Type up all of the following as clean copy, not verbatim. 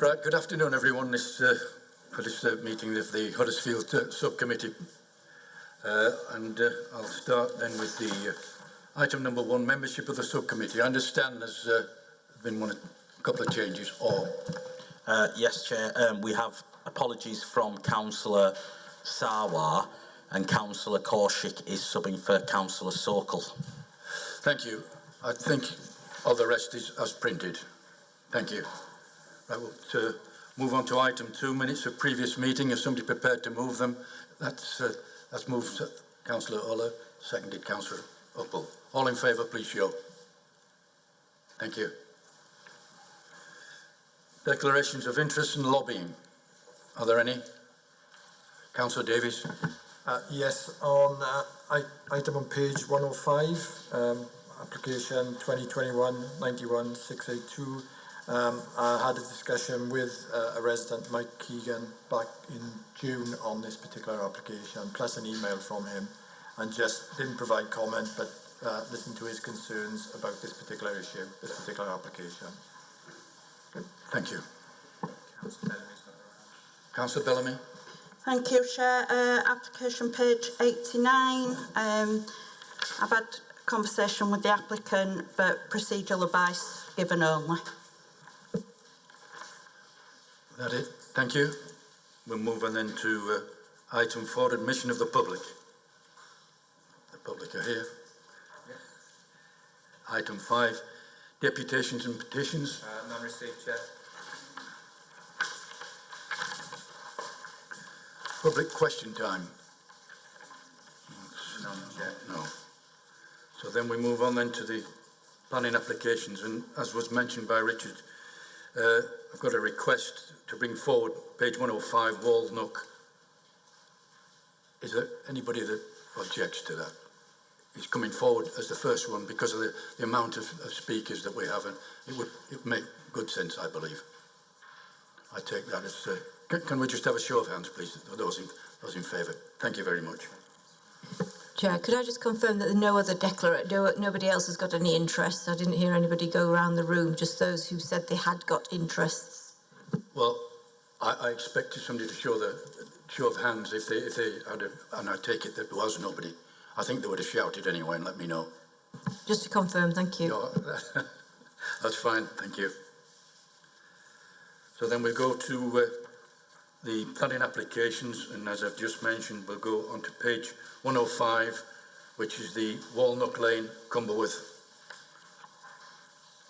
Right, good afternoon everyone. For this meeting of the Huddersfield subcommittee. I'll start then with the item number 1, membership of the subcommittee. I understand there's been a couple of changes. Yes, Chair. We have apologies from Councillor Sarwar, and Councillor Korshik is subbing for Councillor Sokol. Thank you. I think all the rest is as printed. Thank you. I will move on to item 2, minutes of previous meeting. If somebody prepared to move them, that's moved. Councillor Ola, seconded Councillor Uppel. All in favour, please show. Thank you. Declarations of interest and lobbying. Are there any? Councillor Davies. Yes, on item on page 105, application 2021-91-682. I had a discussion with a resident, Mike Keegan, back in June on this particular application, plus an email from him, and just didn't provide comment, but listened to his concerns about this particular issue, this particular application. Good. Thank you. Councillor Bellamy. Thank you, Chair. Application page 89. I've had a conversation with the applicant, but procedural advice given only. That it? Thank you. We'll move on then to item 4, admission of the public. The public are here. Yeah. Item 5, deputations and petitions. None received, Chair. Public question time. None, Chair. No. So then we move on then to the planning applications, and as was mentioned by Richard, I've got a request to bring forward page 105, Walnock. Is there anybody that objects to that? He's coming forward as the first one because of the amount of speakers that we have, and it would make good sense, I believe. I take that as... Can we just have a show of hands, please, those in favour? Thank you very much. Chair, could I just confirm that no other nobody else has got any interests? I didn't hear anybody go around the room, just those who said they had got interests. Well, I expected somebody to show of hands if they had and I take it that there was nobody. I think they would have shouted anyway and let me know. Just to confirm, thank you. That's fine, thank you. So then we go to the planning applications, and as I've just mentioned, we'll go on to page 105, which is the Walnock Lane, Cumberworth.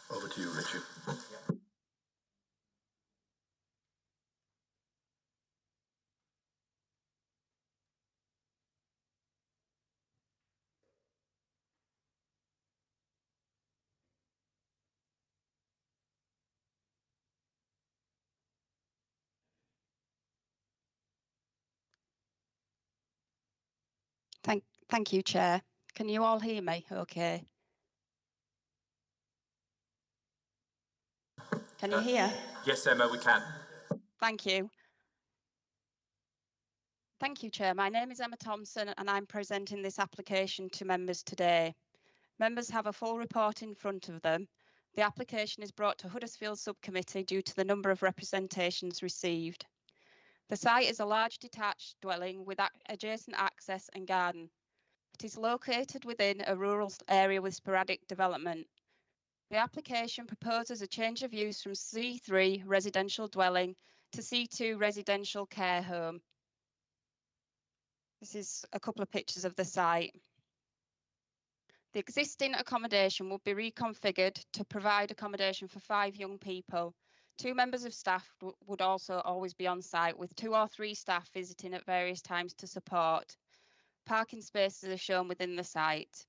Over to you, Richard. Yeah. Thank you, Chair. Can you all hear me okay? Can you hear? Yes, Emma, we can. Thank you. Thank you, Chair. My name is Emma Thompson and I'm presenting this application to members today. Members have a full report in front of them. The application is brought to Huddersfield Subcommittee due to the number of representations received. The site is a large detached dwelling with adjacent access and garden. It is located within a rural area with sporadic development. The application proposes a change of use from C3 residential dwelling to C2 residential care home. This is a couple of pictures of the site. The existing accommodation will be reconfigured to provide accommodation for 5 young people. 2 members of staff would also always be on site, with 2 or 3 staff visiting at various times to support. Parking spaces are shown within the site.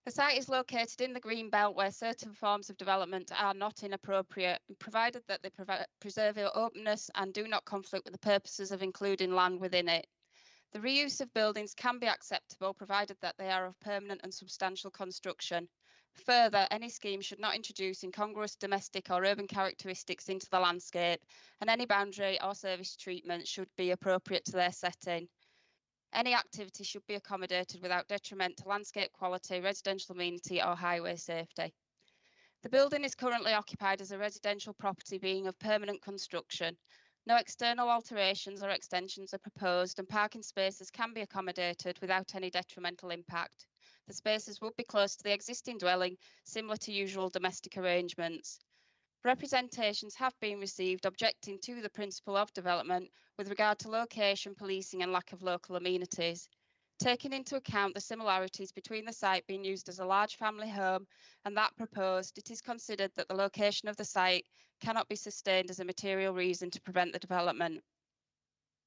The site is located in the green belt where certain forms of development are not inappropriate, provided that they preserve openness and do not conflict with the purposes of including land within it. The reuse of buildings can be acceptable, provided that they are of permanent and substantial construction. Further, any scheme should not introduce incongruous domestic or urban characteristics into the landscape, and any boundary or service treatment should be appropriate to their setting. Any activity should be accommodated without detriment to landscape quality, residential amenity or highway safety. The building is currently occupied as a residential property being of permanent construction. No external alterations or extensions are proposed, and parking spaces can be accommodated without any detrimental impact. The spaces would be close to the existing dwelling, similar to usual domestic arrangements. Representations have been received objecting to the principle of development with regard to location, policing and lack of local amenities. Taking into account the similarities between the site being used as a large family home and that proposed, it is considered that the location of the site cannot be sustained as a material reason to prevent the development.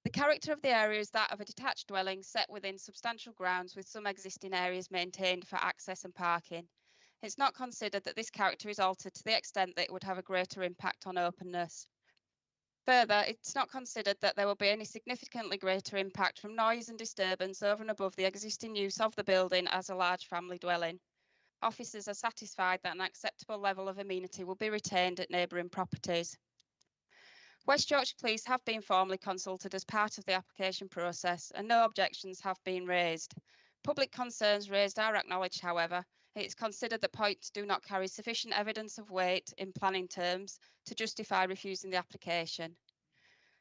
The character of the area is that of a detached dwelling set within substantial grounds with some existing areas maintained for access and parking. It's not considered that this character is altered to the extent that it would have a greater impact on openness. Further, it's not considered that there will be any significantly greater impact from noise and disturbance over and above the existing use of the building as a large family dwelling. Officers are satisfied that an acceptable level of amenity will be retained at neighbouring properties. West Yorkshire Police have been formally consulted as part of the application process and no objections have been raised. Public concerns raised are acknowledged, however. It is considered that points do not carry sufficient evidence of weight in planning terms to justify refusing the application.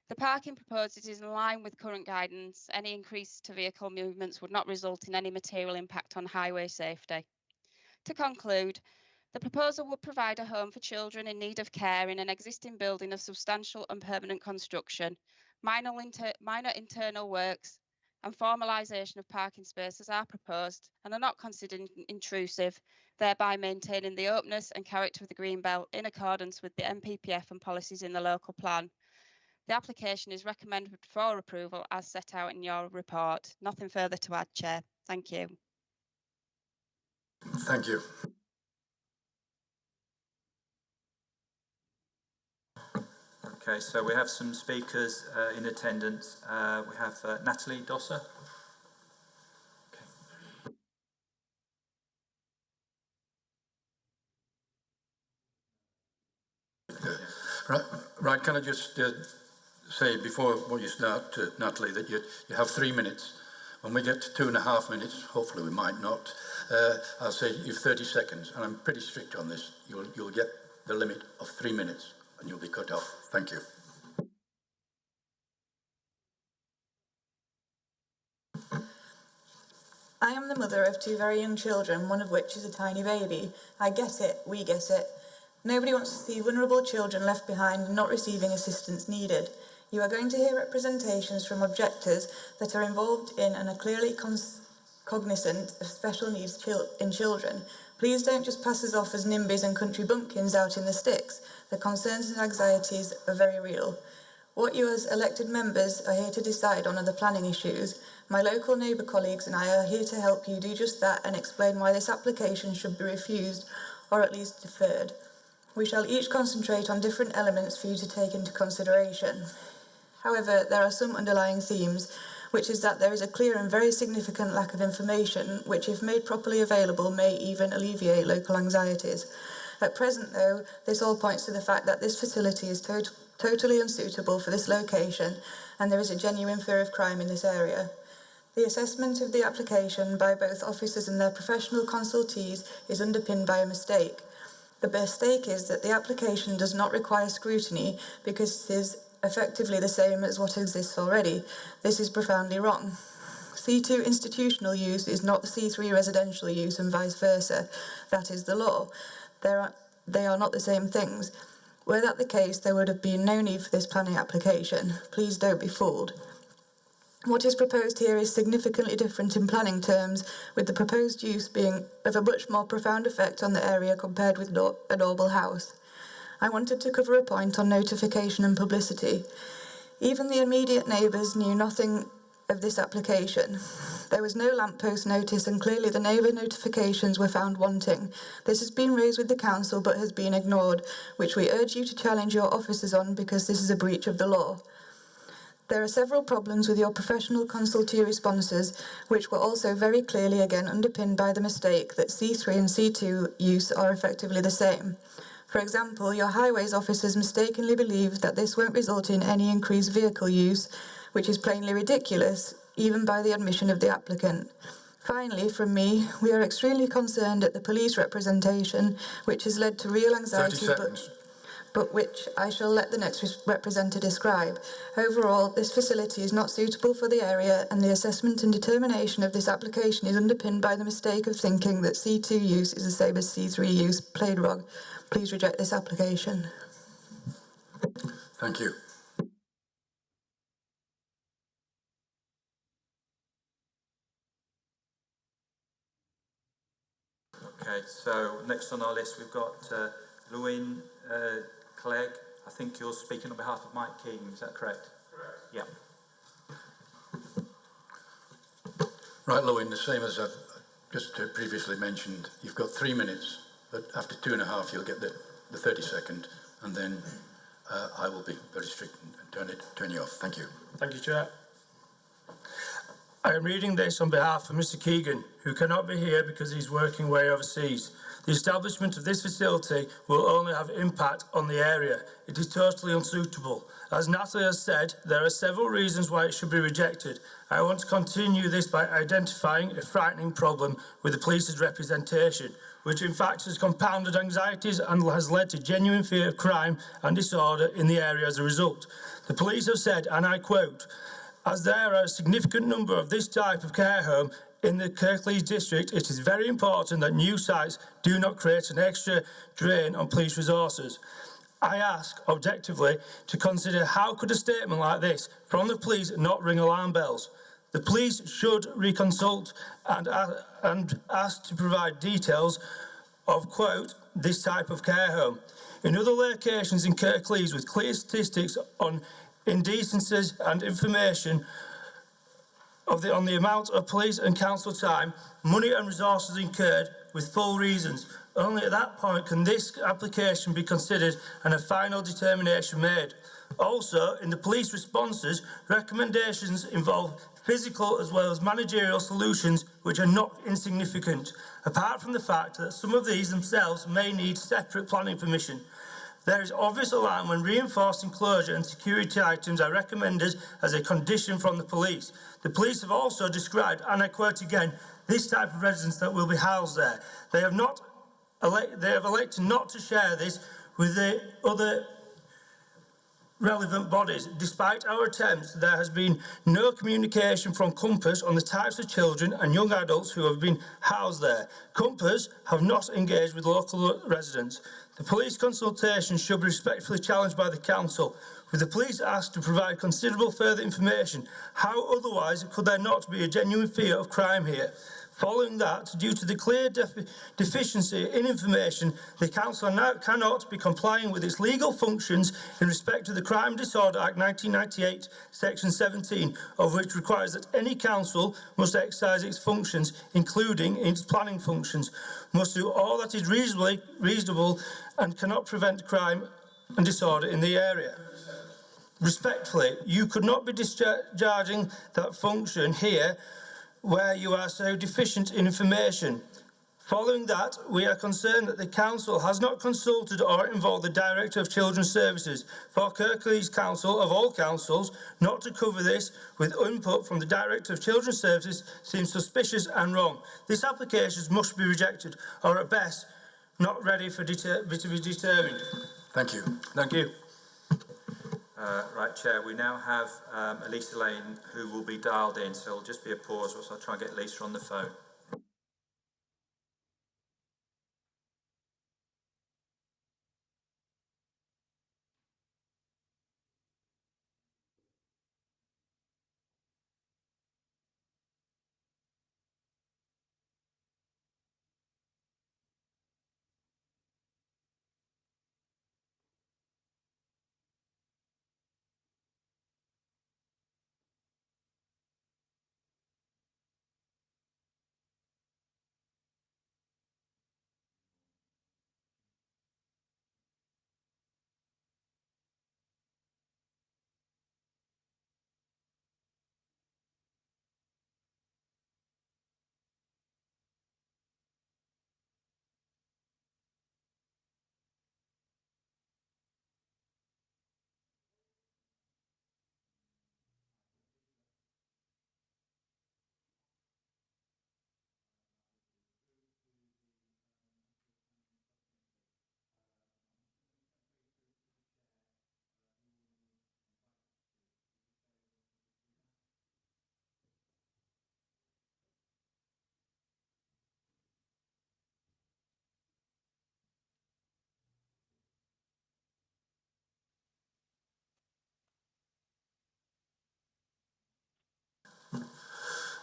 The parking proposed is in line with current guidance. Any increase to vehicle movements would not result in any material impact on highway safety. To conclude, the proposal would provide a home for children in need of care in an existing building of substantial and permanent construction. Minor internal works and formalisation of parking spaces are proposed and are not considered intrusive, thereby maintaining the openness and character of the green belt in accordance with the MPPF and policies in the local plan. The application is recommended for approval as set out in your report. Nothing further to add, Chair. Thank you. Thank you. Okay, so we have some speakers in attendance. We have Natalie Dosser. Right, can I just say before you start, Natalie, that you have 3 minutes. When we get to 2.5 minutes, hopefully we might not, I'll say you have 30 seconds, and I'm pretty strict on this. You'll get the limit of 3 minutes, and you'll be cut off. Thank you. I am the mother of 2 very young children, one of which is a tiny baby. I get it, we get it. Nobody wants to see vulnerable children left behind and not receiving assistance needed. You are going to hear representations from objectors that are involved in and are clearly cognizant of special needs in children. Please don't just pass us off as NIMBYs and country bumpkins out in the sticks. The concerns and anxieties are very real. What you as elected members are here to decide on are the planning issues. My local neighbour colleagues and I are here to help you do just that and explain why this application should be refused or at least deferred. We shall each concentrate on different elements for you to take into consideration. However, there are some underlying themes, which is that there is a clear and very significant lack of information, which if made properly available may even alleviate local anxieties. At present though, this all points to the fact that this facility is totally unsuitable for this location and there is a genuine fear of crime in this area. The assessment of the application by both officers and their professional consultees is underpinned by a mistake. The mistake is that the application does not require scrutiny because it is effectively the same as what exists already. This is profoundly wrong. C2 institutional use is not C3 residential use and vice versa. That is the law. They are not the same things. Were that the case, there would have been no need for this planning application. Please don't be fooled. What is proposed here is significantly different in planning terms, with the proposed use being of a much more profound effect on the area compared with a normal house. I wanted to cover a point on notification and publicity. Even the immediate neighbours knew nothing of this application. There was no lamppost notice and clearly the neighbour notifications were found wanting. This has been raised with the council but has been ignored, which we urge you to challenge your officers on because this is a breach of the law. There are several problems with your professional consultee responses, which were also very clearly again underpinned by the mistake that C3 and C2 use are effectively the same. For example, your highways officers mistakenly believe that this won't result in any increased vehicle use, which is plainly ridiculous, even by the admission of the applicant. Finally, from me, we are extremely concerned at the police representation, which has led to real 30 anxiety, seconds. but which I shall let the next representative describe. Overall, this facility is not suitable for the area, and the assessment and determination of this application is underpinned by the mistake of thinking that C2 use is the same as C3 use. Played wrong. Please reject this application. Thank you. Okay, so next on our list we've got Lewin Clegg. I think you're speaking on behalf of Mike Keegan, is that correct? Correct. Yeah. Right, Lewin, the same as I've just previously mentioned, you've got 3 minutes, but after 2.5 you'll get the 30-second, and then I will be very strict and turn you off. Thank you. Thank you, Chair. I am reading this on behalf of Mr. Keegan, who cannot be here because he's working way overseas. The establishment of this facility will only have impact on the area. It is totally unsuitable. As Natalie has said, there are several reasons why it should be rejected. I want to continue this by identifying a frightening problem with the police's representation, which in fact has compounded anxieties and has led to genuine fear of crime and disorder in the area as a result. The police have said, and I quote, "As there are a significant number of this type of care home in the Kirklees district, it is very important that new sites do not create an extra drain on police resources." I ask, objectively, to consider how could a statement like this from the police not ring alarm bells? The police should reconsult and ask to provide details of, quote, "this type of care home." In other locations in Kirklees with clear statistics on indecencies and information on the amount of police and council time, money and resources incurred with full reasons. Only at that point can this application be considered and a final determination made. Also, in the police responses, recommendations involve physical as well as managerial solutions which are not insignificant, apart from the fact that some of these themselves may need separate planning permission. There is obvious alarm when reinforced enclosure and security items are recommended as a condition from the police. The police have also described, and I quote again, this type of residence that will be housed there. They have elected not to share this with the other relevant bodies. Despite our attempts, there has been no communication from Compass on the types of children and young adults who have been housed there. Compass have not engaged with local residents. The police consultation should be respectfully challenged by the council, with the police asked to provide considerable further information. How otherwise could there not be a genuine fear of crime here? Following that, due to the clear deficiency in information, the council now cannot be complying with its legal functions in respect to the Crime and Disorder Act 1998, section 17, of which requires that any council must exercise its functions, including its planning functions, must do all that is reasonable and cannot prevent crime and disorder in the area. Respectfully, you could not be discharging that function here where you are so deficient in information. Following that, we are concerned that the council has not consulted or involved the Director of Children's Services. For Kirklees Council, of all councils, not to cover this with input from the Director of Children's Services seems suspicious and wrong. This application must be rejected, or at best, not ready to be determined. Thank you. Thank you. Right, Chair, we now have Elisa Lane who will be dialed in, so it'll just be a pause whilst I try and get Lisa on the phone.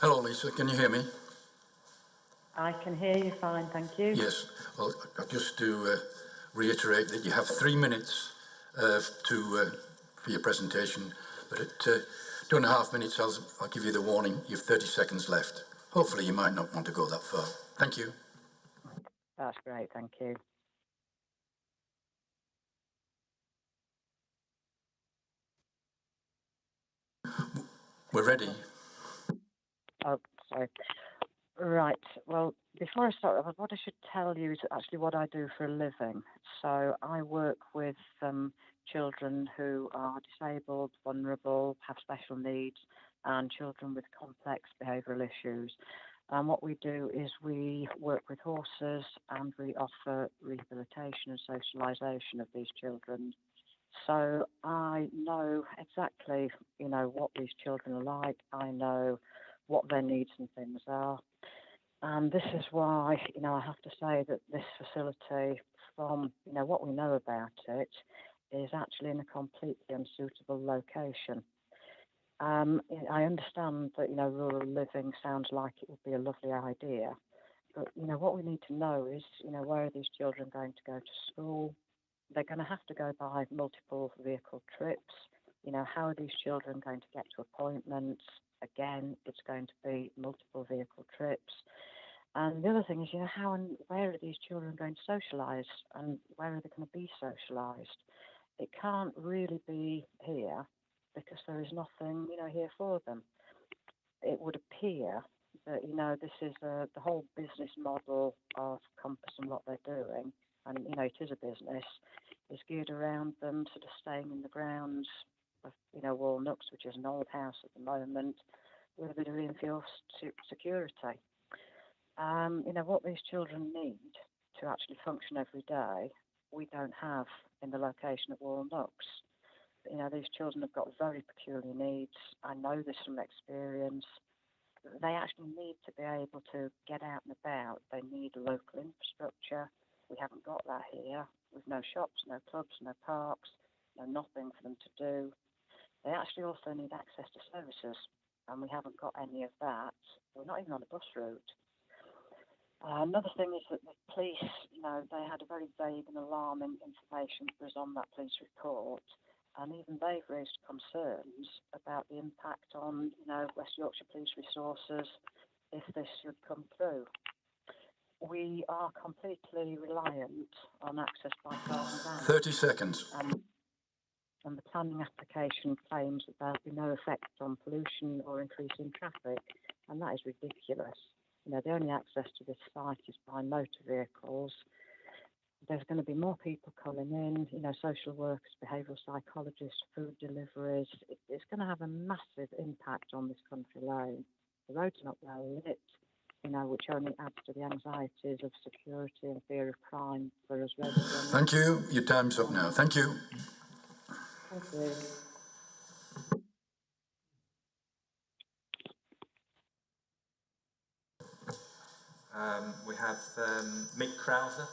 Hello, Lisa. Can you hear me? I can hear you fine, thank you. Yes. Well, just to reiterate that you have 3 minutes for your presentation, but at 2.5 minutes, I'll give you the warning. You've 30 seconds left. Hopefully, you might not want to go that far. Thank you. That's great, thank you. We're ready. Oh, sorry. Right, well, before I start, what I should tell you is actually what I do for a living. So I work with children who are disabled, vulnerable, have special needs, and children with complex behavioural issues. And what we do is we work with horses and we offer rehabilitation and socialisation of these children. So I know exactly, what these children are like. I know what their needs and things are. And this is why, I have to say that this facility, from, what we know about it, is actually in a completely unsuitable location. I understand that, rural living sounds like it would be a lovely idea. But, what we need to know is, where are these children going to go to school? They're going to have to go by multiple vehicle trips. How are these children going to get to appointments? Again, it's going to be multiple vehicle trips. And the other thing is, how and where are these children going to socialise, and where are they going to be socialised? It can't really be here because there is nothing, here for them. It would appear that, this is the whole business model of Compass and what they're doing, and, it is a business, is geared around them sort of staying in the grounds of, Walnucks, which is an old house at the moment, with a bit of reinforced security. What these children need to actually function every day, we don't have in the location of Walnucks. These children have got very peculiar needs. I know this from experience. They actually need to be able to get out and about. They need local infrastructure. We haven't got that here. With no shops, no clubs, no parks, nothing for them to do. They actually also need access to services, and we haven't got any of that. We're not even on a bus route. Another thing is that the police, they had a very vague and alarming information that was on that police report, and even they've raised concerns about the impact on, West Yorkshire Police resources if this should come through. We are completely reliant on access by cars and vans. 30 seconds. And the planning application claims that there'll be no effect on pollution or increase in traffic, and that is ridiculous. The only access to this site is by motor vehicles. There's going to be more people coming in, social workers, behavioural psychologists, food deliveries. It's going to have a massive impact on this country lane. The roads are not well lit, which only adds to the anxieties of security and fear of crime for us residents. Thank you. Your time's up now. Thank you. Thank you. We have Mick Krauser.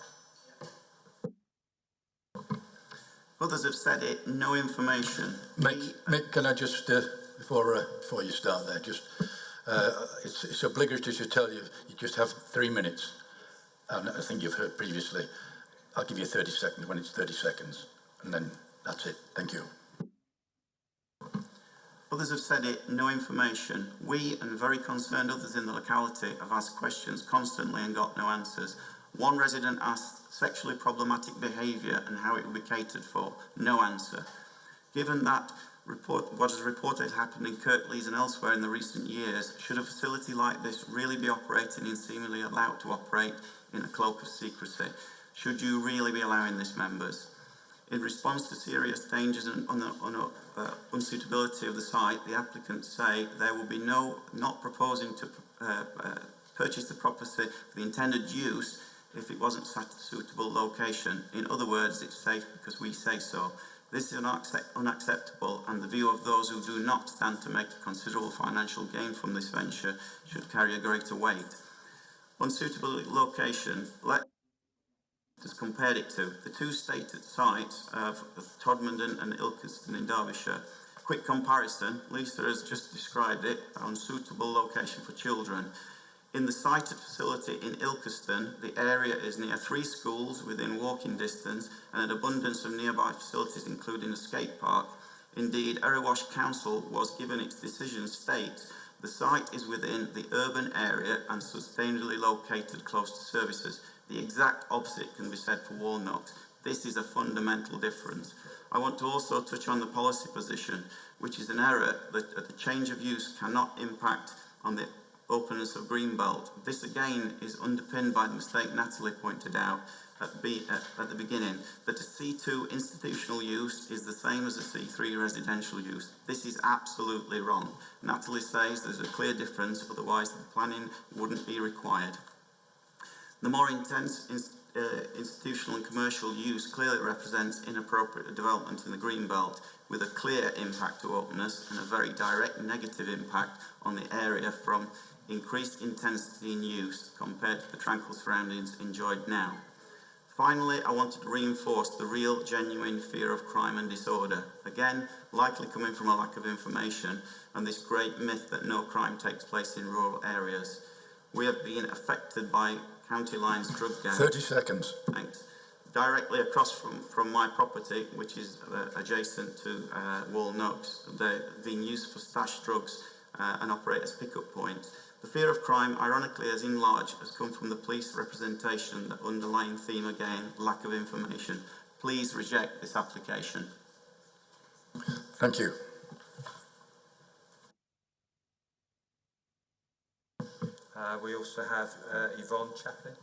Others have said it, no information. Mick, can I just, before you start there, just, it's obligatory to tell you, you just have 3 minutes. And I think you've heard previously. I'll give you 30 seconds when it's 30 seconds. And then that's it. Thank you. Others have said it, no information. We and very concerned others in the locality have asked questions constantly and got no answers. One resident asked sexually problematic behaviour and how it would be catered for. No answer. Given that what has reported happened in Kirklees and elsewhere in the recent years, should a facility like this really be operating and seemingly allowed to operate in a cloak of secrecy? Should you really be allowing this, members? In response to serious dangers and unsuitability of the site, the applicants say there will be not proposing to purchase the property for the intended use if it wasn't a suitable location. In other words, it's safe because we say so. This is unacceptable, and the view of those who do not stand to make a considerable financial gain from this venture should carry a greater weight. Unsuitable location, has compared it to the two stated sites of Todmorden and Ilkeston in Derbyshire. Quick comparison, Lisa has just described it, an unsuitable location for children. In the cited facility in Ilkeston, the area is near 3 schools within walking distance and an abundance of nearby facilities including a skate park. Indeed, Erewash Council was given its decision states the site is within the urban area and sustainably located close to services. The exact opposite can be said for Walnocks. This is a fundamental difference. I want to also touch on the policy position, which is an error that the change of use cannot impact on the openness of Greenbelt. This again is underpinned by the mistake Natalie pointed out at the beginning, that a C2 institutional use is the same as a C3 residential use. This is absolutely wrong. Natalie says there's a clear difference, otherwise the planning wouldn't be required. The more intense institutional and commercial use clearly represents inappropriate development in the Greenbelt with a clear impact to openness and a very direct negative impact on the area from increased intensity in use compared to the tranquil surroundings enjoyed now. Finally, I wanted to reinforce the real, genuine fear of crime and disorder. Again, likely coming from a lack of information and this great myth that no crime takes place in rural areas. We have been affected by County Lines drug gangs. 30 seconds. Thanks. Directly across from my property, which is adjacent to Walnocks, they're being used for stash drugs and operate as pick-up points. The fear of crime, ironically, as enlarged, has come from the police representation, the underlying theme again, lack of information. Please reject this application. Thank you. We also have Yvonne Chaplin.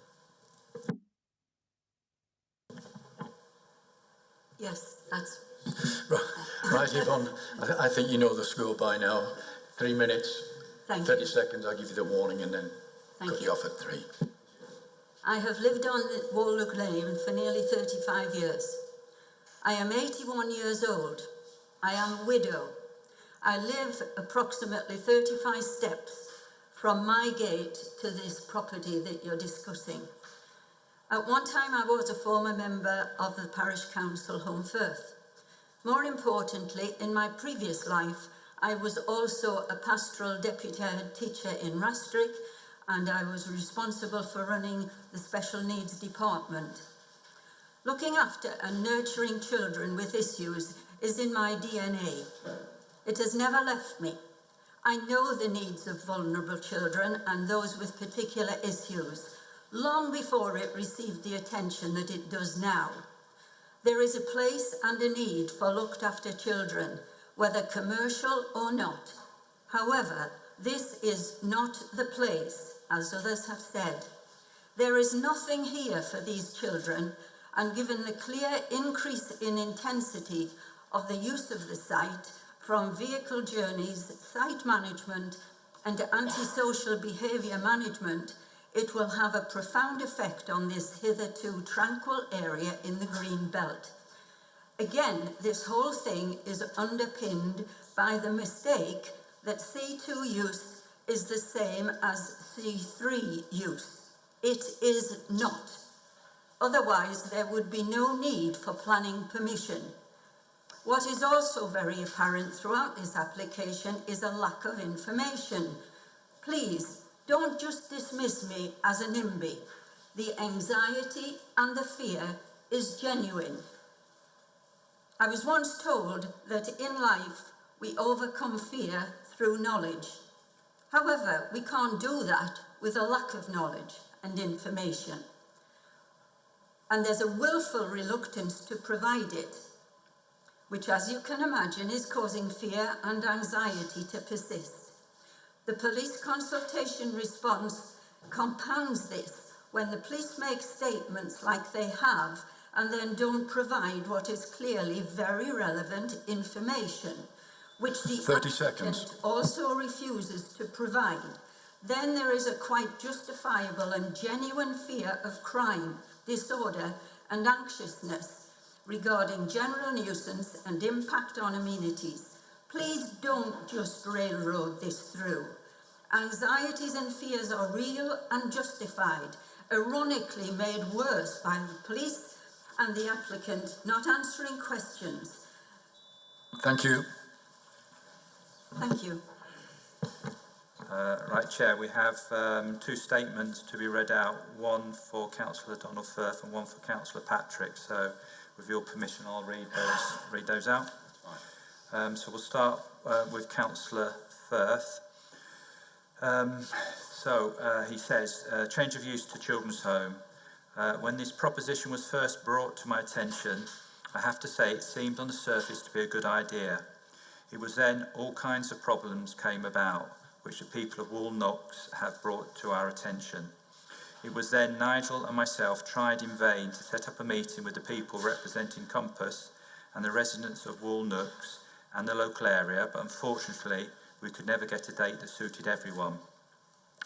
Yes, that's... Right, Yvonne, I think you know the school by now. 3 minutes, Thank 30 you. seconds, I'll give you the warning and then Thank cut you. you off at 3. I have lived on Walnock Lane for nearly 35 years. I am 81 years old. I am a widow. I live approximately 35 steps from my gate to this property that you're discussing. At one time, I was a former member of the Parish Council Home Firth. More importantly, in my previous life, I was also a pastoral deputy head teacher in Rastrick, and I was responsible for running the special needs department. Looking after and nurturing children with issues is in my DNA. It has never left me. I know the needs of vulnerable children and those with particular issues, long before it received the attention that it does now. There is a place and a need for looked after children, whether commercial or not. However, this is not the place, as others have said. There is nothing here for these children, and given the clear increase in intensity of the use of the site, from vehicle journeys, site management, and antisocial behaviour management, it will have a profound effect on this hitherto tranquil area in the green belt. Again, this whole thing is underpinned by the mistake that C2 use is the same as C3 use. It is not. Otherwise, there would be no need for planning permission. What is also very apparent throughout this application is a lack of information. Please, don't just dismiss me as a NIMBY. The anxiety and the fear is genuine. I was once told that in life we overcome fear through knowledge. However, we can't do that with a lack of knowledge and information. And there's a willful reluctance to provide it, which, as you can imagine, is causing fear and anxiety to persist. The police consultation response compounds this when the police make statements like they have and then don't provide what is clearly very relevant information, which the 30 applicant seconds. also refuses to provide. Then there is a quite justifiable and genuine fear of crime, disorder, and anxiousness regarding general nuisance and impact on amenities. Please don't just railroad this through. Anxieties and fears are real and justified, ironically made worse by the police and the applicant not answering questions. Thank you. Thank you. Right, Chair, we have two statements to be read out, one for Councillor Donald Firth and one for Councillor Patrick. So, with your permission, I'll read those out. So we'll start with Councillor Firth. He says, change of use to children's home. When this proposition was first brought to my attention, I have to say it seemed on the surface to be a good idea. It was then all kinds of problems came about, which the people of Woolnocks have brought to our attention. It was then Nigel and myself tried in vain to set up a meeting with the people representing Compass and the residents of Woolnocks and the local area, but unfortunately we could never get a date that suited everyone.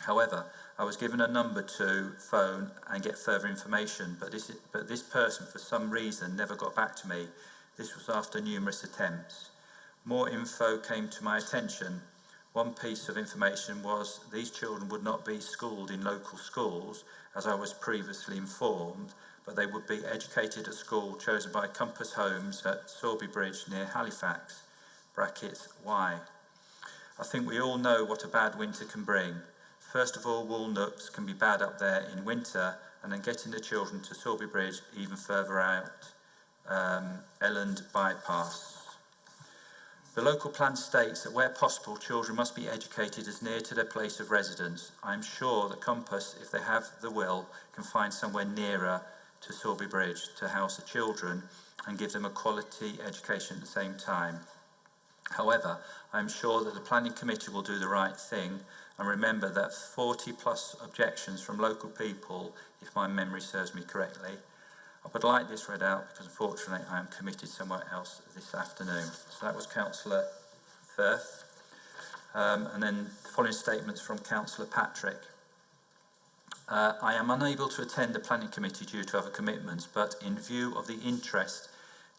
However, I was given a number to phone and get further information, but this person for some reason never got back to me. This was after numerous attempts. More info came to my attention. One piece of information was these children would not be schooled in local schools, as I was previously informed, but they would be educated at school chosen by Compass Homes at Sorby Bridge near Halifax, brackets Y. I think we all know what a bad winter can bring. First of all, Woolnocks can be bad up there in winter, and then getting the children to Sorby Bridge even further out, Elland Bypass. The local plan states that where possible, children must be educated as near to their place of residence. I am sure that Compass, if they have the will, can find somewhere nearer to Sorby Bridge to house the children and give them a quality education at the same time. However, I am sure that the planning committee will do the right thing and remember that 40 plus objections from local people, if my memory serves me correctly. I would like this read out because unfortunately I am committed somewhere else this afternoon. So that was Councillor Firth. And then the following statements from Councillor Patrick. I am unable to attend the planning committee due to other commitments, but in view of the interest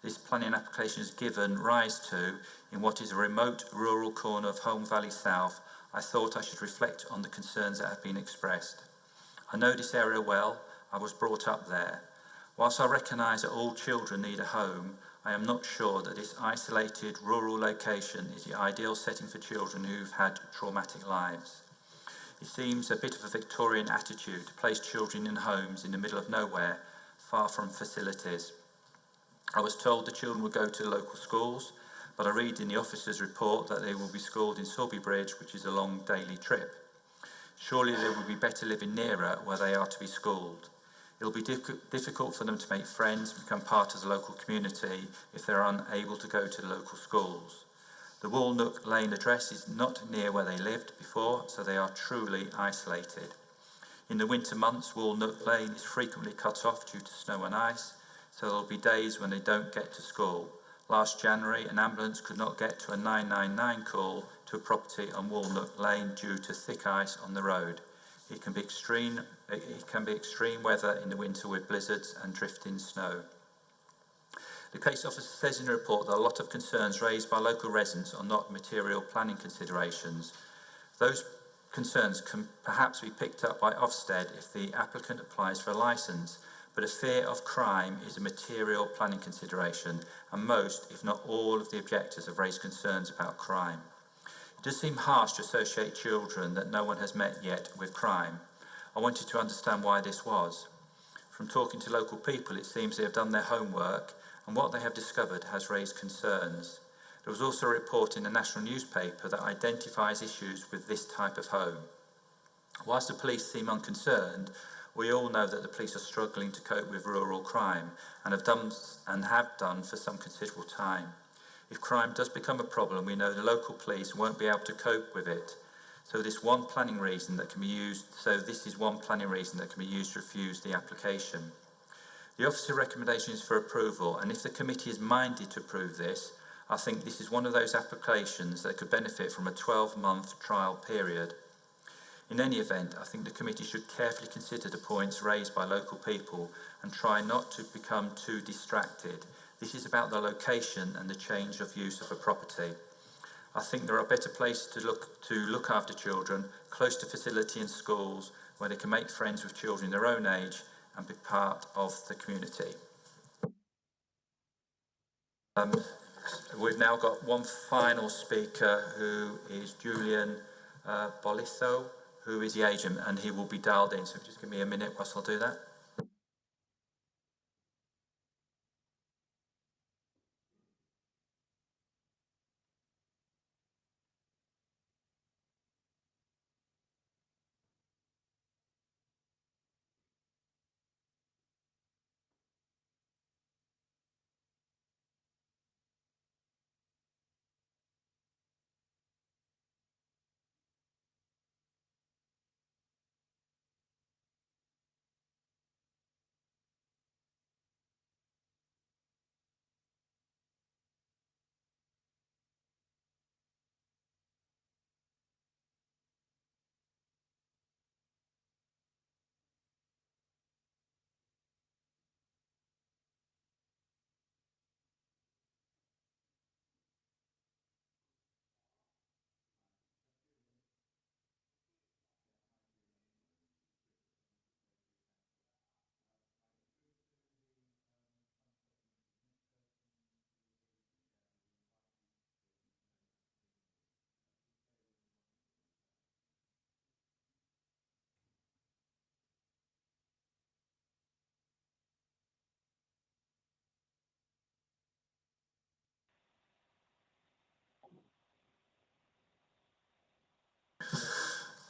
this planning application has given rise to in what is a remote rural corner of Holme Valley South, I thought I should reflect on the concerns that have been expressed. I know this area well. I was brought up there. Whilst I recognise that all children need a home, I am not sure that this isolated rural location is the ideal setting for children who've had traumatic lives. It seems a bit of a Victorian attitude to place children in homes in the middle of nowhere, far from facilities. I was told the children would go to local schools, but I read in the officer's report that they will be schooled in Sorby Bridge, which is a long daily trip. Surely they would be better living nearer where they are to be schooled. It will be difficult for them to make friends and become part of the local community if they are unable to go to the local schools. The Walnut Lane address is not near where they lived before, so they are truly isolated. In the winter months, Walnut Lane is frequently cut off due to snow and ice, so there will be days when they don't get to school. Last January, an ambulance could not get to a 999 call to a property on Walnut Lane due to thick ice on the road. It can be extreme weather in the winter with blizzards and drifting snow. The case officer says in the report that a lot of concerns raised by local residents are not material planning considerations. Those concerns can perhaps be picked up by Ofsted if the applicant applies for a licence, but a fear of crime is a material planning consideration, and most, if not all, of the objectors have raised concerns about crime. It does seem harsh to associate children that no one has met yet with crime. I wanted to understand why this was. From talking to local people, it seems they have done their homework, and what they have discovered has raised concerns. There was also a report in the national newspaper that identifies issues with this type of home. Whilst the police seem unconcerned, we all know that the police are struggling to cope with rural crime and have done for some considerable time. If crime does become a problem, we know the local police won't be able to cope with it. So this is one planning reason that can be used to refuse the application. The officer recommendation is for approval, and if the committee is minded to approve this, I think this is one of those applications that could benefit from a 12-month trial period. In any event, I think the committee should carefully consider the points raised by local people and try not to become too distracted. This is about the location and the change of use of a property. I think there are better places to look after children, close to facility and schools, where they can make friends with children their own age and be part of the community. We've now got one final speaker, who is Julian Bolitho, who is the agent, and he will be dialed in. So just give me a minute whilst I'll do that.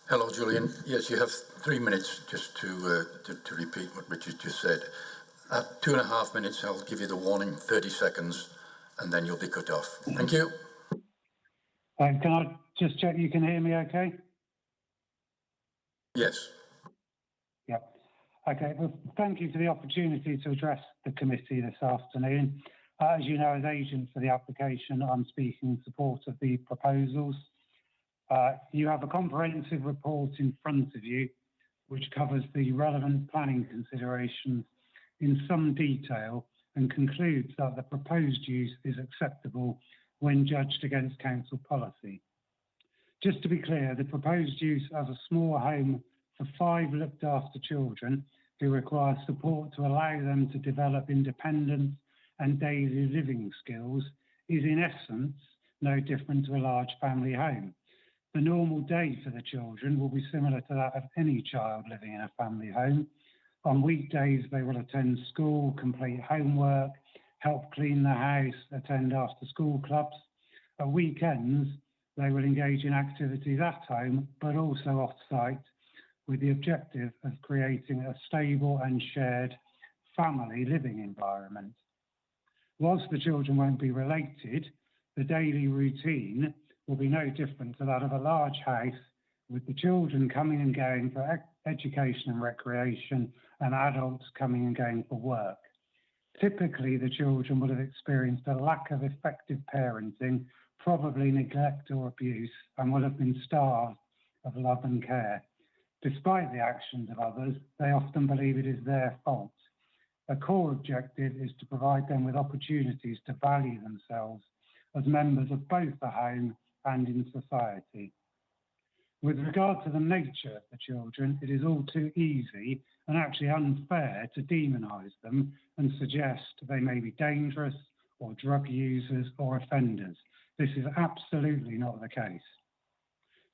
Hello, Julian. Yes, you have 3 minutes just to repeat what Richard just said. At 2.5 minutes, I'll give you the warning, 30 seconds, and then you'll be cut off. Thank you. Can I just check you can hear me okay? Yes. Yeah. Okay, well, thank you for the opportunity to address the committee this afternoon. As you know, as agent for the application, I'm speaking in support of the proposals. You have a comprehensive report in front of you, which covers the relevant planning considerations in some detail and concludes that the proposed use is acceptable when judged against council policy. Just to be clear, the proposed use as a small home for 5 looked after children who require support to allow them to develop independence and daily living skills is in essence no different to a large family home. The normal day for the children will be similar to that of any child living in a family home. On weekdays, they will attend school, complete homework, help clean the house, attend after school clubs. At weekends, they will engage in activities at home, but also off-site, with the objective of creating a stable and shared family living environment. Whilst the children won't be related, the daily routine will be no different to that of a large house, with the children coming and going for education and recreation and adults coming and going for work. Typically, the children will have experienced a lack of effective parenting, probably neglect or abuse, and will have been starved of love and care. Despite the actions of others, they often believe it is their fault. A core objective is to provide them with opportunities to value themselves as members of both the home and in society. With regard to the nature of the children, it is all too easy and actually unfair to demonise them and suggest they may be dangerous or drug users or offenders. This is absolutely not the case.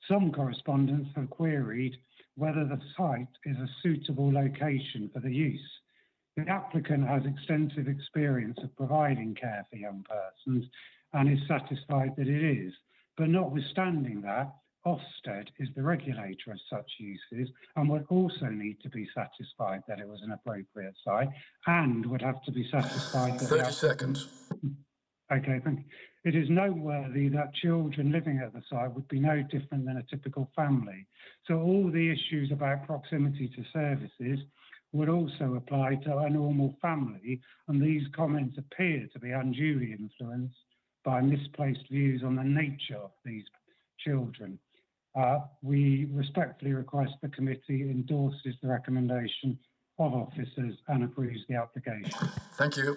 Some correspondents have queried whether the site is a suitable location for the use. The applicant has extensive experience of providing care for young persons and is satisfied that it is. But notwithstanding that, Ofsted is the regulator of such uses and would also need to be satisfied that it was an appropriate site and would have to be satisfied that 30 seconds. Okay, thank you. It is noteworthy that children living at the site would be no different than a typical family. So all the issues about proximity to services would also apply to a normal family, and these comments appear to be unduly influenced by misplaced views on the nature of these children. We respectfully request the committee endorses the recommendation of officers and approves the application. Thank you.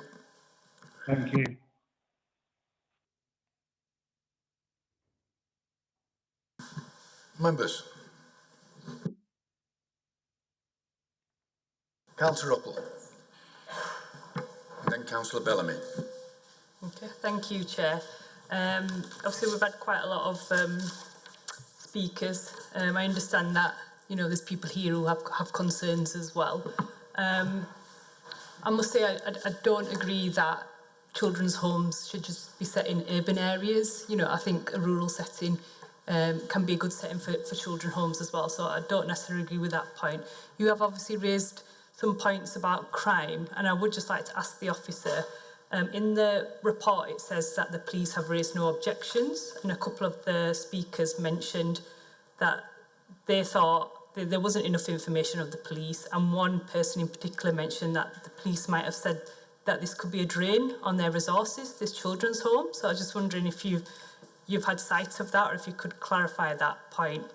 Thank you. Members. Councillor Ruppel. And then Councillor Bellamy. Okay, thank you, Chair. Obviously, we've had quite a lot of speakers. I understand that, you know, there's people here who have concerns as well. I must say I don't agree that children's homes should just be set in urban areas. You know, I think a rural setting can be a good setting for children's homes as well, so I don't necessarily agree with that point. You have obviously raised some points about crime, and I would just like to ask the officer, in the report it says that the police have raised no objections, and a couple of the speakers mentioned that they thought there wasn't enough information of the police, and one person in particular mentioned that the police might have said that this could be a drain on their resources, this children's home. So I was just wondering if you've had sight of that, or if you could clarify that point.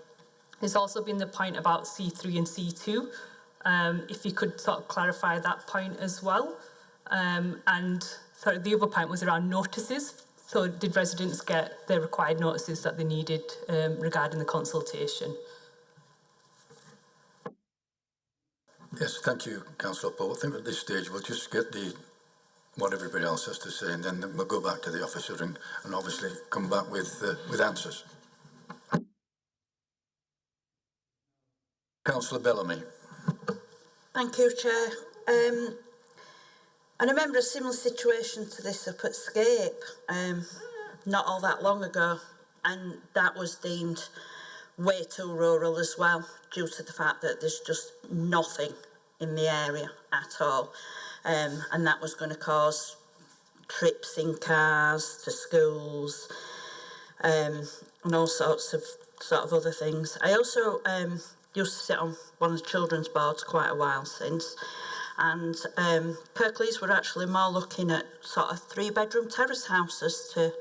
There's also been the point about C3 and C2, if you could sort of clarify that point as well. And sorry, the other point was around notices. So did residents get the required notices that they needed regarding the consultation? Yes, thank you, Councillor Paul. I think at this stage we'll just get what everybody else has to say, and then we'll go back to the officer and obviously come back with answers. Councillor Bellamy. Thank you, Chair. I remember a similar situation to this up at Scape not all that long ago, and that was deemed way too rural as well, due to the fact that there's just nothing in the area at all, and that was going to cause trips in cars to schools and all sorts of other things. I also used to sit on one of the children's boards quite a while since, and Kirklees were actually more looking at sort of 3-bedroom terrace houses to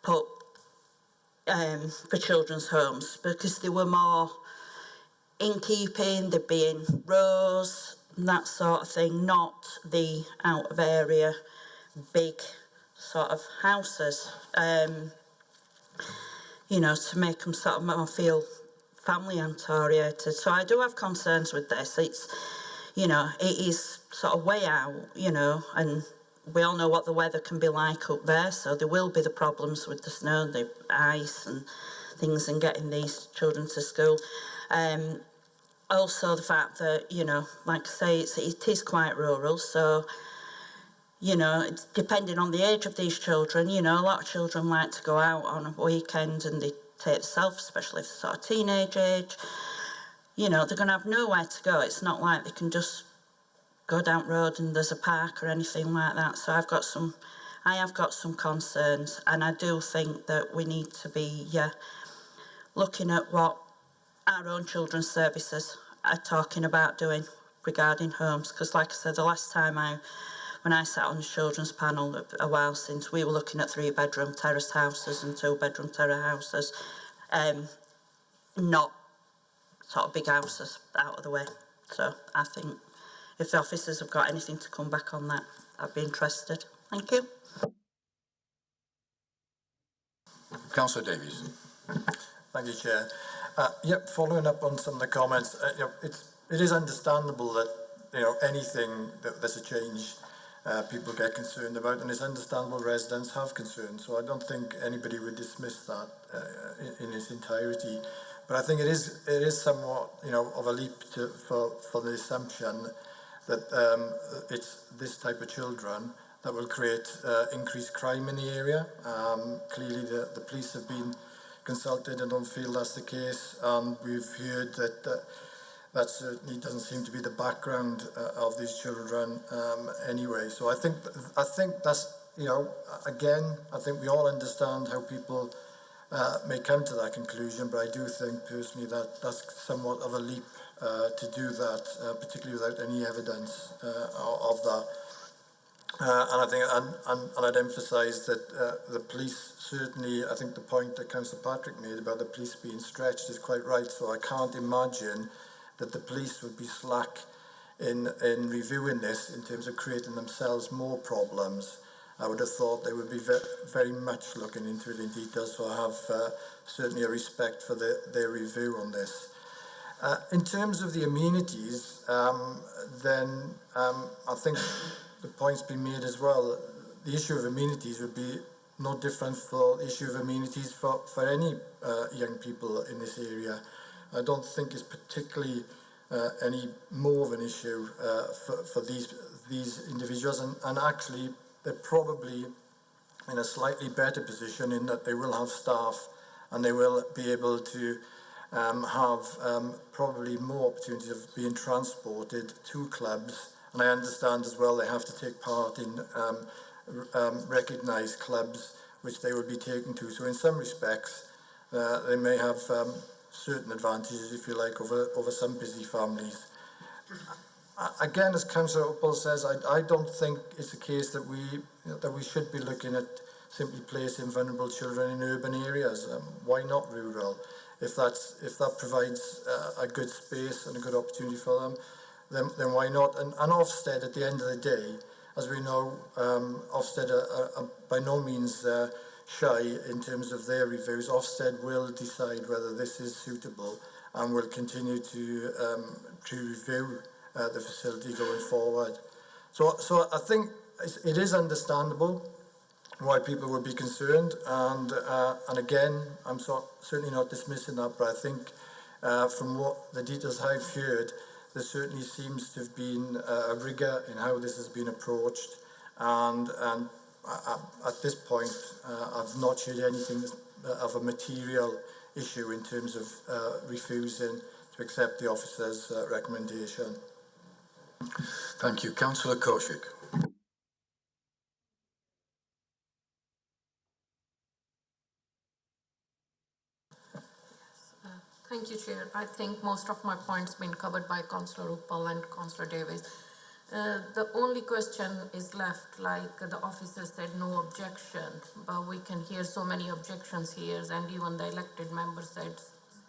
put for children's homes, because they were more in keeping, they'd be in rows and that sort of thing, not the out of area big sort of houses, you know, to make them sort of more feel family oriented. So I do have concerns with this. It's, you know, it is sort of way out, you know, and we all know what the weather can be like up there, so there will be the problems with the snow, the ice and things, and getting these children to school. Also the fact that, you know, like I say, it is quite rural, so, you know, it's depending on the age of these children. You know, a lot of children like to go out on a weekend and they take themselves, especially if they're sort of teenage age. You know, they're going to have nowhere to go. It's not like they can just go down the road and there's a park or anything like that. So I have got some concerns, and I do think that we need to be looking at what our own children's services are talking about doing regarding homes. Because like I said, the last time when I sat on the children's panel a while since, we were looking at 3-bedroom terraced houses and 2-bedroom terrace houses, not sort of big houses out of the way. So I think if the officers have got anything to come back on that, I'd be interested. Thank you. Councillor Davies. Thank you, Chair. Yep, following up on some of the comments, you know, it is understandable that, you know, anything that there's a change, people get concerned about, and it's understandable residents have concerns. So I don't think anybody would dismiss that in its entirety. But I think it is somewhat, you know, of a leap for the assumption that it's this type of children that will create increased crime in the area. Clearly, the police have been consulted and don't feel that's the case. We've heard that that certainly doesn't seem to be the background of these children anyway. So I think that's, you know, again, I think we all understand how people may come to that conclusion, but I do think personally that that's somewhat of a leap to do that, particularly without any evidence of that. And I think, and I'd emphasise that the police certainly, I think the point that Councillor Patrick made about the police being stretched is quite right. So I can't imagine that the police would be slack in reviewing this in terms of creating themselves more problems. I would have thought they would be very much looking into it in detail. So I have certainly a respect for their review on this. In terms of the amenities, then I think the point's been made as well. the issue of amenities would be no different for issue of amenities for any young people in this area. I don't think it's particularly any more of an issue for these individuals, and actually they're probably in a slightly better position in that they will have staff and they will be able to have probably more opportunities of being transported to clubs. And I understand as well they have to take part in recognised clubs which they will be taken to. So in some respects they may have certain advantages, if you like, over some busy families. Again, as Councillor Uppal says, I don't think it's a case that we should be looking at simply placing vulnerable children in urban areas. Why not rural? If that provides a good space and a good opportunity for them, then why not? And Ofsted, at the end of the day, as we know, Ofsted are by no means shy in terms of their reviews. Ofsted will decide whether this is suitable and will continue to review the facility going forward. So I think it is understandable why people would be concerned, and again, I'm certainly not dismissing that, but I think from what the details I've heard, there certainly seems to have been a rigour in how this has been approached, and at this point, I've not heard anything of a material issue in terms of refusing to accept the officer's recommendation. Thank you. Councillor Koshik. Thank you, Chair. I think most of my points been covered by Councillor Uppal and Councillor Davies. The only question is left, like the officer said, no objection, but we can hear so many objections here, and even the elected member said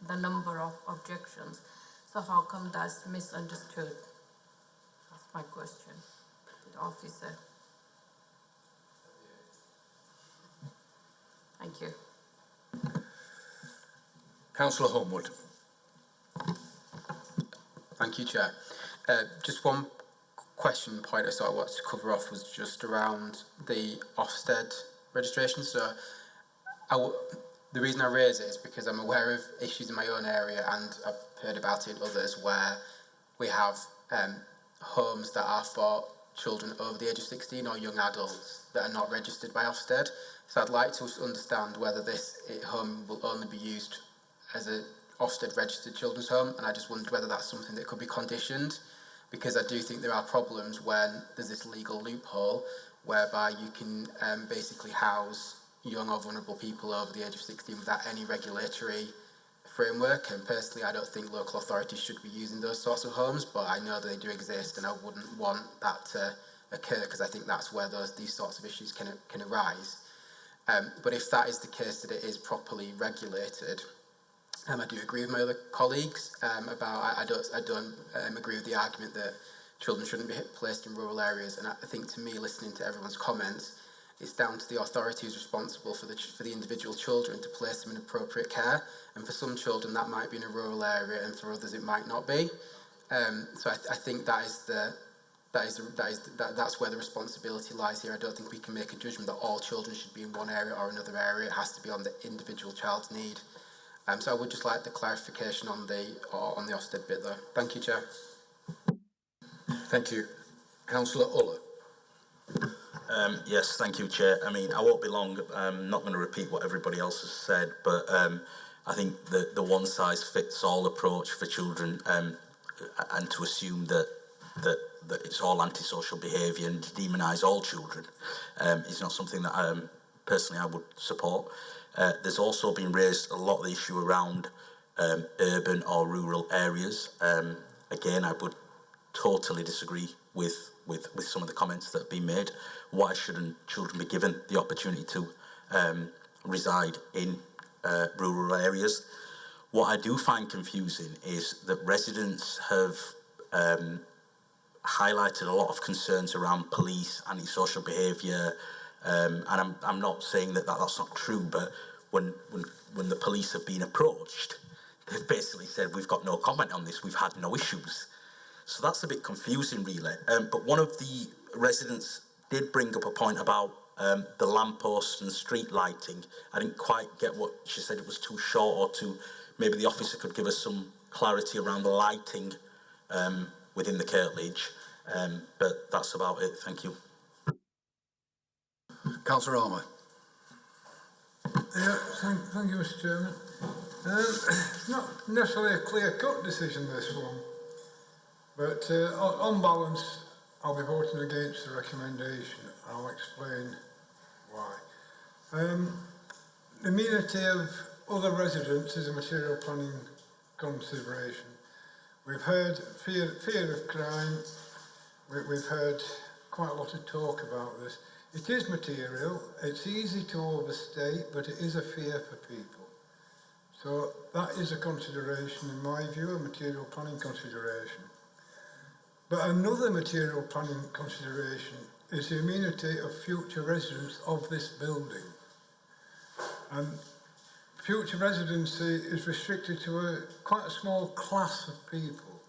the number of objections. So how come that's misunderstood? That's my question to the officer. Thank you. Councillor Homewood. Thank you, Chair. Just one question point I sort of wanted to cover off was just around the Ofsted registration. So the reason I raise it is because I'm aware of issues in my own area, and I've heard about it in others, where we have homes that are for children over the age of 16 or young adults that are not registered by Ofsted. So I'd like to understand whether this home will only be used as a Ofsted registered children's home, and I just wondered whether that's something that could be conditioned, because I do think there are problems when there's this legal loophole whereby you can basically house young or vulnerable people over the age of 16 without any regulatory framework. And personally, I don't think local authorities should be using those sorts of homes, but I know that they do exist, and I wouldn't want that to occur, because I think that's where these sorts of issues can arise. But if that is the case, that it is properly regulated, I do agree with my other colleagues about I don't agree with the argument that children shouldn't be placed in rural areas. And I think, to me, listening to everyone's comments, it's down to the authority who's responsible for the individual children to place them in appropriate care. And for some children that might be in a rural area, and for others it might not be. So I think that's where the responsibility lies here. I don't think we can make a judgment that all children should be in one area or another area. It has to be on the individual child's need. So I would just like the clarification on the Ofsted bit there. Thank you, Chair. Thank you. Councillor Uller. Yes, thank you, Chair. I mean, I won't be long. I'm not going to repeat what everybody else has said, but I think the one-size-fits-all approach for children, and to assume that it's all antisocial behaviour and to demonise all children is not something that personally I would support. There's also been raised a lot of the issue around urban or rural areas. Again, I would totally disagree with some of the comments that have been made. Why shouldn't children be given the opportunity to reside in rural areas? What I do find confusing is that residents have highlighted a lot of concerns around police, antisocial behaviour, and I'm not saying that that's not true, but when the police have been approached, they've basically said, we've got no comment on this, we've had no issues. So that's a bit confusing, really. But one of the residents did bring up a point about The lampposts and street lighting, I didn't quite get what she said. It was too short, or too. Maybe the officer could give us some clarity around the lighting within the Kirklees. But that's about it. Thank you. Councillor Armour. Yeah, thank you, Mr. Chairman. It's not necessarily a clear-cut decision, this one, but on balance, I'll be voting against the recommendation. I'll explain why. The amenity of other residents is a material planning consideration. We've heard fear of crime. We've heard quite a lot of talk about this. It is material. It's easy to overstate, but it is a fear for people. So that is a consideration, in my view, a material planning consideration. But another material planning consideration is the amenity of future residents of this building. And future residency is restricted to quite a small class of people.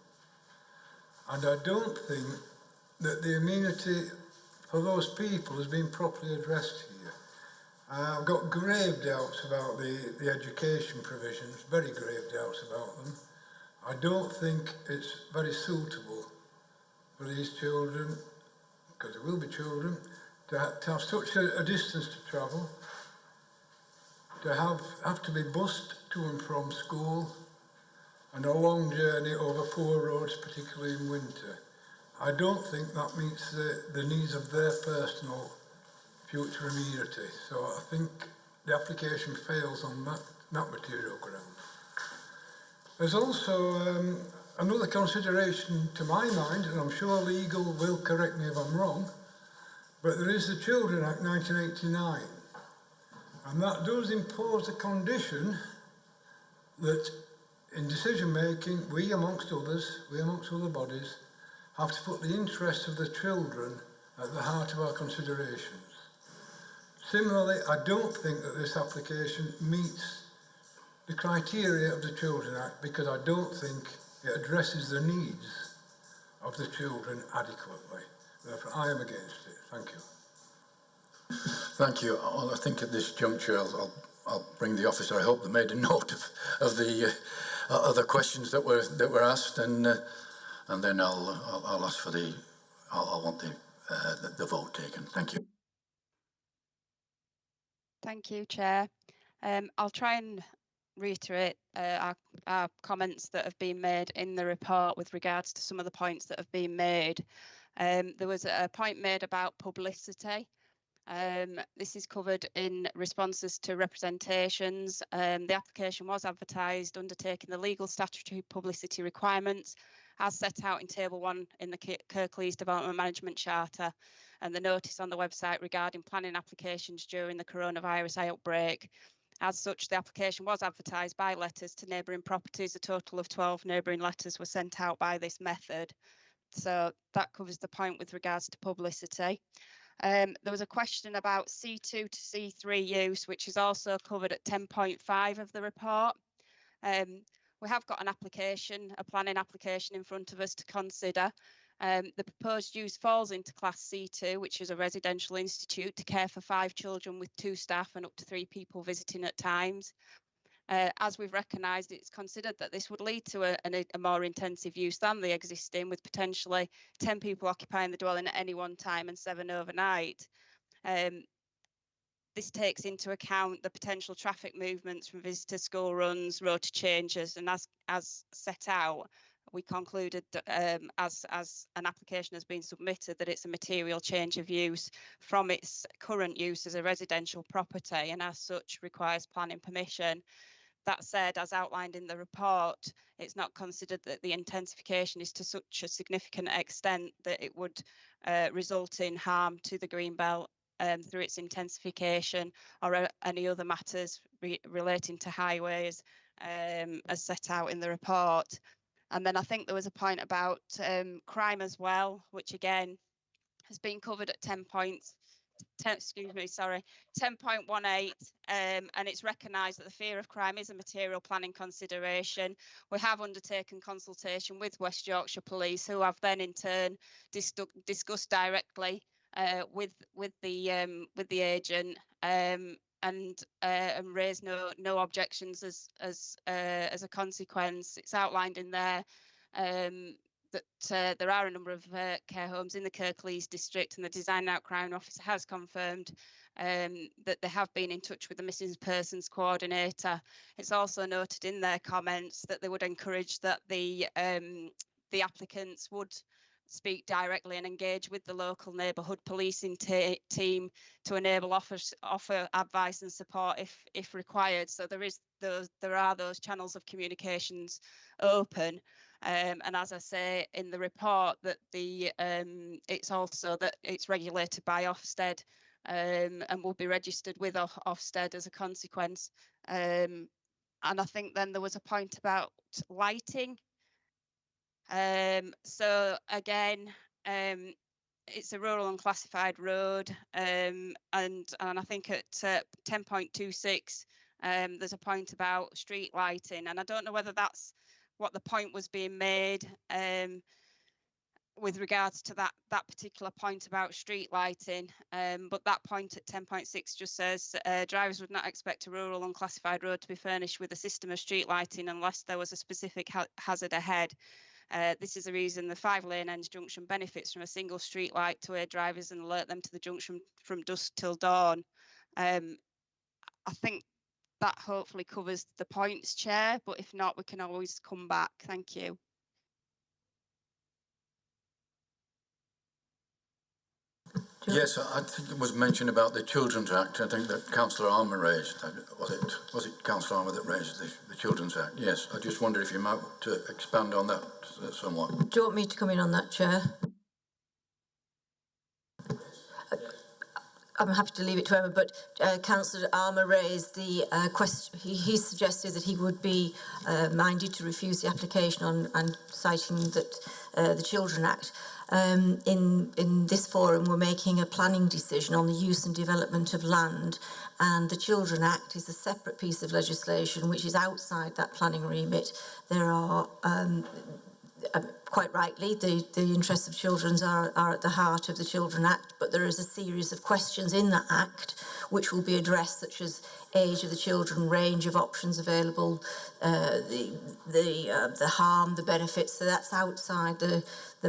And I don't think that the amenity for those people has been properly addressed here. I've got grave doubts about the education provisions, very grave doubts about them. I don't think it's very suitable for these children, because there will be children, to have such a distance to travel, to have to be bussed to and from school, and a long journey over poor roads, particularly in winter. I don't think that meets the needs of their personal future amenity. So I think the application fails on that material ground. There's also another consideration to my mind, and I'm sure legal will correct me if I'm wrong, but there is the Children Act 1989, and that does impose a condition that in decision making, we amongst other bodies, have to put the interests of the children at the heart of our considerations. Similarly, I don't think that this application meets the criteria of the Children Act, because I don't think it addresses the needs of the children adequately. Therefore, I am against it. Thank you. Thank you. Well, I think at this juncture, I'll bring the officer. I hope they made a note of the questions that were asked, and then I'll ask for I'll want the vote taken. Thank you. Thank you, Chair. I'll try and reiterate our comments that have been made in the report with regards to some of the points that have been made. There was a point made about publicity. This is covered in responses to representations. The application was advertised, undertaking the legal statutory publicity requirements as set out in Table 1 in the Kirklees Development Management Charter, and the notice on the website regarding planning applications during the coronavirus outbreak. As such, the application was advertised by letters to neighbouring properties. A total of 12 neighbouring letters were sent out by this method. So that covers the point with regards to publicity. There was a question about C2 to C3 use, which is also covered at 10.5 of the report. We have got an application, a planning application in front of us to consider. The proposed use falls into Class C2, which is a residential institute to care for 5 children with 2 staff and up to 3 people visiting at times. As we've recognised, it's considered that this would lead to a more intensive use than the existing, with potentially 10 people occupying the dwelling at any one time and 7 overnight. This takes into account the potential traffic movements from visitor school runs, rota changes, and as set out, we concluded that as an application has been submitted, that it's a material change of use from its current use as a residential property, and as such requires planning permission. That said, as outlined in the report, it's not considered that the intensification is to such a significant extent that it would result in harm to the Greenbelt through its intensification or any other matters relating to highways as set out in the report. And then I think there was a point about crime as well, which again has been covered at 10.18, and it's recognised that the fear of crime is a material planning consideration. We have undertaken consultation with West Yorkshire Police, who have then in turn discussed directly with the agent and raised no objections as a consequence. It's outlined in there that there are a number of care homes in the Kirklees district, and the Design and Outcry Officer has confirmed that they have been in touch with the missing persons coordinator. It's also noted in their comments that they would encourage that the applicants would speak directly and engage with the local neighbourhood policing team to enable offer advice and support if required. So there are those channels of communications open. And as I say in the report, that it's also that it's regulated by Ofsted and will be registered with Ofsted as a consequence. And I think then there was a point about lighting. So again, it's a rural unclassified road, and I think at 10.26 there's a point about street lighting, and I don't know whether that's what the point was being made with regards to that particular point about street lighting, but that point at 10.6 just says drivers would not expect a rural unclassified road to be furnished with a system of street lighting unless there was a specific hazard ahead. This is the reason the 5-lane ends junction benefits from a single street light to aid drivers and alert them to the junction from dusk till dawn. I think that hopefully covers the points, Chair, but if not, we can always come back. Thank you. Yes, I think it was mentioned about the Children's Act. I think that Councillor Armour raised. Was it Councillor Armour that raised the Children's Act? Yes. I just wonder if you might expand on that somewhat. Do you want me to come in on that, Chair? I'm happy to leave it to Emma, but Councillor Armour raised the question. He suggested that he would be minded to refuse the application and citing that the Children Act. In this forum, we're making a planning decision on the use and development of land, and the Children Act is a separate piece of legislation which is outside that planning remit. There are quite rightly, the interests of children are at the heart of the Children Act, but there is a series of questions in that Act which will be addressed, such as age of the children, range of options available, the harm, the benefits. So that's outside the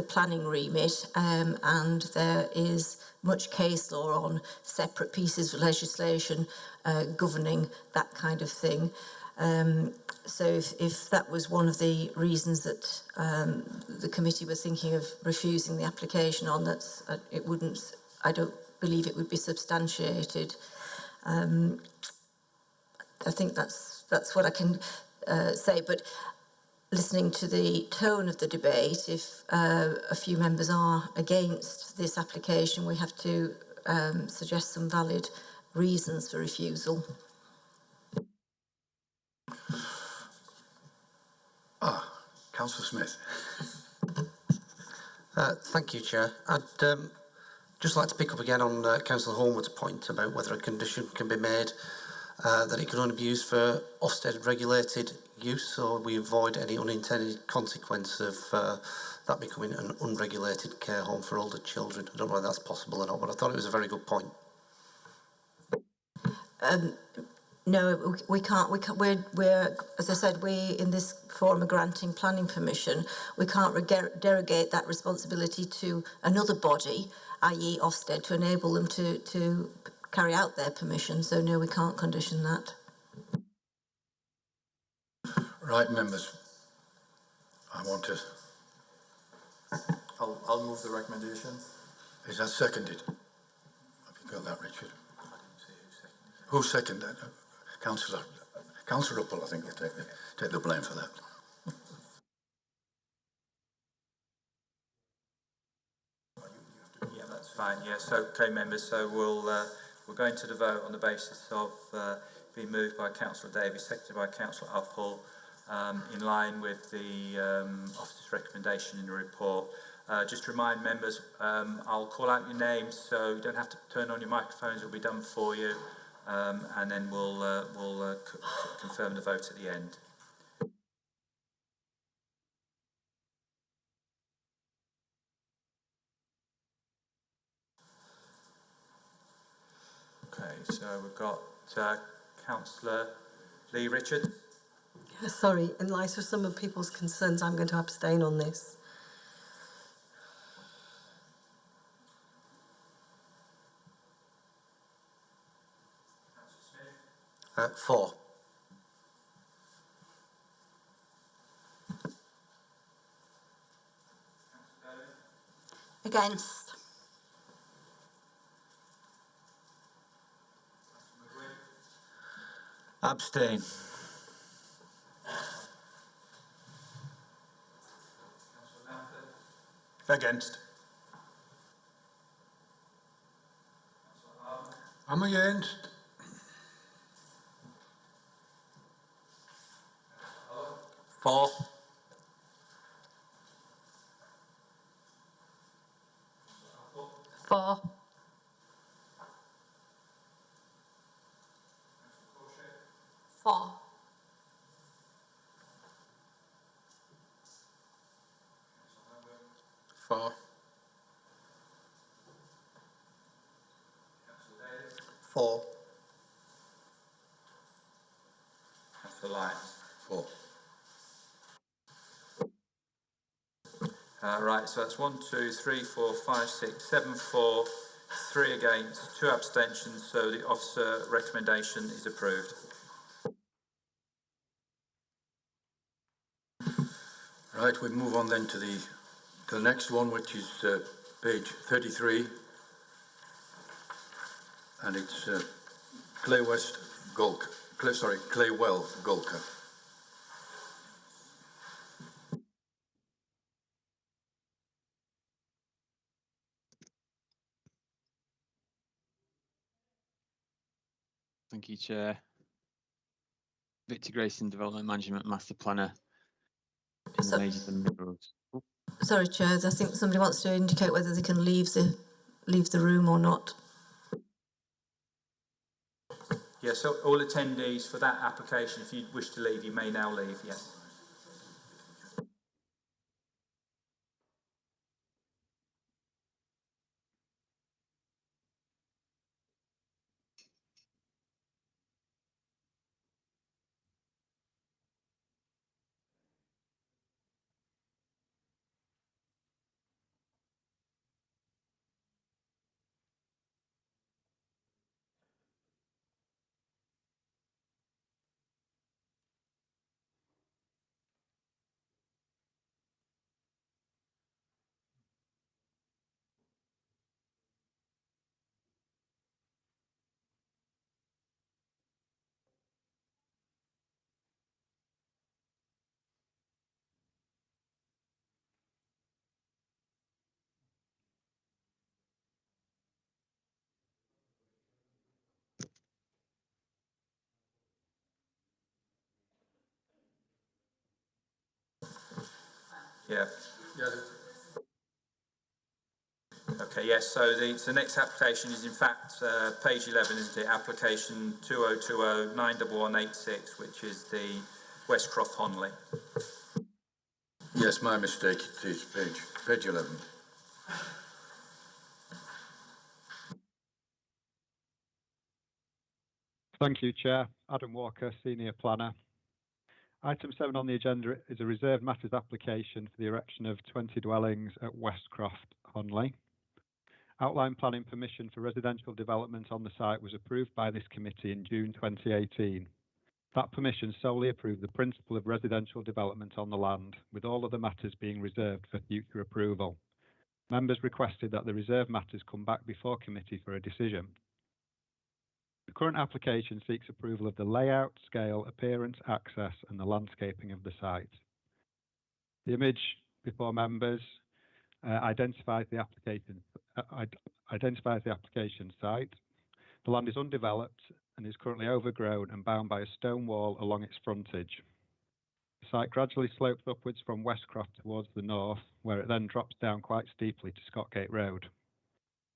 planning remit, and there is much case law on separate pieces of legislation governing that kind of thing. So if that was one of the reasons that the committee were thinking of refusing the application on, I don't believe it would be substantiated. I think that's what I can say, but listening to the tone of the debate, if a few members are against this application, we have to suggest some valid reasons for refusal. Councillor Smith. Thank you, Chair. I'd just like to pick up again on Councillor Hornwood's point about whether a condition can be made that it can only be used for Ofsted regulated use, so we avoid any unintended consequence of that becoming an unregulated care home for older children. I don't know whether that's possible or not, but I thought it was a very good point. No, we can't. We're, as I said, we in this forum are granting planning permission. We can't derogate that responsibility to another body, i.e. Ofsted, to enable them to carry out their permission. So no, we can't condition that. Right, members. I want to. I'll move the recommendation. Is that seconded? Have you got that, Richard? Who seconded that? Councillor Ruppel, I think, will take the blame for that. Yeah, that's fine. Yes, okay, members. So we're going to the vote on the basis of being moved by Councillor Davies, seconded by Councillor Uppel, in line with the officer's recommendation in the report. Just to remind members, I'll call out your names, so you don't have to turn on your microphones. It'll be done for you. And then we'll confirm the vote at the end. So we've got Councillor Lee Richards. Sorry, in light of some of people's concerns, I'm going to abstain on this. For. Against. Abstain. Against. I'm against. For. For. For. For. For. Councillor Lyons. For. Right, so that's 1, 2, 3, 4, 5, 6, 7 for, 3 against, 2 abstentions, so the officer recommendation is approved. Right, we move on then to the next one, which is page 33, and it's Claywell Gulka. Thank you, Chair. Victor Grayson, Development Management Master Planner in the Majors and Minerals. Sorry, Chair, I think somebody wants to indicate whether they can leave the room or not. Yeah, so all attendees for that application, if you wish to leave, you may now leave, yes. Yeah. Okay, yes, so the next application is in fact page 11, isn't it? Application 2020-91186, which is the Westcroft Honley. Yes, my mistake, it is page 11. Thank you, Chair. Adam Walker, Senior Planner. Item 7 on the agenda is a reserved matters application for the erection of 20 dwellings at Westcroft, Honley. Outline planning permission for residential development on the site was approved by this committee in June 2018. That permission solely approved the principle of residential development on the land, with all other matters being reserved for future approval. Members requested that the reserved matters come back before committee for a decision. The current application seeks approval of the layout, scale, appearance, access and the landscaping of the site. The image before members identifies the application site. The land is undeveloped and is currently overgrown and bound by a stone wall along its frontage. The site gradually slopes upwards from Westcroft towards the north, where it then drops down quite steeply to Scotgate Road.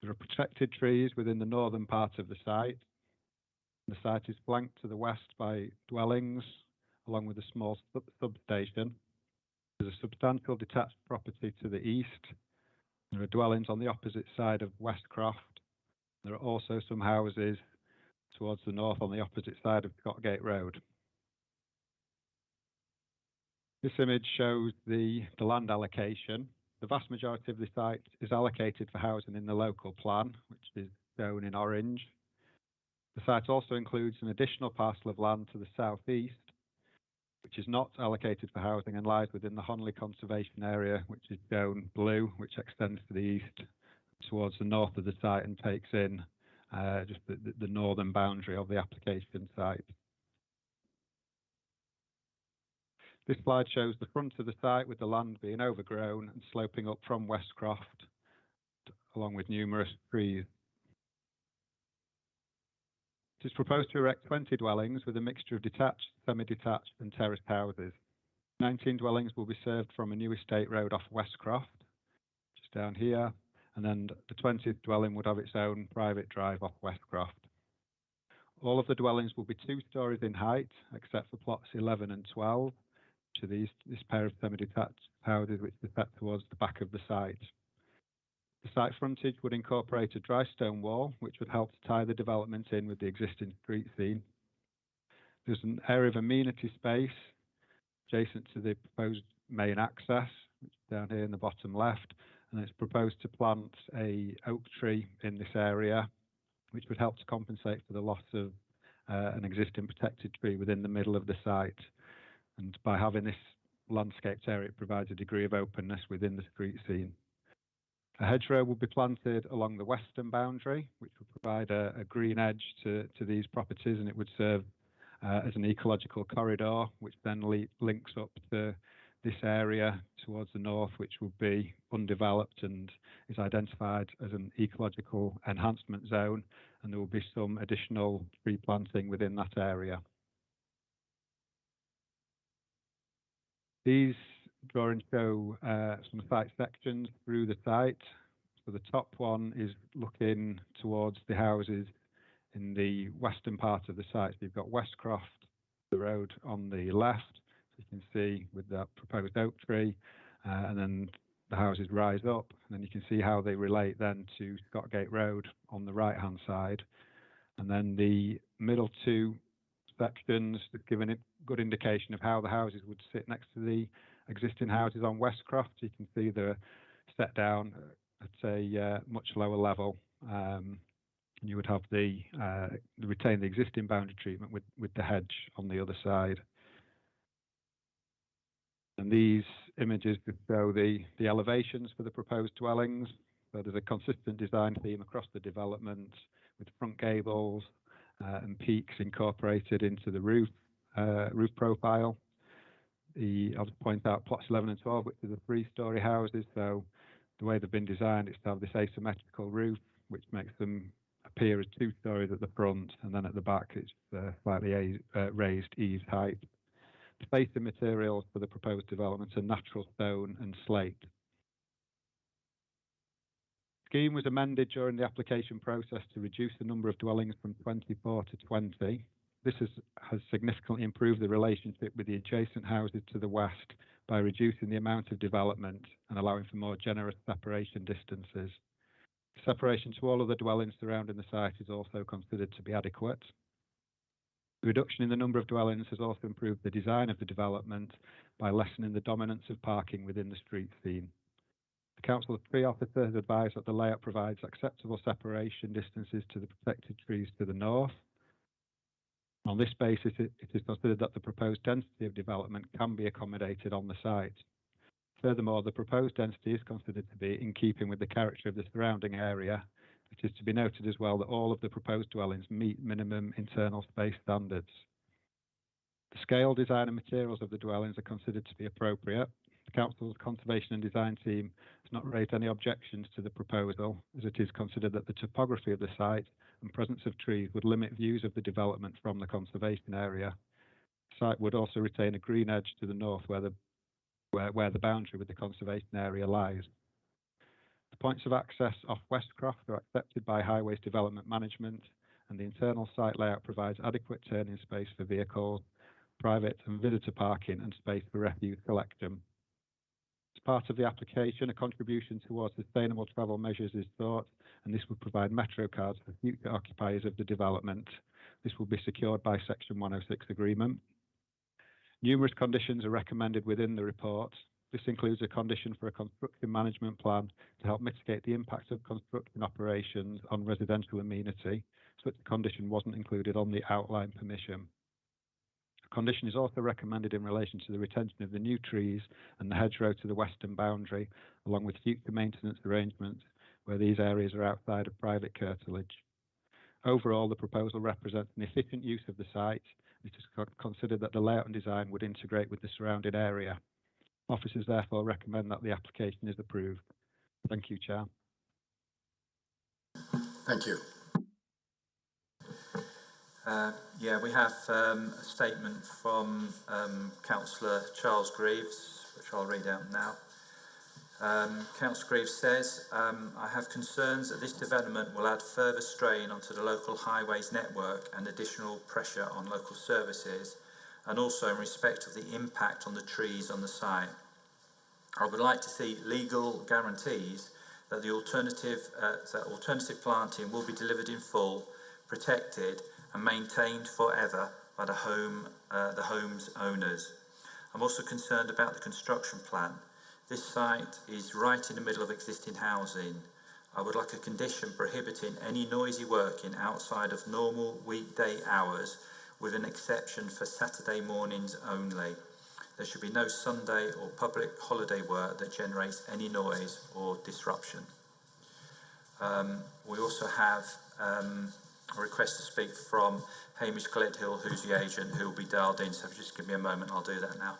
There are protected trees within the northern part of the site. The site is flanked to the west by dwellings, along with a small substation. There's a substantial detached property to the east. There are dwellings on the opposite side of Westcroft. There are also some houses towards the north on the opposite side of Scottgate Road. This image shows the land allocation. The vast majority of the site is allocated for housing in the local plan, which is shown in orange. The site also includes an additional parcel of land to the southeast, which is not allocated for housing and lies within the Honley Conservation Area, which is shown blue, which extends to the east towards the north of the site and takes in just the northern boundary of the application site. This slide shows the front of the site with the land being overgrown and sloping up from Westcroft, along with numerous trees. It is proposed to erect 20 dwellings with a mixture of detached, semi-detached and terraced houses. 19 dwellings will be served from a new estate road off Westcroft, just down here, and then the 20th dwelling would have its own private drive off Westcroft. All of the dwellings will be 2 stories in height, except for plots 11 and 12, which are this pair of semi-detached houses which are set towards the back of the site. The site frontage would incorporate a dry stone wall, which would help to tie the development in with the existing street scene. There's an area of amenity space adjacent to the proposed main access, which is down here in the bottom left, and it's proposed to plant a oak tree in this area, which would help to compensate for the loss of an existing protected tree within the middle of the site. And by having this landscaped area, it provides a degree of openness within the street scene. A hedgerow will be planted along the western boundary, which will provide a green edge to these properties, and it would serve as an ecological corridor, which then links up to this area towards the north, which will be undeveloped and is identified as an ecological enhancement zone, and there will be some additional tree planting within that area. These drawings show some site sections through the site. So the top one is looking towards the houses in the western part of the site. So you've got Westcroft, the road on the left, so you can see with that proposed oak tree, and then the houses rise up, and then you can see how they relate then to Scottgate Road on the right hand side. And then the middle 2 sections that give a good indication of how the houses would sit next to the existing houses on Westcroft. You can see they're set down at a much lower level, and you would have retain the existing boundary treatment with the hedge on the other side. And these images show the elevations for the proposed dwellings. So there's a consistent design theme across the development, with front gables and peaks incorporated into the roof profile. I'll just point out plots 11 and 12, which are the 3-story houses. So the way they've been designed is to have this asymmetrical roof, which makes them appear as 2 stories at the front, and then at the back it's slightly raised eaves height. The facing materials for the proposed development are natural stone and slate. The scheme was amended during the application process to reduce the number of dwellings from 24 to 20. This has significantly improved the relationship with the adjacent houses to the west by reducing the amount of development and allowing for more generous separation distances. Separation to all other dwellings surrounding the site is also considered to be adequate. The reduction in the number of dwellings has also improved the design of the development by lessening the dominance of parking within the street scene. The Council Tree Officer has advised that the layout provides acceptable separation distances to the protected trees to the north. On this basis, it is considered that the proposed density of development can be accommodated on the site. Furthermore, the proposed density is considered to be in keeping with the character of the surrounding area. It is to be noted as well that all of the proposed dwellings meet minimum internal space standards. The scale, design and materials of the dwellings are considered to be appropriate. The Council's Conservation and Design team has not raised any objections to the proposal, as it is considered that the topography of the site and presence of trees would limit views of the development from the conservation area. The site would also retain a green edge to the north where the boundary with the conservation area lies. The points of access off Westcroft are accepted by Highways Development Management, and the internal site layout provides adequate turning space for vehicles, private and visitor parking, and space for refuse collection. As part of the application, a contribution towards sustainable travel measures is sought, and this would provide metro cards for future occupiers of the development. This will be secured by Section 106 agreement. Numerous conditions are recommended within the report. This includes a condition for a construction management plan to help mitigate the impact of construction operations on residential amenity. Such a condition wasn't included on the outline permission. A condition is also recommended in relation to the retention of the new trees and the hedgerow to the western boundary, along with future maintenance arrangements where these areas are outside of private curtilage. Overall, the proposal represents an efficient use of the site. It is considered that the layout and design would integrate with the surrounding area. Officers therefore recommend that the application is approved. Thank you, Chair. Thank you. Yeah, we have a statement from Councillor Charles Greaves, which I'll read out now. Councillor Greaves says, I have concerns that this development will add further strain onto the local highways network and additional pressure on local services, and also in respect of the impact on the trees on the site. I would like to see legal guarantees that the alternative planting will be delivered in full, protected and maintained forever by the home's owners. I'm also concerned about the construction plan. This site is right in the middle of existing housing. I would like a condition prohibiting any noisy working outside of normal weekday hours, with an exception for Saturday mornings only. There should be no Sunday or public holiday work that generates any noise or disruption. We also have a request to speak from Hamish Gledhill, who's the agent, who will be dialed in. So if you just give me a moment, I'll do that now.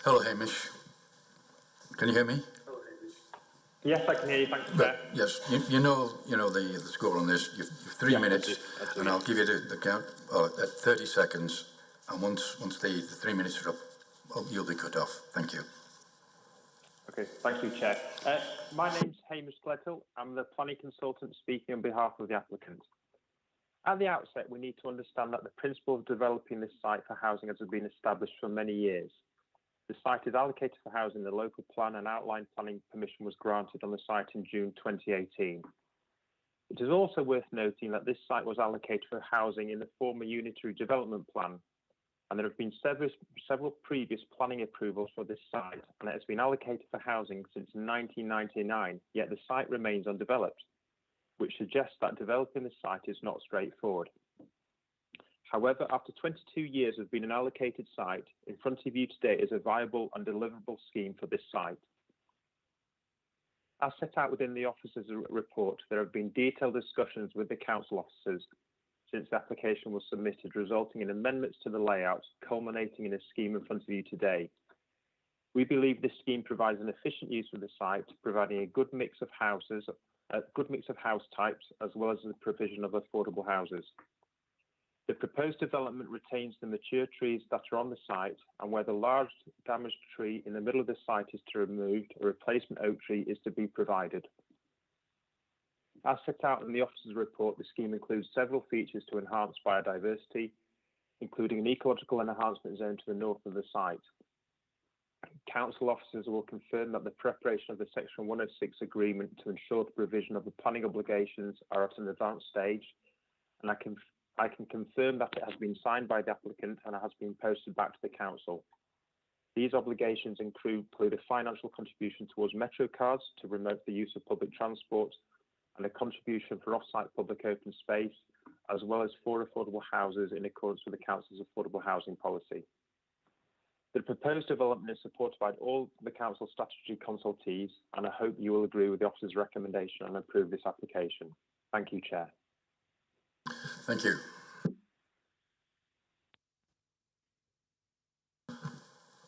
Hello, Hamish. Can you hear me? Yes, I can hear you. Thanks, Chair. Yes, you know the score on this. You've 3 minutes, and I'll give you the count at 30 seconds. And once the 3 minutes are up, you'll be cut off. Thank you. Okay, thank you, Chair. My name's Hamish Gledhill. I'm the planning consultant speaking on behalf of the applicant. At the outset, we need to understand that the principle of developing this site for housing has been established for many years. The site is allocated for housing. The local plan and outline planning permission was granted on the site in June 2018. It is also worth noting that this site was allocated for housing in the former unitary development plan, and there have been several previous planning approvals for this site, and it has been allocated for housing since 1999, yet the site remains undeveloped, which suggests that developing the site is not straightforward. However, after 22 years of being an allocated site, in front of you today is a viable and deliverable scheme for this site. As set out within the officer's report, there have been detailed discussions with the council officers since the application was submitted, resulting in amendments to the layout, culminating in a scheme in front of you today. We believe this scheme provides an efficient use of the site, providing a good mix of house types, as well as the provision of affordable houses. The proposed development retains the mature trees that are on the site, and where the large damaged tree in the middle of the site is to be removed, a replacement oak tree is to be provided. As set out in the officer's report, the scheme includes several features to enhance biodiversity, including an ecological enhancement zone to the north of the site. Council officers will confirm that the preparation of the Section 106 agreement to ensure the provision of the planning obligations are at an advanced stage, and I can confirm that it has been signed by the applicant and has been posted back to the council. These obligations include a financial contribution towards Metro cards to promote the use of public transport and a contribution for off-site public open space, as well as 4 affordable houses in accordance with the council's affordable housing policy. The proposed development is supported by all the council statutory consultees, and I hope you will agree with the officer's recommendation and approve this application. Thank you, Chair. Thank you.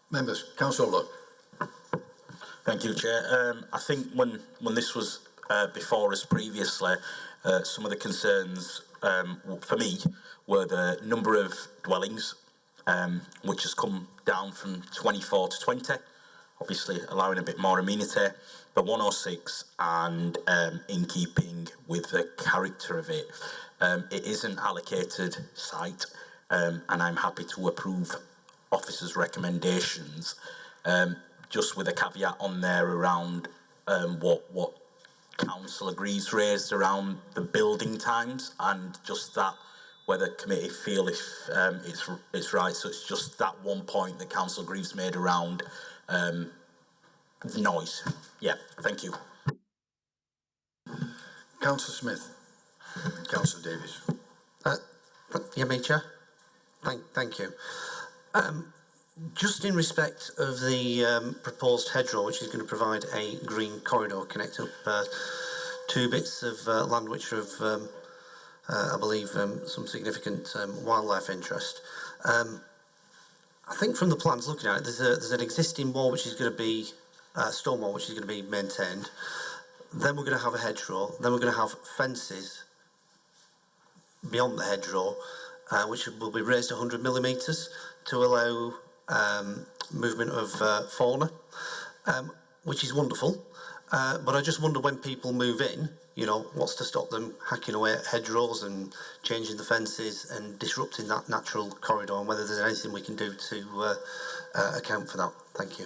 Members, Councillor. Thank you, Chair. I think when this was before us previously, some of the concerns for me were the number of dwellings, which has come down from 24 to 20, obviously allowing a bit more amenity, the 106, and in keeping with the character of it. It is an allocated site, and I'm happy to approve officers' recommendations, just with a caveat on there around what council agrees raised around the building times, and just that whether committee feel if it's right. So it's just that one point that council agrees made around noise. Yeah, thank you. Councillor Smith. Councillor Davies. Yeah, me, Chair. Thank you. Just in respect of the proposed hedgerow, which is going to provide a green corridor connecting up 2 bits of land which are of, I believe, some significant wildlife interest. I think from the plans looking at it, there's an existing wall which is going to be, stone wall, which is going to be maintained. Then we're going to have a hedgerow. Then we're going to have fences beyond the hedgerow, which will be raised 100 millimetres to allow movement of fauna, which is wonderful. But I just wonder when people move in, you know, what's to stop them hacking away at hedgerows and changing the fences and disrupting that natural corridor, and whether there's anything we can do to account for that. Thank you.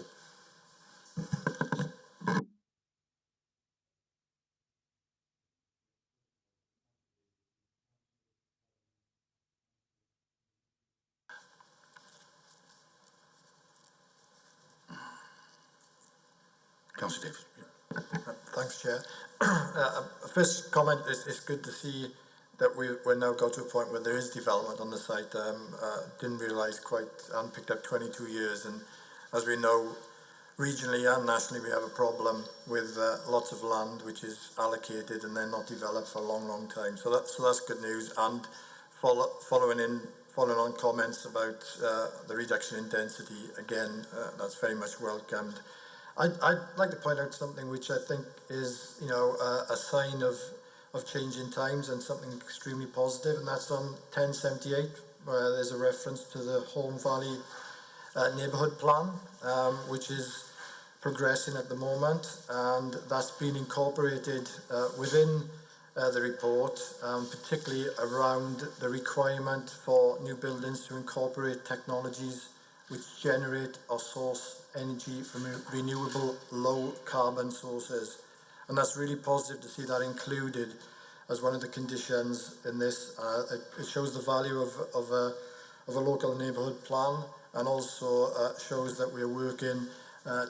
Councillor Davis. Thanks, Chair. First comment is it's good to see that we're now got to a point where there is development on the site. Didn't realise quite, and picked up 22 years. And as we know, regionally and nationally, we have a problem with lots of land which is allocated and then not developed for a long, long time. So that's good news. And following on comments about the reduction in density, again, that's very much welcomed. I'd like to point out something which I think is, you know, a sign of changing times and something extremely positive, and that's on 1078, where there's a reference to the Home Valley neighbourhood plan, which is progressing at the moment, and that's been incorporated within the report, particularly around the requirement for new buildings to incorporate technologies which generate or source energy from renewable low carbon sources. And that's really positive to see that included as one of the conditions in this. It shows the value of a local neighbourhood plan, and also shows that we're working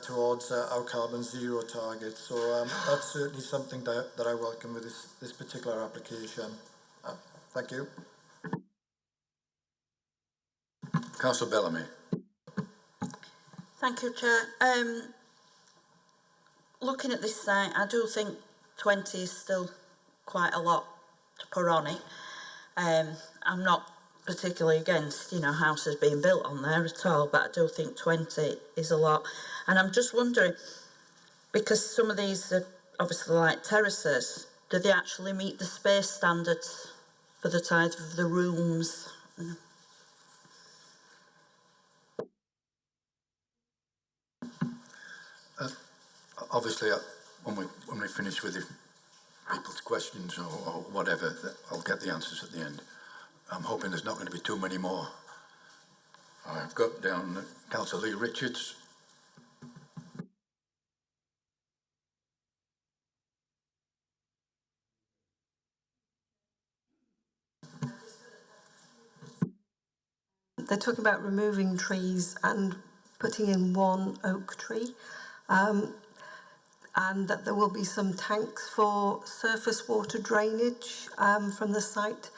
towards our carbon zero target. So that's certainly something that I welcome with this particular application. Thank you. Councillor Bellamy. Thank you, Chair. Looking at this site, I do think 20 is still quite a lot to put on it. I'm not particularly against, you know, houses being built on there at all, but I do think 20 is a lot. And I'm just wondering, because some of these are obviously like terraces, do they actually meet the space standards for the size of the rooms? Obviously, when we finish with the people's questions or whatever, I'll get the answers at the end. I'm hoping there's not going to be too many more. I've got down Councillor Lee Richards. they're talking about removing trees and putting in one oak tree, and that there will be some tanks for surface water drainage from the site.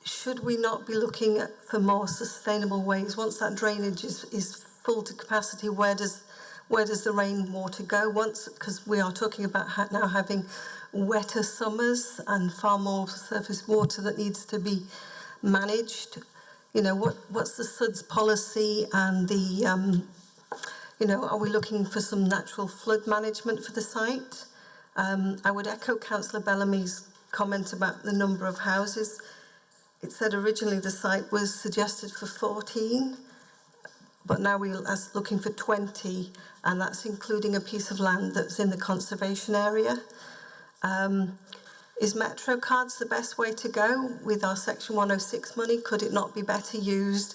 Should we not be looking for more sustainable ways? Once that drainage is full to capacity, where does the rainwater go? Because we are talking about now having wetter summers and far more surface water that needs to be managed. You know, what's the SUDS policy and the, you know, are we looking for some natural flood management for the site? I would echo Councillor Bellamy's comment about the number of houses. It said originally the site was suggested for 14, but now we're looking for 20, and that's including a piece of land that's in the conservation area. Is Metro cards the best way to go with our Section 106 money? Could it not be better used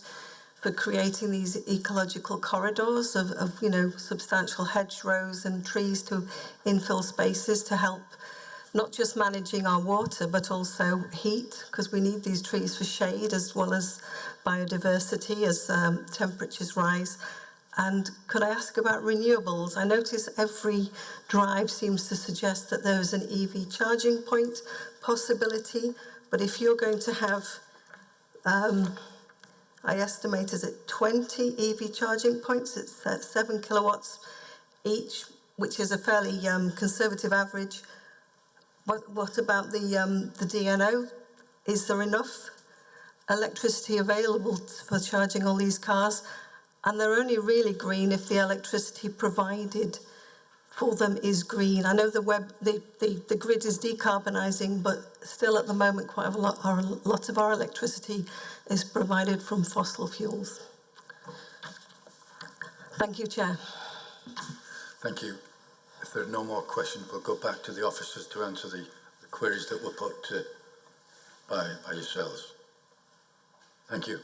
for creating these ecological corridors of you know, substantial hedgerows and trees to infill spaces to help not just managing our water, but also heat, because we need these trees for shade as well as biodiversity as temperatures rise. And could I ask about renewables? I notice every drive seems to suggest that there is an EV charging point possibility, but if you're going to have, I estimate, is it 20 EV charging points? It's 7 kilowatts each, which is a fairly conservative average. What about the DNO? Is there enough electricity available for charging all these cars? And they're only really green if the electricity provided for them is green. I know the grid is decarbonising, but still at the moment quite a lot of our electricity is provided from fossil fuels. Thank you, Chair. Thank you. If there are no more questions, we'll go back to the officers to answer the queries that were put by yourselves. Thank you.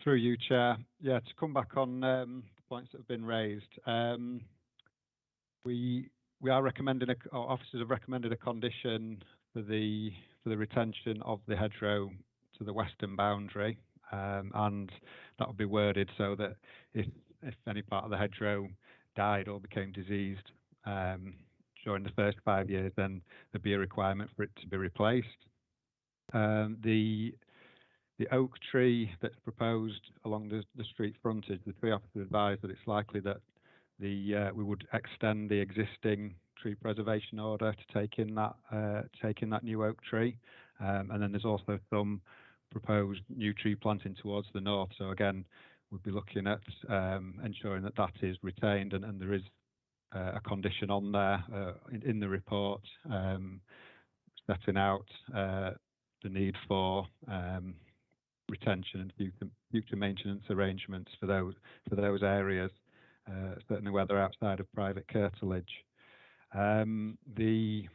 Through you, Chair. Yeah, to come back on the points that have been raised, we are recommending our officers have recommended a condition for the retention of the hedgerow to the western boundary, and that will be worded so that if any part of the hedgerow died or became diseased during the first 5 years, then there'd be a requirement for it to be replaced. The oak tree that's proposed along the street frontage, the tree officer advised that it's likely that we would extend the existing tree preservation order to take in that new oak tree, and then there's also some proposed new tree planting towards the north. So again, we'll be looking at ensuring that that is retained, and there is a condition on there in the report setting out the need for retention and future maintenance arrangements for those areas, certainly where they're outside of private curtilage. The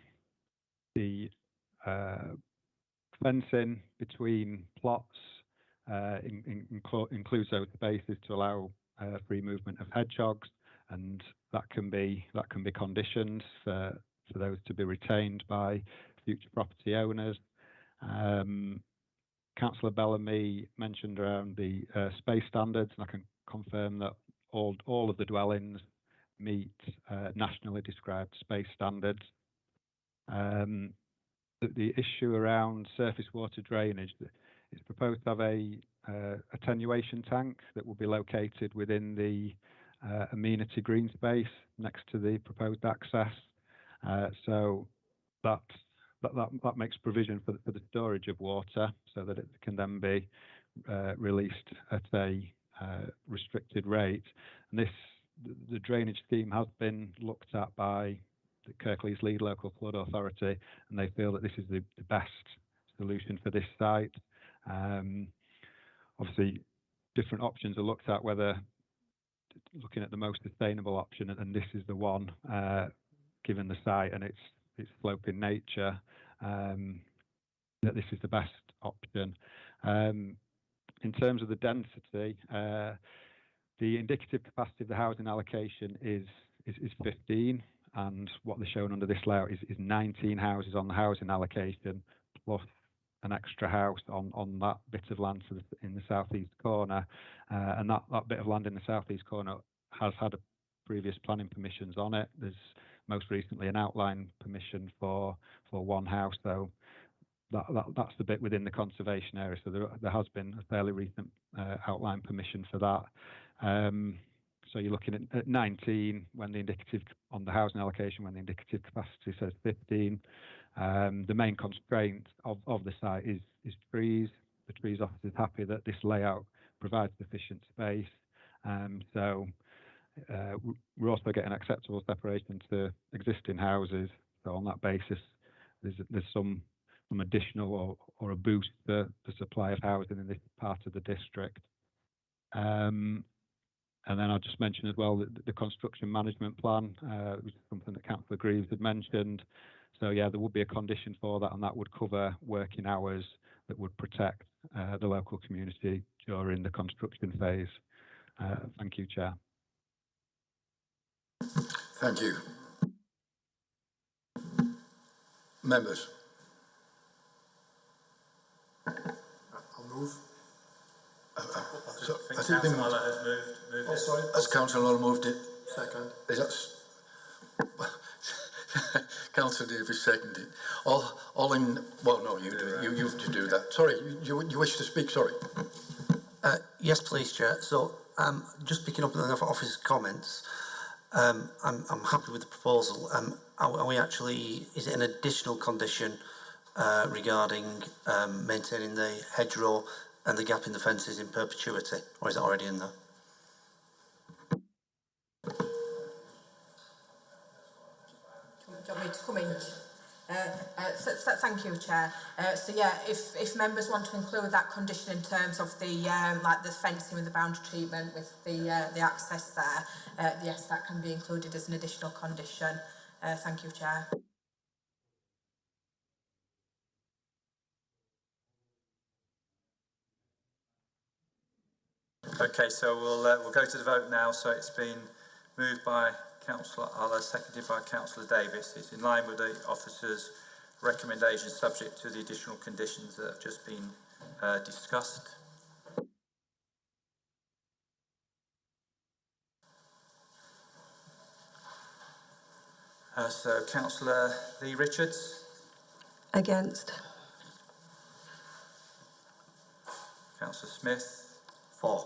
fencing between plots includes those spaces to allow free movement of hedgehogs, and that can be conditioned for those to be retained by future property owners. Councillor Bellamy mentioned around the space standards, and I can confirm that all of the dwellings meet nationally described space standards. The issue around surface water drainage, it's proposed to have a attenuation tank that will be located within the amenity green space next to the proposed access. So that makes provision for the storage of water so that it can then be released at a restricted rate. And the drainage scheme has been looked at by the Kirklees Lead Local Flood Authority, and they feel that this is the best solution for this site. Obviously, different options are looked at, whether looking at the most sustainable option, and this is the one, given the site and its sloping nature, that this is the best option. In terms of the density, the indicative capacity of the housing allocation is 15, and what they're shown under this layout is 19 houses on the housing allocation plus an extra house on that bit of land in the southeast corner, and that bit of land in the southeast corner has had a previous planning permissions on it. There's most recently an outline permission for one house, so that's the bit within the conservation area. So there has been a fairly recent outline permission for that. So you're looking at 19 when the indicative on the housing allocation, when the indicative capacity says 15. The main constraint of the site is trees. The trees office is happy that this layout provides sufficient space. So we're also getting acceptable separation to existing houses. So on that basis, there's some additional or a boost to the supply of housing in this part of the district. And then I'll just mention as well that the construction management plan, which is something that Councillor Greaves had mentioned. So yeah, there would be a condition for that, and that would cover working hours that would protect the local community during the construction phase. Thank you, Chair. Thank you. Members. I'll move. Has it been moved? Oh, sorry. Has Councillor moved it? Second. Is that Councillor Davies seconded? All in. Well, no, you do. You have to do that. Sorry, you wish to speak? Sorry. Yes, please, Chair. So, just picking up on the officer's comments, I'm happy with the proposal. Are we actually? Is it an additional condition regarding maintaining the hedgerow and the gap in the fences in perpetuity, or is it already in there? Do you want me to come in? Thank you, Chair. So yeah, if members want to include that condition in terms of the like the fencing with the boundary treatment with the access there, yes, that can be included as an additional condition. Thank you, Chair. Okay, so we'll go to the vote now. So it's been moved by Councillor Allah, seconded by Councillor Davis. It's in line with the officer's recommendation, subject to the additional conditions that have just been discussed. So Councillor Lee Richards. Against. Councillor Smith. For.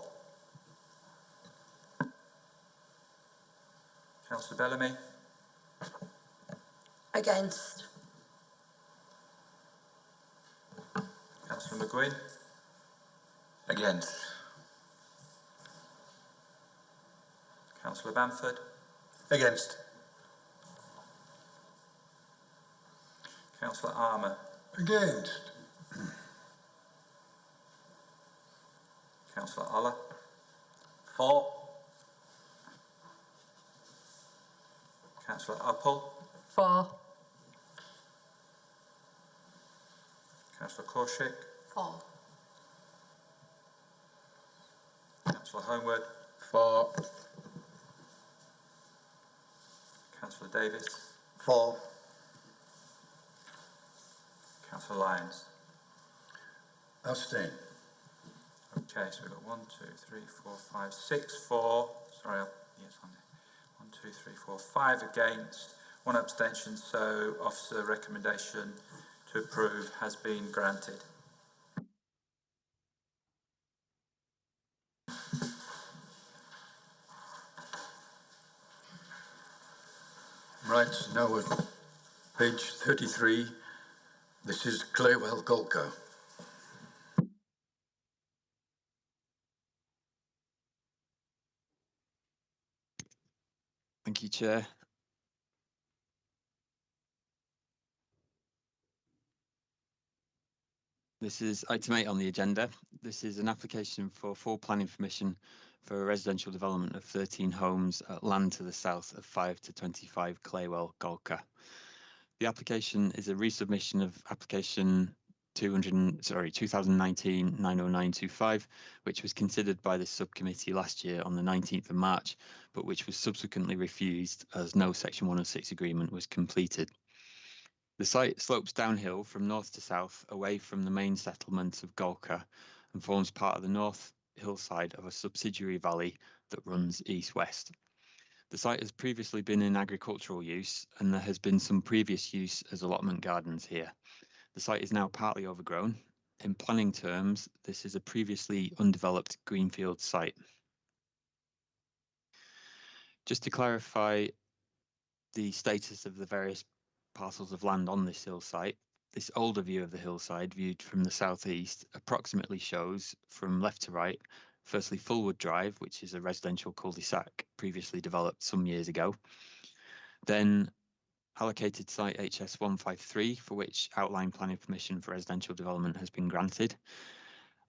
Councillor Bellamy. Against. Councillor McGuinn. Against. Councillor Bamford. Against. Councillor Armour. Against. Councillor Allah. For. Councillor Uppel. For. Councillor Korshik. For. Councillor Homewood. For. Councillor Davis. For. Councillor Lyons. Abstain. Okay, so we've got 1, 2, 3, 4, 5, 6 for. Sorry, yes, on there. 1, 2, 3, 4, 5 against, 1 abstention. So, officer recommendation to approve has been granted. Right, now we're page 33. This is Claywell Golka. Thank you, Chair. This is item 8 on the agenda. This is an application for full planning permission for a residential development of 13 homes at land to the south of 5 to 25 Claywell Golka. The application is a resubmission of application 2019-90925, which was considered by the subcommittee last year on the 19th of March, but which was subsequently refused as no Section 106 agreement was completed. The site slopes downhill from north to south away from the main settlement of Golka and forms part of the north hillside of a subsidiary valley that runs east-west. The site has previously been in agricultural use, and there has been some previous use as allotment gardens here. The site is now partly overgrown. In planning terms, this is a previously undeveloped greenfield site. Just to clarify the status of the various parcels of land on this hillside, this older view of the hillside, viewed from the southeast, approximately shows, from left to right, firstly Fullwood Drive, which is a residential cul-de-sac previously developed some years ago. Then allocated site HS 153, for which outline planning permission for residential development has been granted.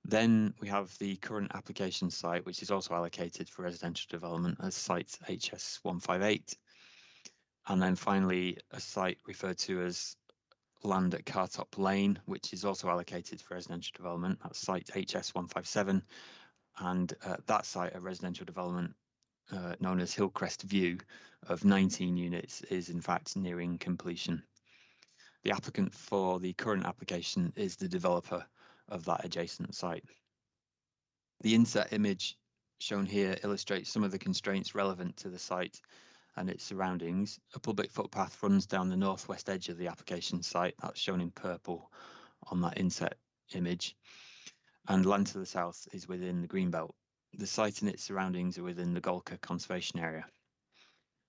Then we have the current application site, which is also allocated for residential development as site HS 158. And then finally, a site referred to as land at Cartop Lane, which is also allocated for residential development. That's site HS 157. And that site, a residential development known as Hillcrest View of 19 units, is in fact nearing completion. The applicant for the current application is the developer of that adjacent site. The inset image shown here illustrates some of the constraints relevant to the site and its surroundings. A public footpath runs down the northwest edge of the application site, that's shown in purple on that inset image, and land to the south is within the greenbelt. The site and its surroundings are within the Golka Conservation Area.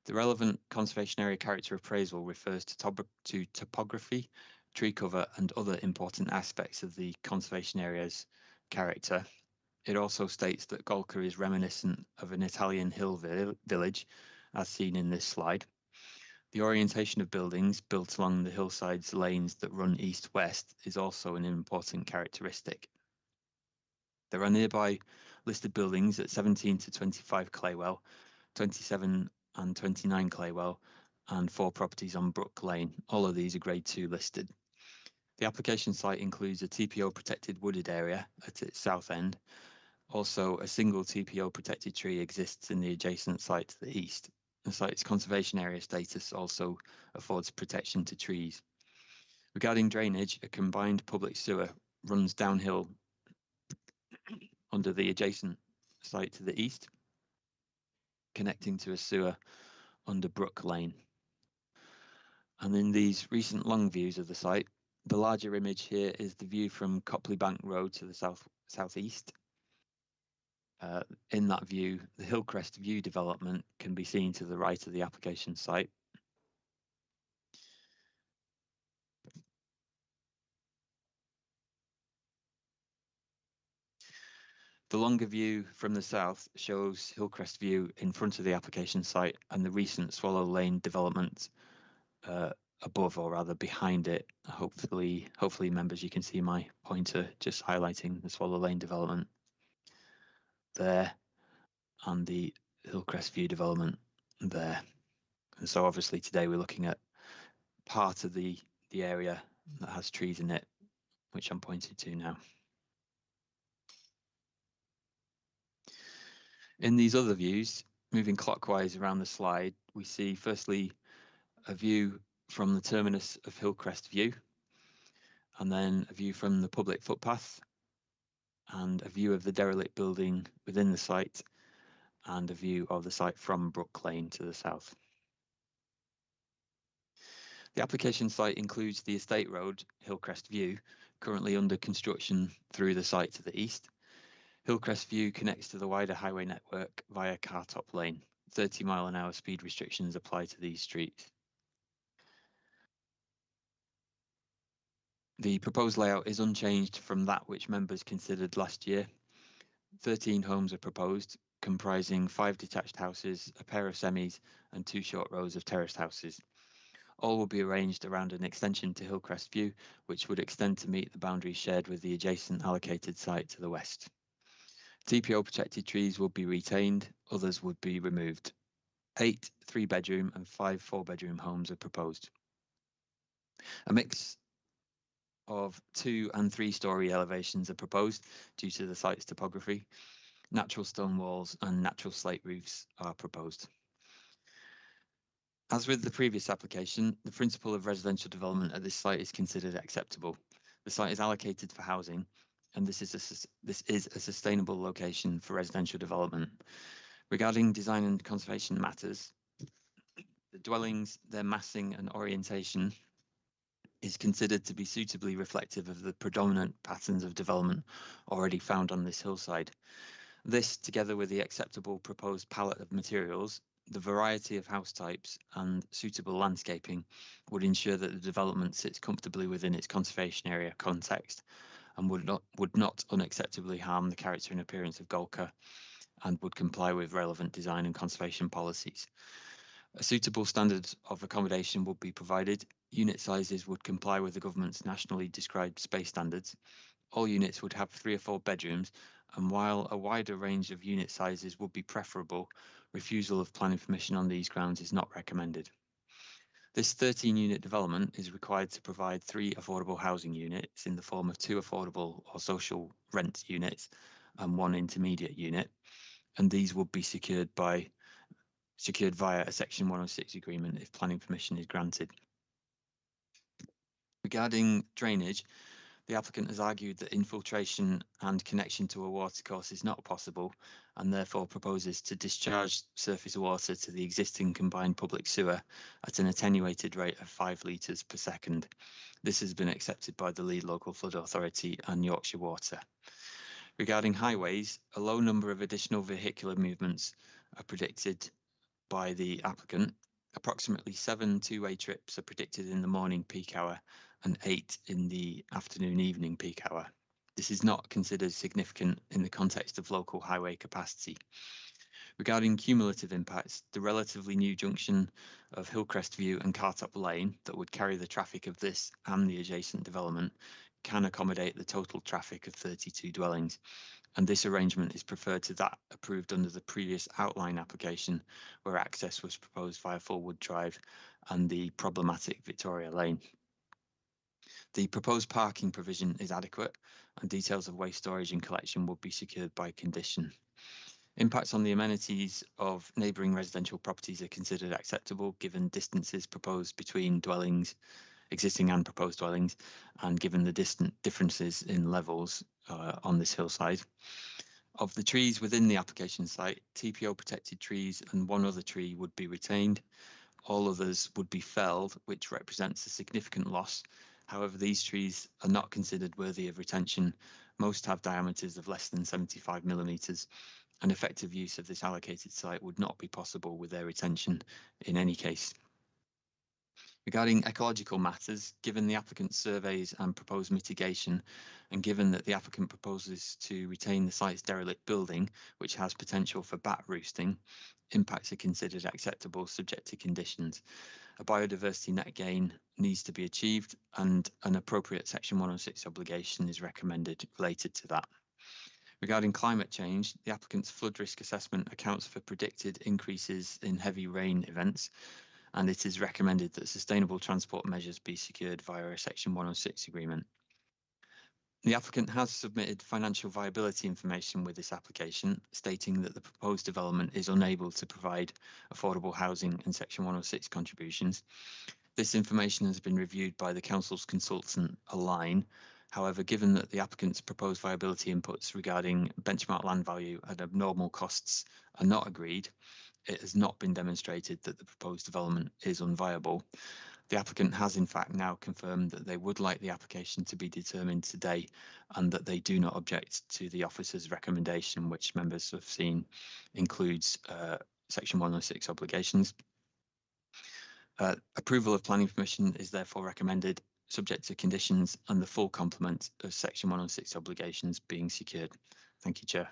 The relevant conservation area character appraisal refers to topography, tree cover and other important aspects of the conservation area's character. It also states that Golka is reminiscent of an Italian hill village, as seen in this slide. The orientation of buildings built along the hillside's lanes that run east-west is also an important characteristic. There are nearby listed buildings at 17 to 25 Claywell, 27 and 29 Claywell, and 4 properties on Brook Lane. All of these are Grade 2 listed. The application site includes a TPO protected wooded area at its south end. Also, a single TPO protected tree exists in the adjacent site to the east. The site's conservation area status also affords protection to trees. Regarding drainage, a combined public sewer runs downhill under the adjacent site to the east, connecting to a sewer under Brook Lane. And in these recent long views of the site, the larger image here is the view from Copley Bank Road to the southeast. In that view, the Hillcrest View development can be seen to the right of the application site. The longer view from the south shows Hillcrest View in front of the application site and the recent Swallow Lane development above, or rather behind it. Hopefully members, you can see my pointer just highlighting the Swallow Lane development there and the Hillcrest View development there. And so obviously today we're looking at part of the area that has trees in it, which I'm pointing to now. In these other views, moving clockwise around the slide, we see firstly a view from the terminus of Hillcrest View, and then a view from the public footpath, and a view of the derelict building within the site, and a view of the site from Brook Lane to the south. The application site includes the estate road, Hillcrest View, currently under construction through the site to the east. Hillcrest View connects to the wider highway network via Cartop Lane. 30-mile-an-hour speed restrictions apply to these streets. The proposed layout is unchanged from that which members considered last year. 13 homes are proposed, comprising 5 detached houses, a pair of semis, and 2 short rows of terraced houses. All will be arranged around an extension to Hillcrest View, which would extend to meet the boundaries shared with the adjacent allocated site to the west. TPO protected trees will be retained, others would be removed. 8 3-bedroom and 5 4-bedroom homes are proposed. A mix of 2- and 3-storey elevations are proposed due to the site's topography. Natural stone walls and natural slate roofs are proposed. As with the previous application, the principle of residential development at this site is considered acceptable. The site is allocated for housing, and this is a sustainable location for residential development. Regarding design and conservation matters, the dwellings, their massing and orientation is considered to be suitably reflective of the predominant patterns of development already found on this hillside. This, together with the acceptable proposed palette of materials, the variety of house types and suitable landscaping, would ensure that the development sits comfortably within its conservation area context and would not unacceptably harm the character and appearance of Golka and would comply with relevant design and conservation policies. A suitable standard of accommodation would be provided. Unit sizes would comply with the government's nationally described space standards. All units would have 3 or 4 bedrooms, and while a wider range of unit sizes would be preferable, refusal of planning permission on these grounds is not recommended. This 13-unit development is required to provide 3 affordable housing units in the form of 2 affordable or social rent units and 1 intermediate unit, and these would be secured via a Section 106 agreement if planning permission is granted. Regarding drainage, the applicant has argued that infiltration and connection to a watercourse is not possible and therefore proposes to discharge surface water to the existing combined public sewer at an attenuated rate of 5 litres per second. This has been accepted by the lead local flood authority and Yorkshire Water. Regarding highways, a low number of additional vehicular movements are predicted by the applicant. Approximately 7 two-way trips are predicted in the morning peak hour and 8 in the afternoon-evening peak hour. This is not considered significant in the context of local highway capacity. Regarding cumulative impacts, the relatively new junction of Hillcrest View and Cartop Lane that would carry the traffic of this and the adjacent development can accommodate the total traffic of 32 dwellings, and this arrangement is preferred to that approved under the previous outline application, where access was proposed via Fullwood Drive and the problematic Victoria Lane. The proposed parking provision is adequate, and details of waste storage and collection will be secured by condition. Impacts on the amenities of neighbouring residential properties are considered acceptable given distances proposed between dwellings, existing and proposed dwellings, and given the differences in levels on this hillside. Of the trees within the application site, TPO protected trees and 1 other tree would be retained. All others would be felled, which represents a significant loss. However, these trees are not considered worthy of retention. Most have diameters of less than 75 millimetres, and effective use of this allocated site would not be possible with their retention in any case. Regarding ecological matters, given the applicant's surveys and proposed mitigation, and given that the applicant proposes to retain the site's derelict building, which has potential for bat roosting, impacts are considered acceptable subject to conditions. A biodiversity net gain needs to be achieved, and an appropriate Section 106 obligation is recommended related to that. Regarding climate change, the applicant's flood risk assessment accounts for predicted increases in heavy rain events, and it is recommended that sustainable transport measures be secured via a Section 106 agreement. The applicant has submitted financial viability information with this application, stating that the proposed development is unable to provide affordable housing and Section 106 contributions. This information has been reviewed by the Council's consultant, Align. However, given that the applicant's proposed viability inputs regarding benchmark land value and abnormal costs are not agreed, it has not been demonstrated that the proposed development is unviable. The applicant has in fact now confirmed that they would like the application to be determined today and that they do not object to the officer's recommendation, which members have seen includes Section 106 obligations. Approval of planning permission is therefore recommended, subject to conditions and the full complement of Section 106 obligations being secured. Thank you, Chair.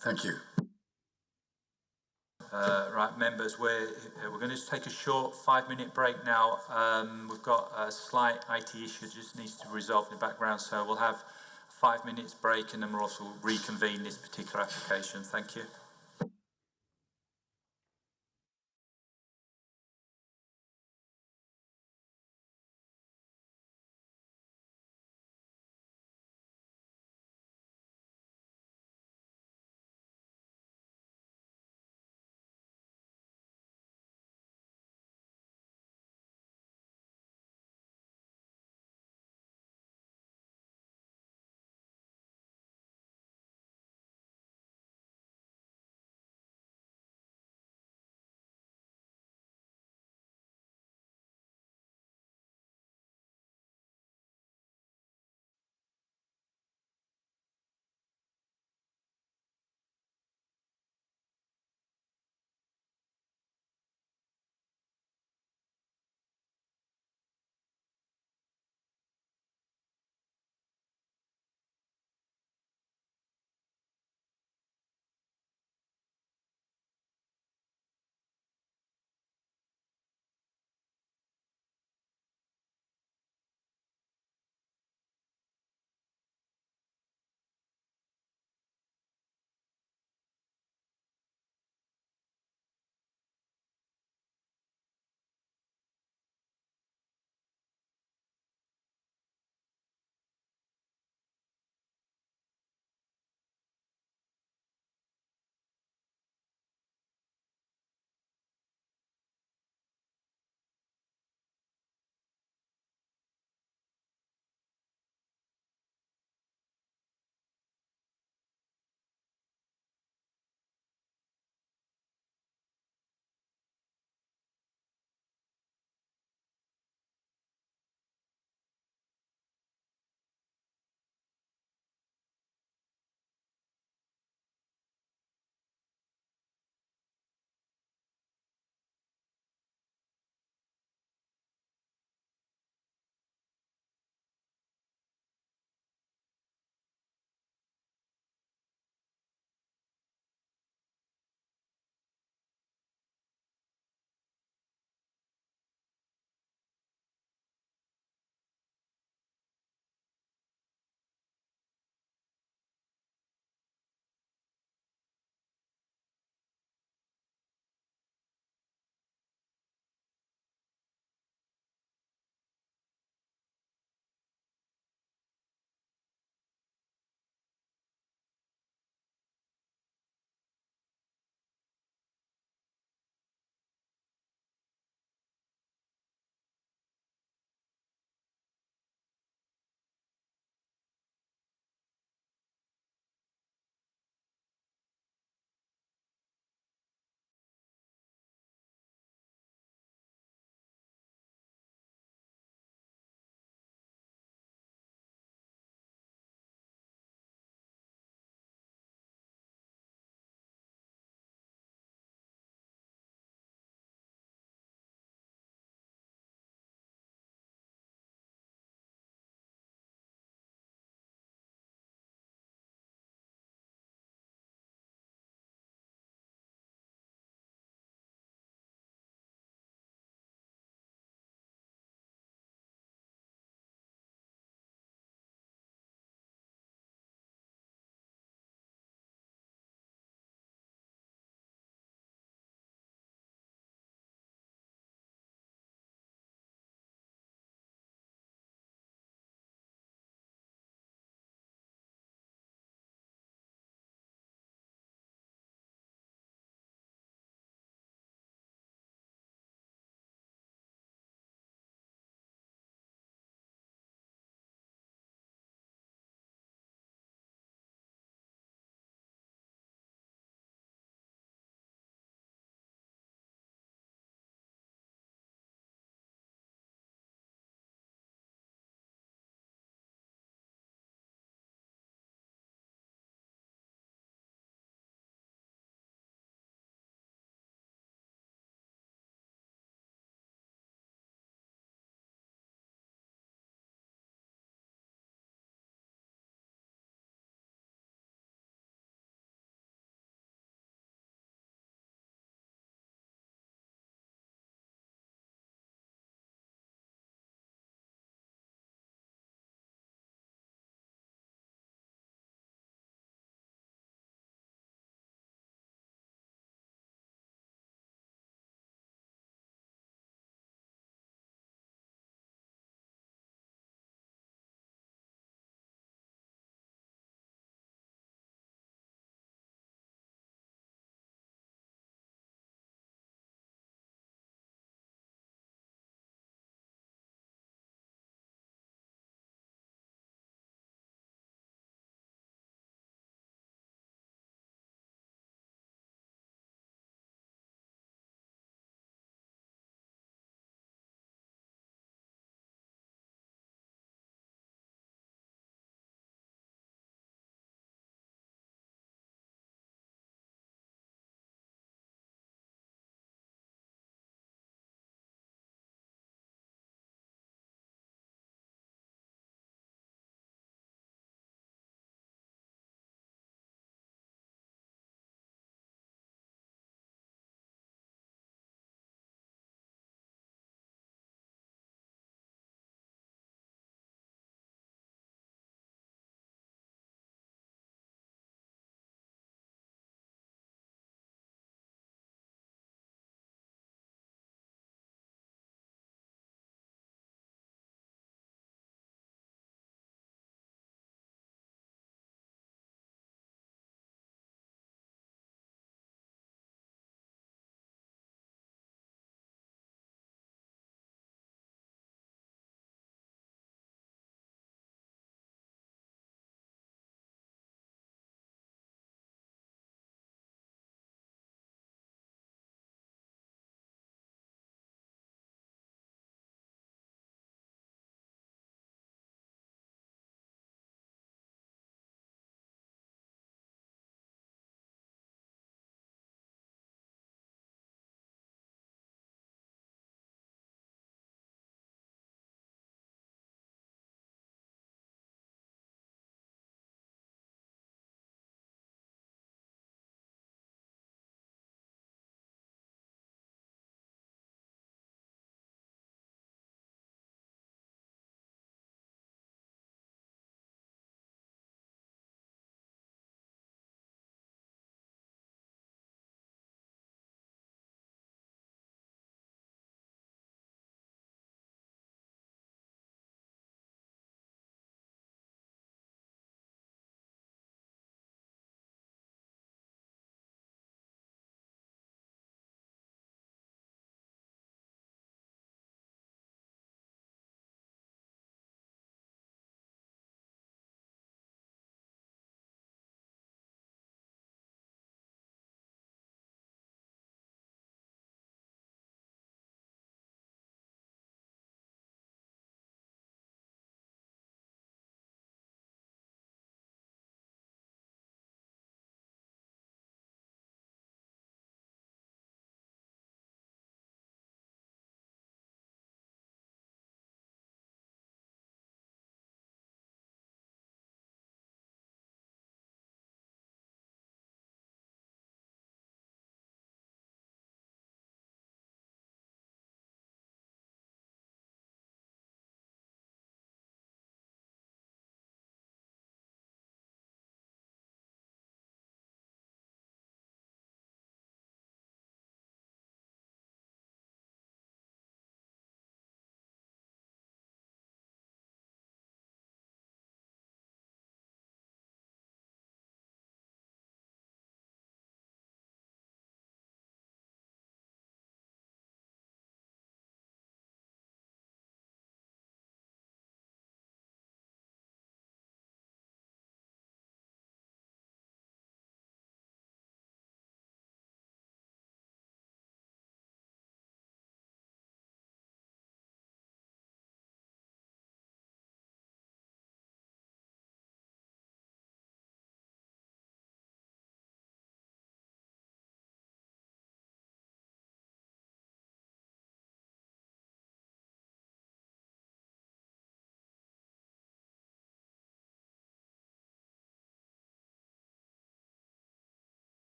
Thank you. Right, members, we're going to just take a short 5-minute break now. We've got a slight IT issue that just needs to be resolved in the background, so we'll have 5 minutes break and then we'll also reconvene this particular application. Thank you.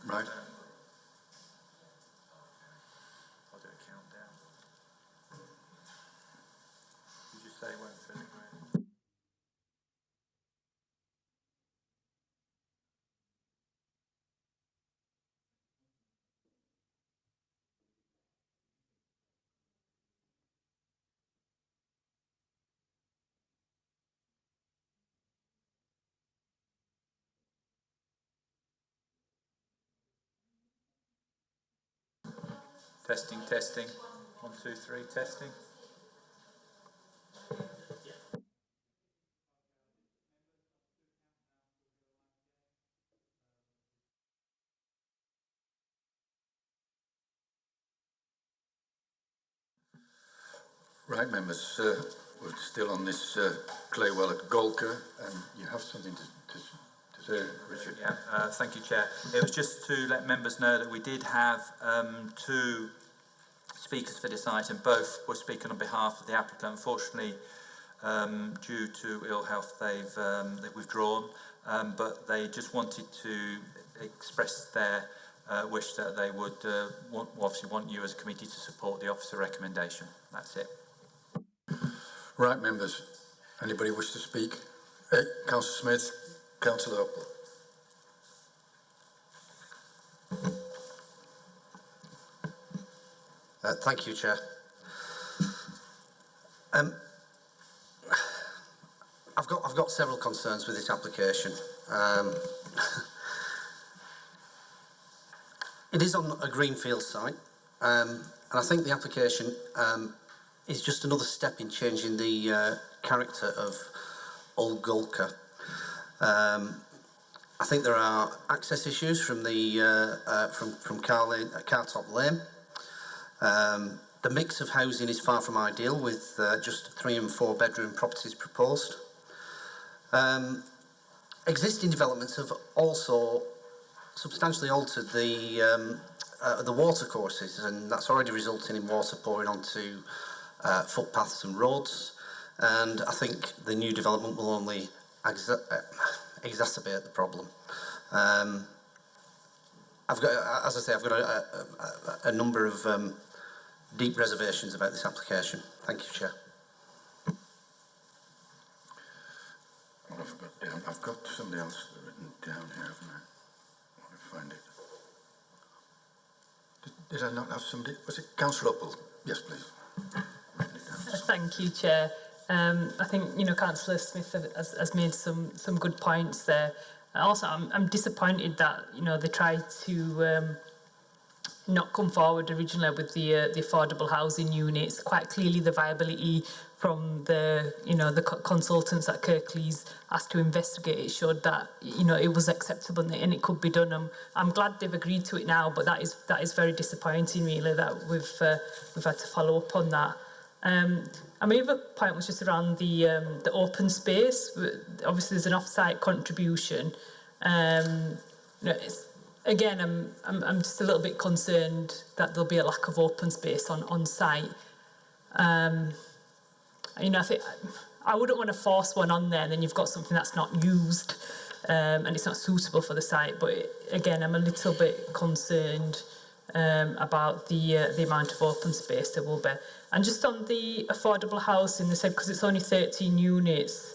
Right. I'll do a countdown. Did you say when for the green? Testing, testing. 1, 2, 3, testing. Right, members, we're still on this clay well at Golka, and you have something to say, Richard. Yeah, thank you, Chair. It was just to let members know that we did have 2 speakers for this item. Both were speaking on behalf of the applicant. Unfortunately, due to ill health, they've withdrawn, but they just wanted to express their wish that they would obviously want you as a committee to support the officer recommendation. That's it. Right, members, anybody wish to speak? Councillor Smith, Councillor Upple. Thank you, Chair. I've got several concerns with this application. It is on a greenfield site, and I think the application is just another step in changing the character of Old Golka. I think there are access issues from the from Cartop Lane. The mix of housing is far from ideal, with just 3 and 4 bedroom properties proposed. Existing developments have also substantially altered the watercourses, and that's already resulting in water pouring onto footpaths and roads. And I think the new development will only exacerbate the problem. I've got, as I say, I've got a number of deep reservations about this application. Thank you, Chair. What have I got down? I've got somebody else written down here, haven't I? I want to find it. Did I not have somebody? Was it Councillor Upple? Yes, please. Thank you, Chair. I think, Councillor Smith has made some good points there. Also, I'm disappointed that, they tried to not come forward originally with the affordable housing units. Quite clearly, the viability from the consultants at Kirklees asked to investigate it showed that it was acceptable and it could be done. I'm glad they've agreed to it now, but that is very disappointing, really, that we've had to follow up on that. My other point was just around the open space. Obviously, there's an off-site contribution. Again, I'm just a little bit concerned that there'll be a lack of open space on site. I think I wouldn't want to force one on there, and then you've got something that's not used and it's not suitable for the site. But again, I'm a little bit concerned about the amount of open space there will be. And just on the affordable housing, they said because it's only 13 units,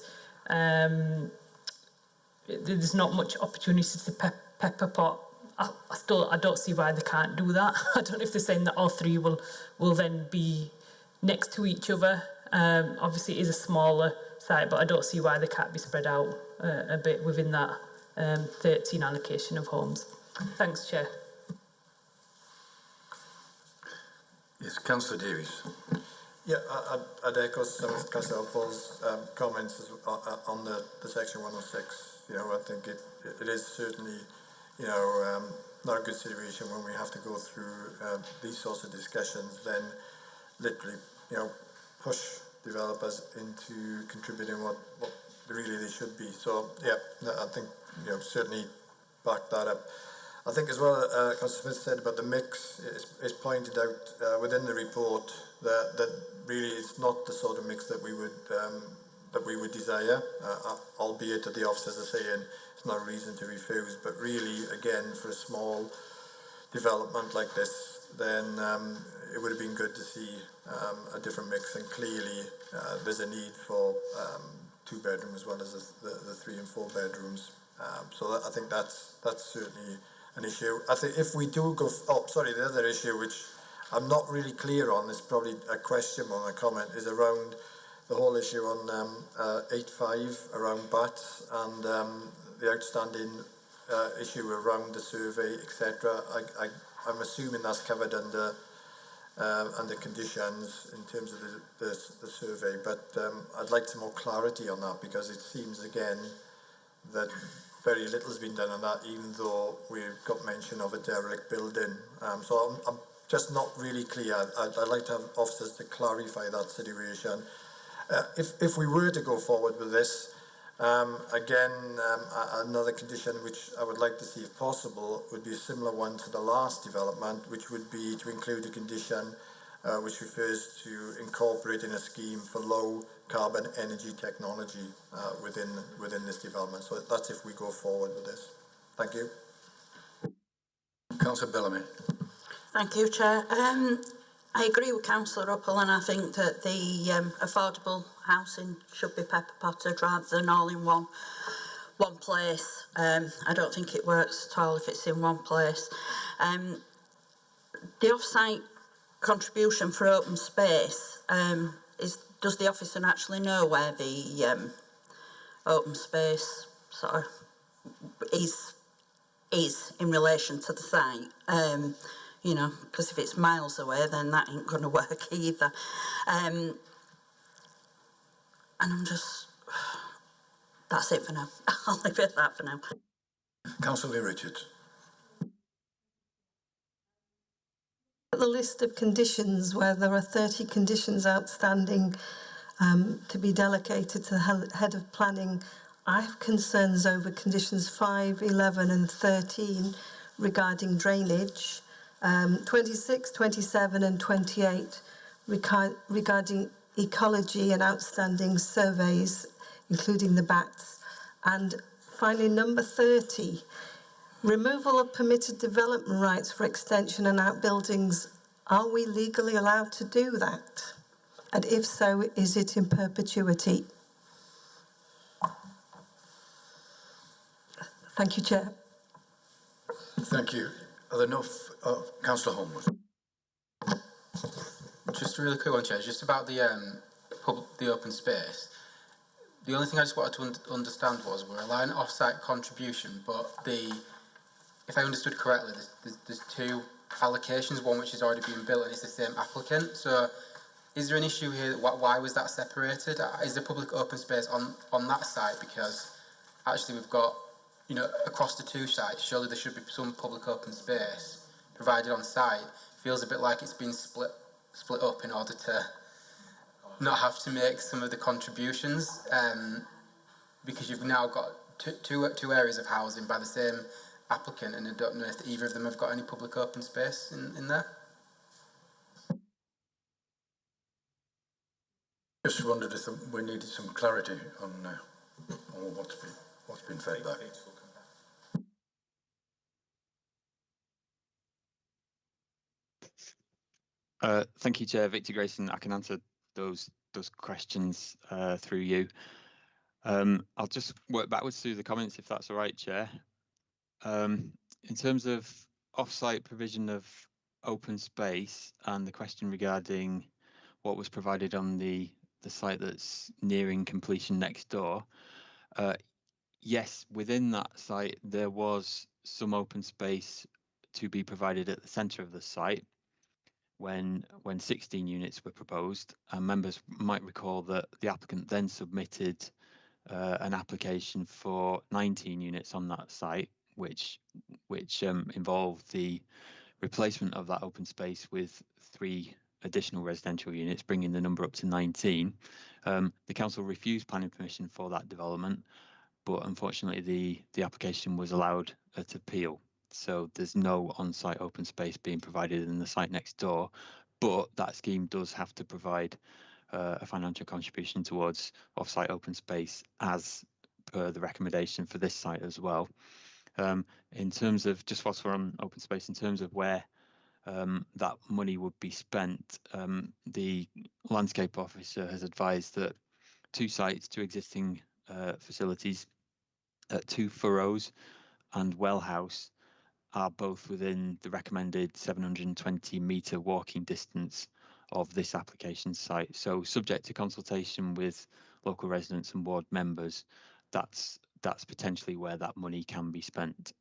there's not much opportunity to pepper pot. I don't see why they can't do that. I don't know if they're saying that all 3 will then be next to each other. Obviously, it is a smaller site, but I don't see why they can't be spread out a bit within that 13 allocation of homes. Thanks, Chair. Yes, Councillor Davies. Yeah, I'd echo some of Councillor Paul's comments on the section 106. I think it is certainly, not a good situation when we have to go through these sorts of discussions, then literally, push developers into contributing what really they should be. So, yeah, I think, certainly back that up. I think as well, Councillor Smith said about the mix, is pointed out within the report that really it's not the sort of mix that we would that we would desire, albeit that the officers are saying it's not a reason to refuse, but really, again, for a small development like this, then it would have been good to see a different mix, and clearly there's a need for 2 bedroom as well as the 3 and 4 bedrooms. So I think that's certainly an issue. I think if we do go, the other issue which I'm not really clear on, is probably a question or a comment, is around the whole issue on 8.5 around bats and the outstanding issue around the survey, etc. I'm assuming that's covered under conditions in terms of the survey, but I'd like some more clarity on that, because it seems again that very little has been done on that, even though we've got mention of a derelict building. So I'm just not really clear. I'd like to have officers to clarify that situation. If we were to go forward with this, again, another condition which I would like to see, if possible, would be a similar one to the last development, which would be to include a condition which refers to incorporating a scheme for low carbon energy technology within this development. So that's if we go forward with this. Thank you. Councillor Bellamy. Thank you, Chair. I agree with Councillor Uppel, and I think that the affordable housing should be pepper potted rather than all in one place. I don't think it works at all if it's in one place. The off-site contribution for open space, does the officer actually know where the open space sort of is in relation to the site? You know, because if it's miles away, then that ain't going to work either. And I'm just, that's it for now. I'll leave it at that for now. Councillor Richards. The list of conditions where there are 30 conditions outstanding to be delegated to the head of planning, I have concerns over conditions 5, 11 and 13 regarding drainage. 26, 27 and 28 regarding ecology and outstanding surveys, including the bats. And finally, number 30, removal of permitted development rights for extension and outbuildings. Are we legally allowed to do that? And if so, is it in perpetuity? Thank you, Chair. Thank you. Are there enough? Councillor Holmwood. Just a really quick one, Chair. Just about the open space. The only thing I just wanted to understand was we're allowing off-site contribution, but if I understood correctly, there's 2 allocations, one which has already been built and it's the same applicant. So is there an issue here? Why was that separated? Is there public open space on that site? Because actually we've got, you know, across the 2 sites, surely there should be some public open space provided on site. Feels a bit like it's been split up in order to not have to make some of the contributions, because you've now got two areas of housing by the same applicant, and I don't know if either of them have got any public open space in there. Just wondered if we needed some clarity on what's been fed back. Thank you, Chair. Victor Grayson. I can answer those questions through you. I'll just work backwards through the comments if that's all right, Chair. In terms of off-site provision of open space and the question regarding what was provided on the site that's nearing completion next door, yes, within that site there was some open space to be provided at the centre of the site when 16 units were proposed. And members might recall that the applicant then submitted an application for 19 units on that site, which involved the replacement of that open space with 3 additional residential units, bringing the number up to 19. The council refused planning permission for that development, but unfortunately the application was allowed at appeal. So there's no on-site open space being provided in the site next door, but that scheme does have to provide a financial contribution towards off-site open space as per the recommendation for this site as well. In terms of, just whilst we're on open space, in terms of where that money would be spent, the landscape officer has advised that 2 sites, 2 existing facilities at 2 furrows and well house are both within the recommended 720 metre walking distance of this application site. So subject to consultation with local residents and ward members, that's potentially where that money can be spent.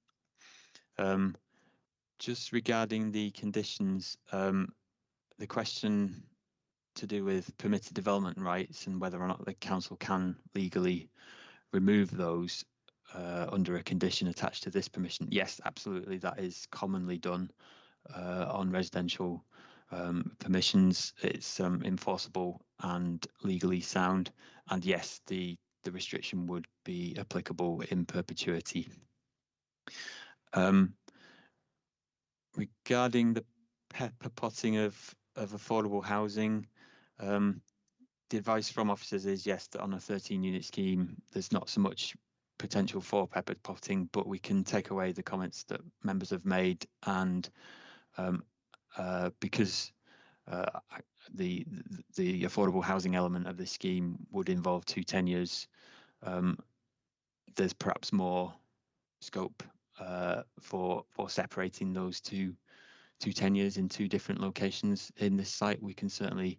Just regarding the conditions, the question to do with permitted development rights and whether or not the council can legally remove those under a condition attached to this permission. Yes, absolutely, that is commonly done on residential permissions. It's enforceable and legally sound, and yes, the restriction would be applicable in perpetuity. Regarding the pepper potting of affordable housing, the advice from officers is yes, that on a 13-unit scheme, there's not so much potential for pepper potting, but we can take away the comments that members have made, and because the affordable housing element of this scheme would involve 2 tenures, there's perhaps more scope for separating those two tenures in 2 different locations in this site. We can certainly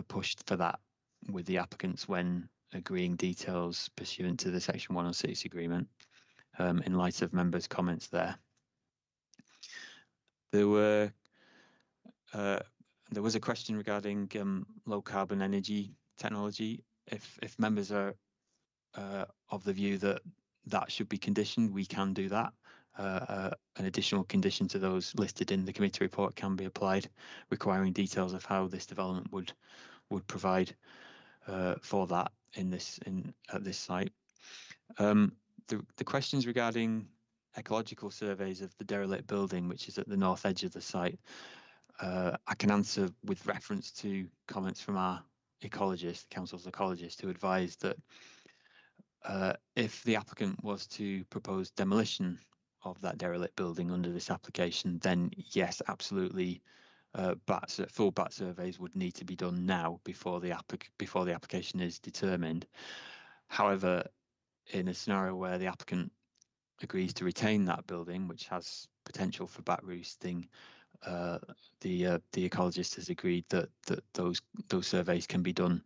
push for that with the applicants when agreeing details pursuant to the Section 106 agreement, in light of members' comments there. There was a question regarding low carbon energy technology. If members are of the view that that should be conditioned, we can do that. An additional condition to those listed in the committee report can be applied, requiring details of how this development would provide for that at this site. The questions regarding ecological surveys of the derelict building, which is at the north edge of the site, I can answer with reference to comments from our ecologist, the council's ecologist, who advised that if the applicant was to propose demolition of that derelict building under this application, then yes, absolutely, full BAT surveys would need to be done now before the application is determined. However, in a scenario where the applicant agrees to retain that building, which has potential for bat roosting, the ecologist has agreed that those surveys can be done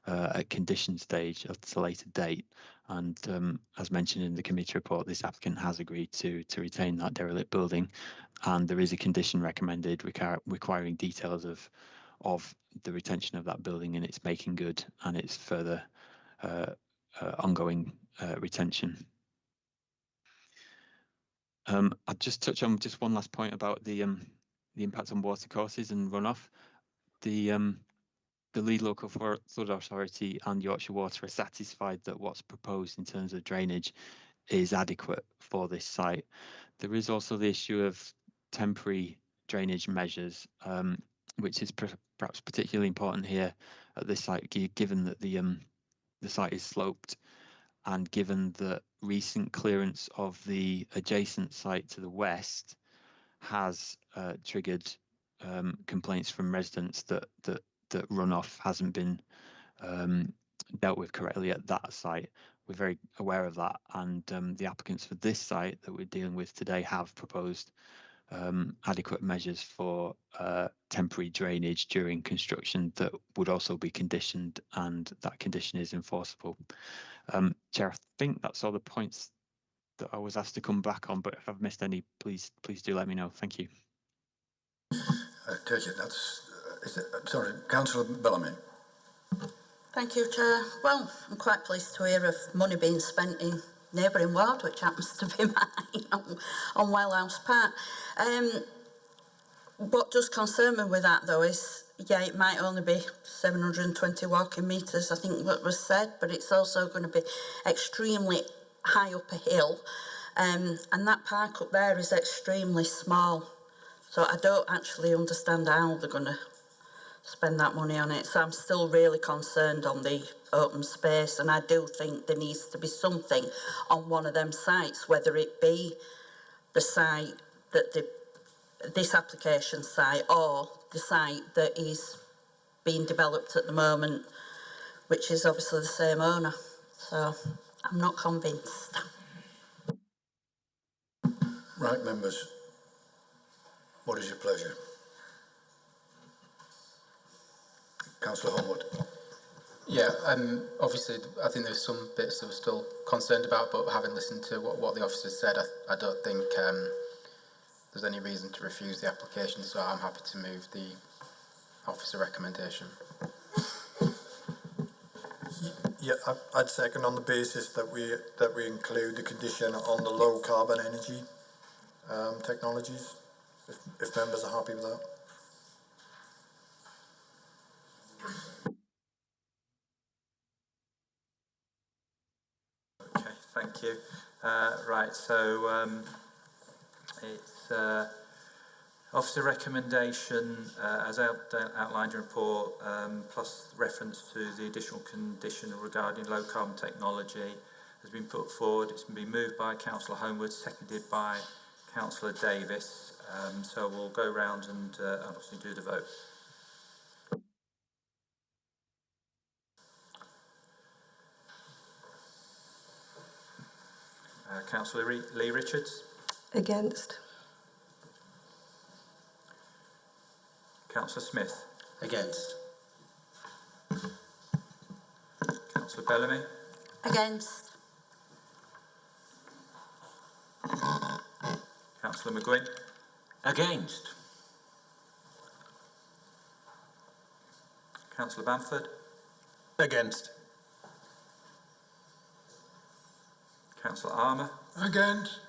at condition stage at a later date. And as mentioned in the committee report, this applicant has agreed to retain that derelict building, and there is a condition recommended requiring details of the retention of that building and its making good and its further ongoing retention. I'll just touch on just one last point about the impact on watercourses and runoff. The lead local flood authority and Yorkshire Water are satisfied that what's proposed in terms of drainage is adequate for this site. There is also the issue of temporary drainage measures, which is perhaps particularly important here at this site, given that the site is sloped, and given that recent clearance of the adjacent site to the west has triggered complaints from residents that runoff hasn't been dealt with correctly at that site. We're very aware of that, and the applicants for this site that we're dealing with today have proposed adequate measures for temporary drainage during construction that would also be conditioned, and that condition is enforceable. Chair, I think that's all the points that I was asked to come back on, but if I've missed any, please do let me know. Thank you. I take it that's... sorry, Councillor Bellamy. Thank you, Chair. Well, I'm quite pleased to hear of money being spent in neighbouring ward, which happens to be mine, on Wellhouse Park. What does concern me with that, though, is, yeah, it might only be 720 walking metres, I think what was said, but it's also going to be extremely high up a hill, and that park up there is extremely small. So I don't actually understand how they're going to spend that money on it. So I'm still really concerned on the open space, and I do think there needs to be something on one of them sites, whether it be the site that this application site or the site that is being developed at the moment, which is obviously the same owner. So I'm not convinced. Right, members, what is your pleasure? Councillor Homewood. Yeah, obviously I think there's some bits that we're still concerned about, but having listened to what the officers said, I don't think there's any reason to refuse the application, so I'm happy to move the officer recommendation. Yeah, I'd second on the basis that we include the condition on the low carbon energy technologies, if members are happy with that. Okay, thank you. Right, so it's officer recommendation as outlined in the report, plus reference to the additional condition regarding low carbon technology has been put forward. It's been moved by Councillor Homewood, seconded by Councillor Davis. So we'll go round and obviously do the vote. Councillor Lee Richards. Against. Councillor Smith. Against. Councillor Bellamy. Against. Councillor McGuinn. Against. Councillor Bamford. Against. Councillor Armour. Against.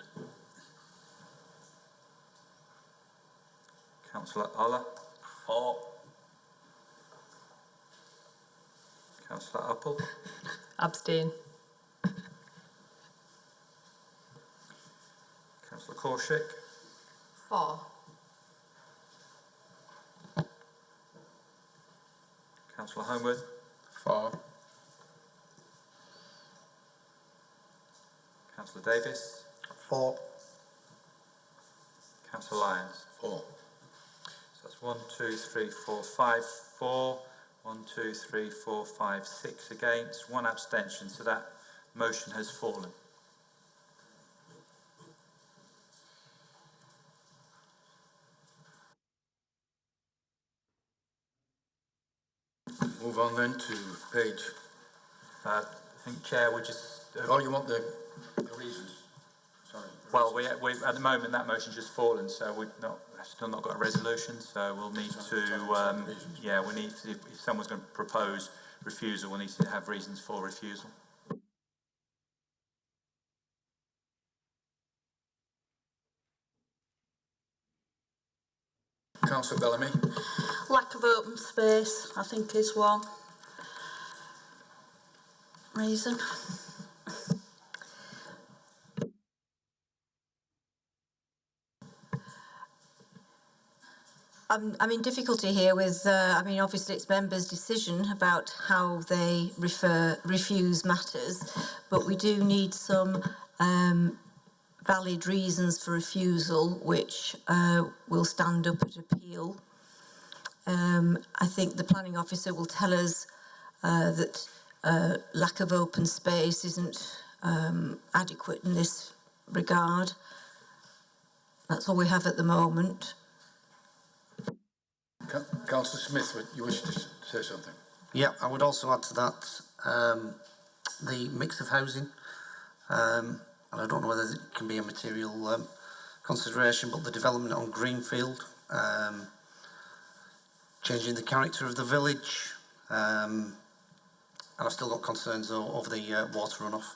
Councillor Oller. For. Councillor Uppel. Abstain. Councillor Korshik. For. Councillor Homewood. For. Councillor Davis. For. Councillor Lyons. For. So that's 1, 2, 3, 4, 5 for, 1, 2, 3, 4, 5, 6 against, 1 abstention. So that motion has fallen. Move on then to page. I think, Chair, we just... oh, you want the reasons? Sorry. Well, we at the moment that motion's just fallen, so we've still not got a resolution. So we'll need to, yeah, we need to, if someone's going to propose refusal, we'll need to have reasons for refusal. Councillor Bellamy. Lack of open space, I think, is one reason. I'm in difficulty here with, I mean, obviously it's members' decision about how they refuse matters, but we do need some valid reasons for refusal, which will stand up at appeal. I think the planning officer will tell us that lack of open space isn't adequate in this regard. That's all we have at the moment. Councillor Smith, you wish to say something? Yeah, I would also add to that the mix of housing, and I don't know whether it can be a material consideration, but the development on Greenfield, changing the character of the village, and I've still got concerns over the water runoff.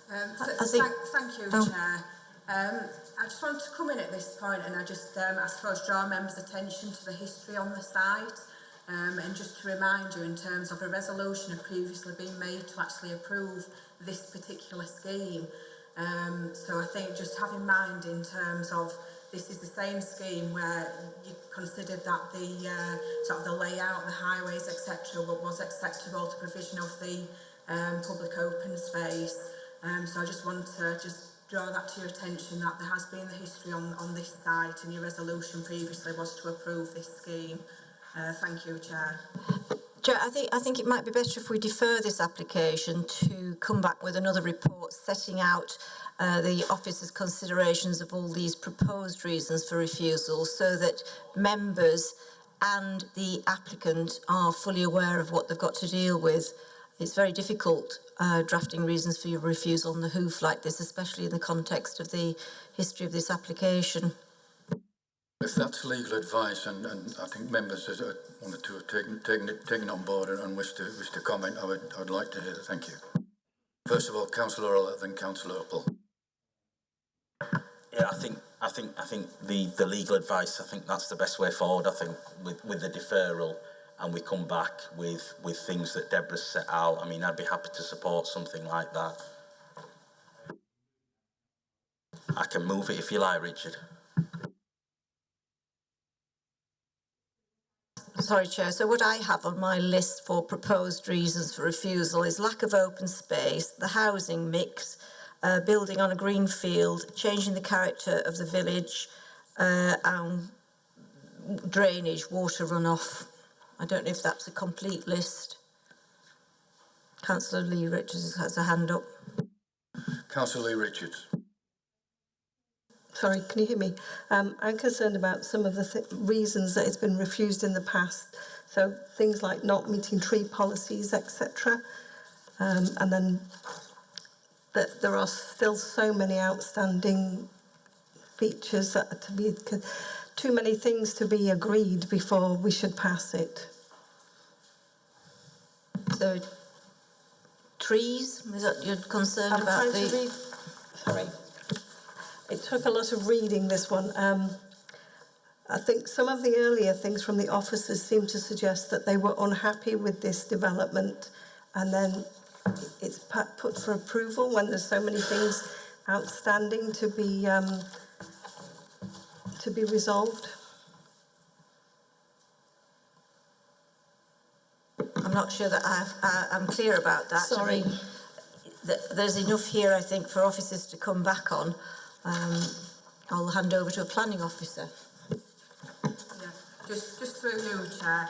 Thank you, Chair. I just want to come in at this point and I just, I suppose, draw members' attention to the history on the site, and just to remind you in terms of a resolution had previously been made to actually approve this particular scheme. So I think just have in mind in terms of this is the same scheme where you considered that the sort of the layout, the highways, etc., was acceptable to provision of the public open space. So I just want to draw that to your attention that there has been the history on this site, and your resolution previously was to approve this scheme. Thank you, Chair. Chair, I think it might be better if we defer this application to come back with another report setting out the officer's considerations of all these proposed reasons for refusal, so that members and the applicant are fully aware of what they've got to deal with. It's very difficult drafting reasons for your refusal on the hoof like this, especially in the context of the history of this application. If that's legal advice, and I think members, one or two, have taken it on board and wish to comment, I'd like to hear that. Thank you. First of all, Councillor Oller, then Councillor Uppel. Yeah, I think the legal advice, I think that's the best way forward. I think with the deferral, and we come back with things that Deborah's set out. I mean, I'd be happy to support something like that. I can move it if you like, Richard. Sorry, Chair. So what I have on my list for proposed reasons for refusal is lack of open space, the housing mix, building on a green field, changing the character of the village, and drainage, water runoff. I don't know if that's a complete list. Councillor Lee Richards has a hand up. Councillor Lee Richards. Sorry, can you hear me? I'm concerned about some of the reasons that it's been refused in the past. So things like not meeting tree policies, etc. And then that there are still so many outstanding features that are to be, too many things to be agreed before we should pass it. So, trees, is that you're concerned about the... Sorry. It took a lot of reading, this one. I think some of the earlier things from the officers seem to suggest that they were unhappy with this development, and then it's put for approval when there's so many things outstanding to be resolved. I'm not sure that I'm clear about that. Sorry. I mean, there's enough here, I think, for officers to come back on. I'll hand over to a planning officer. Yeah, just through you, Chair.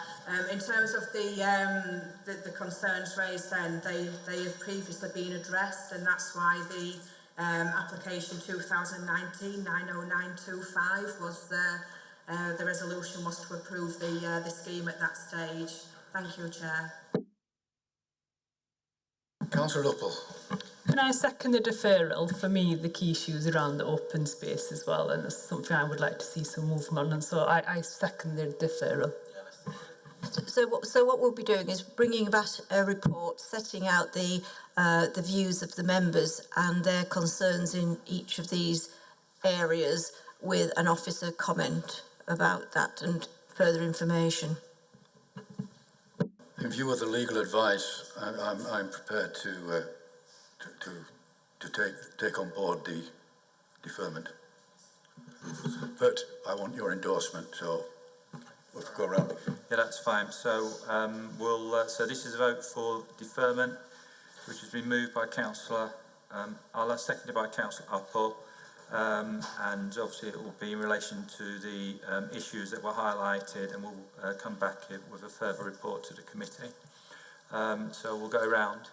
In terms of the concerns raised, then they have previously been addressed, and that's why the application 2019-90925 was the resolution was to approve the scheme at that stage. Thank you, Chair. Councillor Uppel. Can I second the deferral? For me, the key issue is around the open space as well, and it's something I would like to see some movement on, and so I second the deferral. So what we'll be doing is bringing back a report setting out the views of the members and their concerns in each of these areas, with an officer comment about that and further information. In view of the legal advice, I'm prepared to take on board the deferment. But I want your endorsement, so we'll go around. Yeah, that's fine. So so this is a vote for deferment, which has been moved by Councillor Oller, seconded by Councillor Uppel, and obviously it will be in relation to the issues that were highlighted, and we'll come back with a further report to the committee. So we'll go around.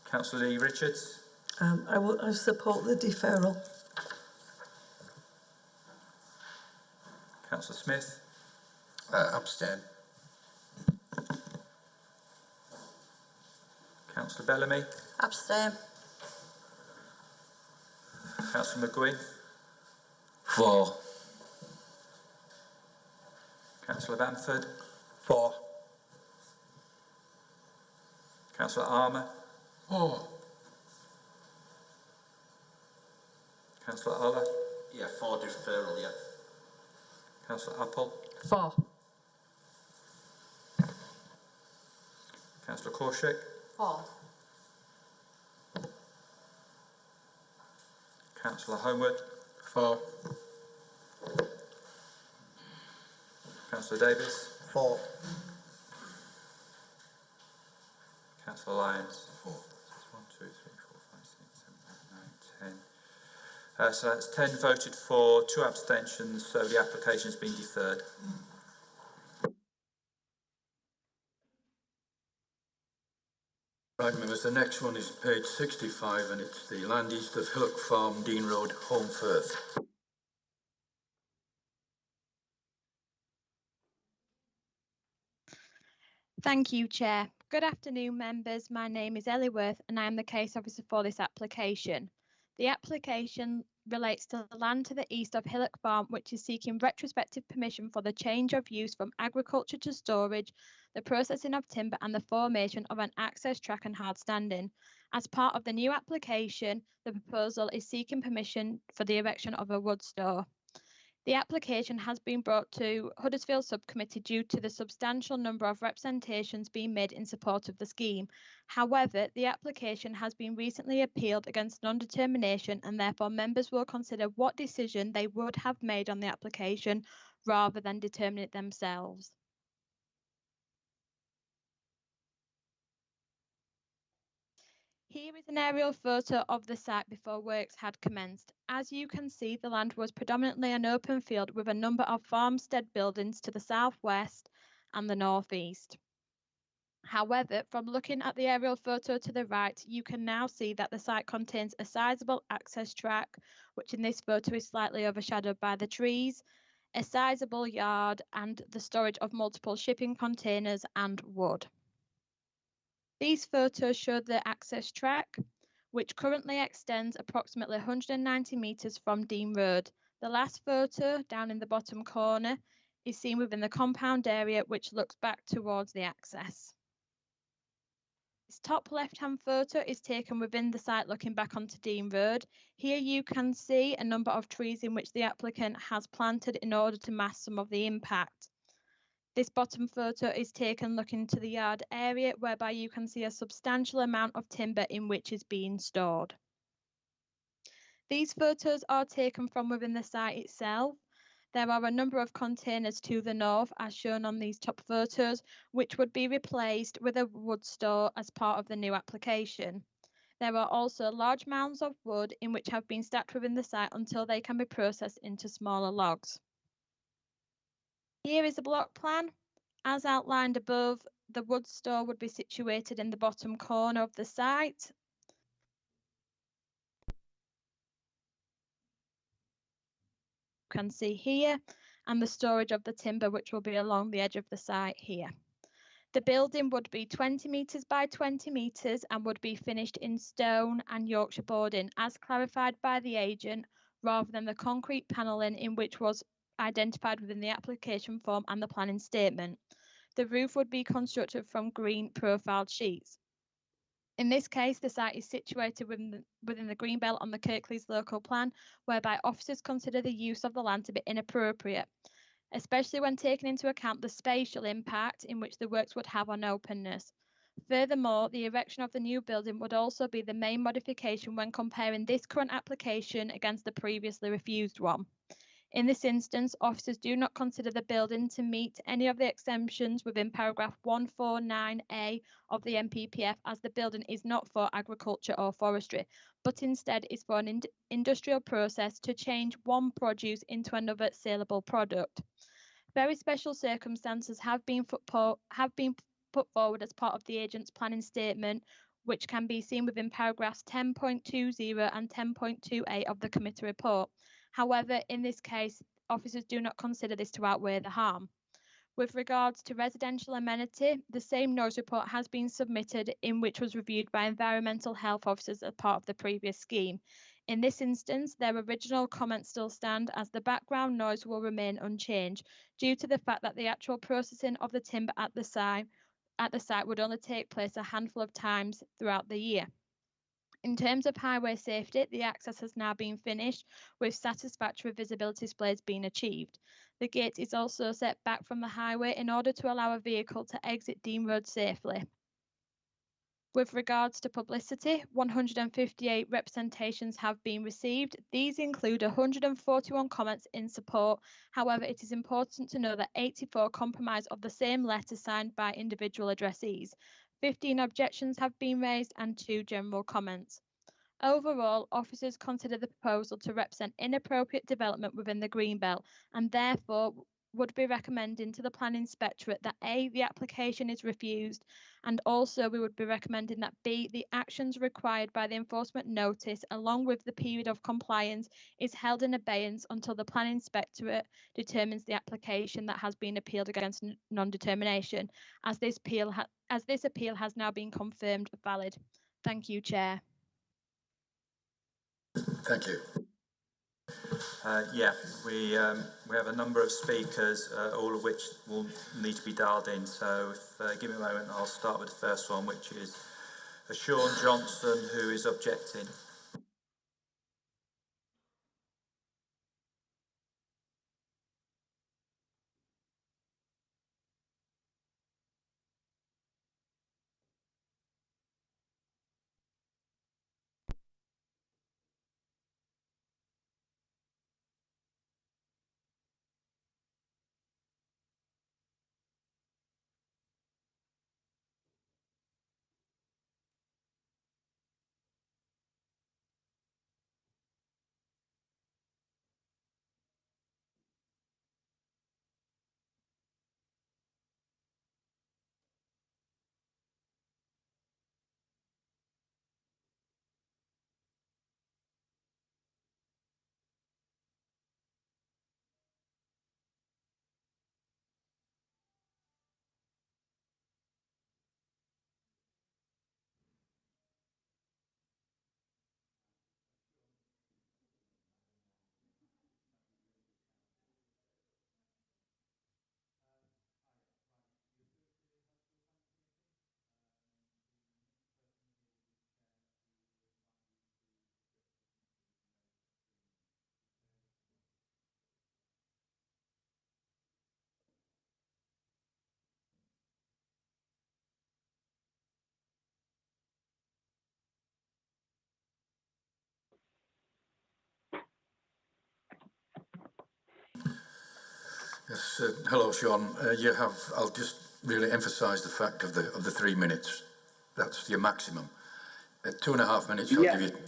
Councillor Lee Richards. I support the deferral. Councillor Smith. Abstain. Councillor Bellamy. Abstain. Councillor McGuinn. For. Councillor Bamford. For. Councillor Armour. For. Councillor Oller. Yeah, for deferral, yeah. Councillor Uppel. For. Councillor Korshik. For. Councillor Homewood. For. Councillor Davis. For. Councillor Lyons. For. 1, 2, 3, 4, 5, 6, 7, 8, 9, 10. So that's 10 voted for, 2 abstentions, so the application has been deferred. Right, members, the next one is page 65 and it's the land east of Hillock Farm, Dean Road, Holmfirth. Thank you, Chair. Good afternoon, members. My name is Ellie Worth and I am the case officer for this application. The application relates to the land to the east of Hillock Farm, which is seeking retrospective permission for the change of use from agriculture to storage, the processing of timber and the formation of an access track and hard standing. As part of the new application, the proposal is seeking permission for the erection of a wood store. The application has been brought to Huddersfield Subcommittee due to the substantial number of representations being made in support of the scheme. However, the application has been recently appealed against non-determination and therefore members will consider what decision they would have made on the application rather than determine it themselves. Here is an aerial photo of the site before works had commenced. As you can see, the land was predominantly an open field with a number of farmstead buildings to the southwest and the northeast. However, from looking at the aerial photo to the right, you can now see that the site contains a sizable access track, which in this photo is slightly overshadowed by the trees, a sizable yard and the storage of multiple shipping containers and wood. These photos show the access track, which currently extends approximately 190 metres from Dean Road. The last photo, down in the bottom corner, is seen within the compound area, which looks back towards the access. This top left-hand photo is taken within the site looking back onto Dean Road. Here you can see a number of trees in which the applicant has planted in order to mask some of the impact. This bottom photo is taken looking to the yard area, whereby you can see a substantial amount of timber in which is being stored. These photos are taken from within the site itself. There are a number of containers to the north, as shown on these top photos, which would be replaced with a wood store as part of the new application. There are also large mounds of wood in which have been stacked within the site until they can be processed into smaller logs. Here is a block plan. As outlined above, the wood store would be situated in the bottom corner of the site. You can see here, and the storage of the timber, which will be along the edge of the site here. The building would be 20 metres by 20 metres and would be finished in stone and Yorkshire boarding, as clarified by the agent, rather than the concrete panelling in which was identified within the application form and the planning statement. The roof would be constructed from green profiled sheets. In this case, the site is situated within the green belt on the Kirklees local plan, whereby officers consider the use of the land to be inappropriate, especially when taking into account the spatial impact in which the works would have on openness. Furthermore, the erection of the new building would also be the main modification when comparing this current application against the previously refused one. In this instance, officers do not consider the building to meet any of the exemptions within paragraph 149A of the NPPF, as the building is not for agriculture or forestry, but instead is for an industrial process to change one produce into another saleable product. Very special circumstances have been put forward as part of the agent's planning statement, which can be seen within paragraphs 10.20 and 10.28 of the committee report. However, in this case, officers do not consider this to outweigh the harm. With regards to residential amenity, the same noise report has been submitted, in which was reviewed by environmental health officers as part of the previous scheme. In this instance, their original comments still stand, as the background noise will remain unchanged due to the fact that the actual processing of the timber at the site would only take place a handful of times throughout the year. In terms of highway safety, the access has now been finished, with satisfactory visibility displays being achieved. The gate is also set back from the highway in order to allow a vehicle to exit Dean Road safely. With regards to publicity, 158 representations have been received. These include 141 comments in support. However, it is important to know that 84 comprise of the same letter signed by individual addressees. 15 objections have been raised and 2 general comments. Overall, officers consider the proposal to represent inappropriate development within the Greenbelt and therefore would be recommending to the Planning Inspectorate that A, the application is refused, and also we would be recommending that B, the actions required by the enforcement notice along with the period of compliance is held in abeyance until the Planning Inspectorate determines the application that has been appealed against non-determination, as this appeal has now been confirmed valid. Thank you, Chair. Thank you. Yeah, we have a number of speakers, all of which will need to be dialed in. So if, give me a moment, I'll start with the first one, which is Sean Johnston, who is objecting. Yes, hello, Sean. I'll just really emphasise the fact of the 3 minutes. That's your maximum. At 2.5 minutes,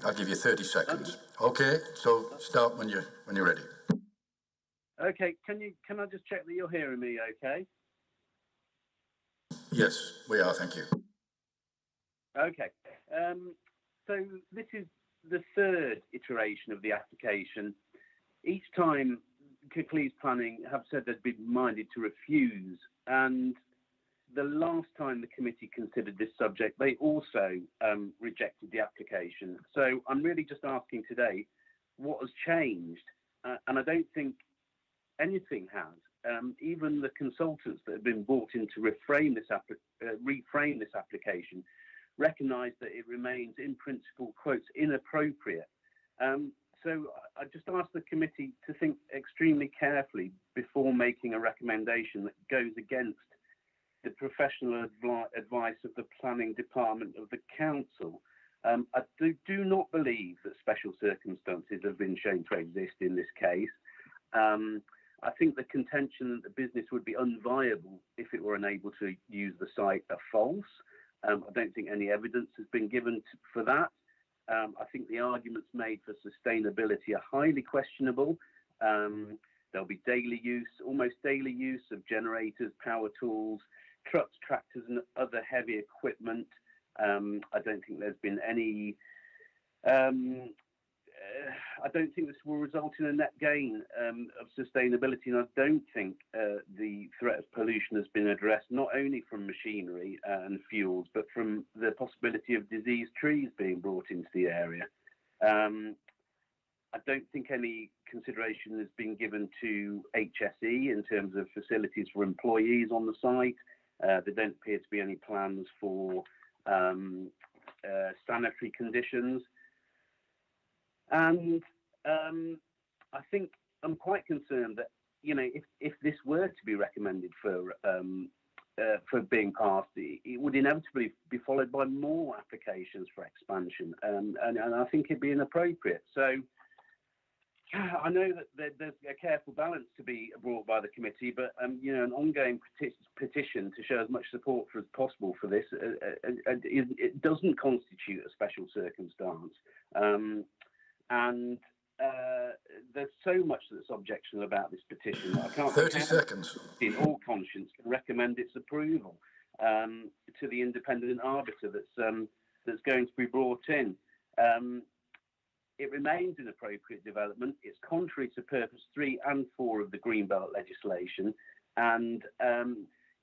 I'll give you 30 seconds. Okay, so start when you're ready. Okay, can I just check that you're hearing me? Okay. Yes, we are. Thank you. Okay. So this is the third iteration of the application. Each time Kirklees Planning have said they'd be minded to refuse, and the last time the committee considered this subject, they also rejected the application. So I'm really just asking today, what has changed? And I don't think anything has. Even the consultants that have been brought in to reframe this application recognise that it remains, in principle, quotes, inappropriate. So I just ask the committee to think extremely carefully before making a recommendation that goes against the professional advice of the planning department of the council. I do not believe that special circumstances have been shown to exist in this case. I think the contention that the business would be unviable if it were unable to use the site are false. I don't think any evidence has been given for that. I think the arguments made for sustainability are highly questionable. There'll be almost daily use of generators, power tools, trucks, tractors and other heavy equipment. I don't think there's been any I don't think this will result in a net gain of sustainability, and I don't think the threat of pollution has been addressed, not only from machinery and fuels, but from the possibility of diseased trees being brought into the area. I don't think any consideration has been given to HSE in terms of facilities for employees on the site. There don't appear to be any plans for sanitary conditions. And I think I'm quite concerned that, you know, if this were to be recommended for for being passed, it would inevitably be followed by more applications for expansion, and I think it'd be inappropriate. So I know that there's a careful balance to be brought by the committee, but you know, an ongoing petition to show as much support as possible for this, it doesn't constitute a special circumstance, and there's so much that's objectionable about this petition that I can't. 30 seconds. In all conscience, can recommend its approval to the independent arbiter that's going to be brought in. It remains inappropriate development. It's contrary to purpose 3 and 4 of the Greenbelt legislation, and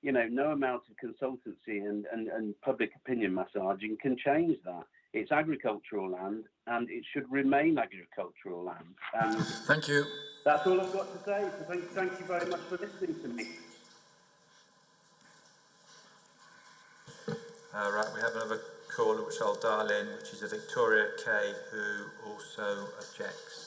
you know, no amount of consultancy and public opinion massaging can change that. It's agricultural land, and it should remain agricultural land. Thank you. That's all I've got to say. So thank you very much for listening to me. Right, we have another caller which I'll dial in, which is a Victoria Kay, who also objects.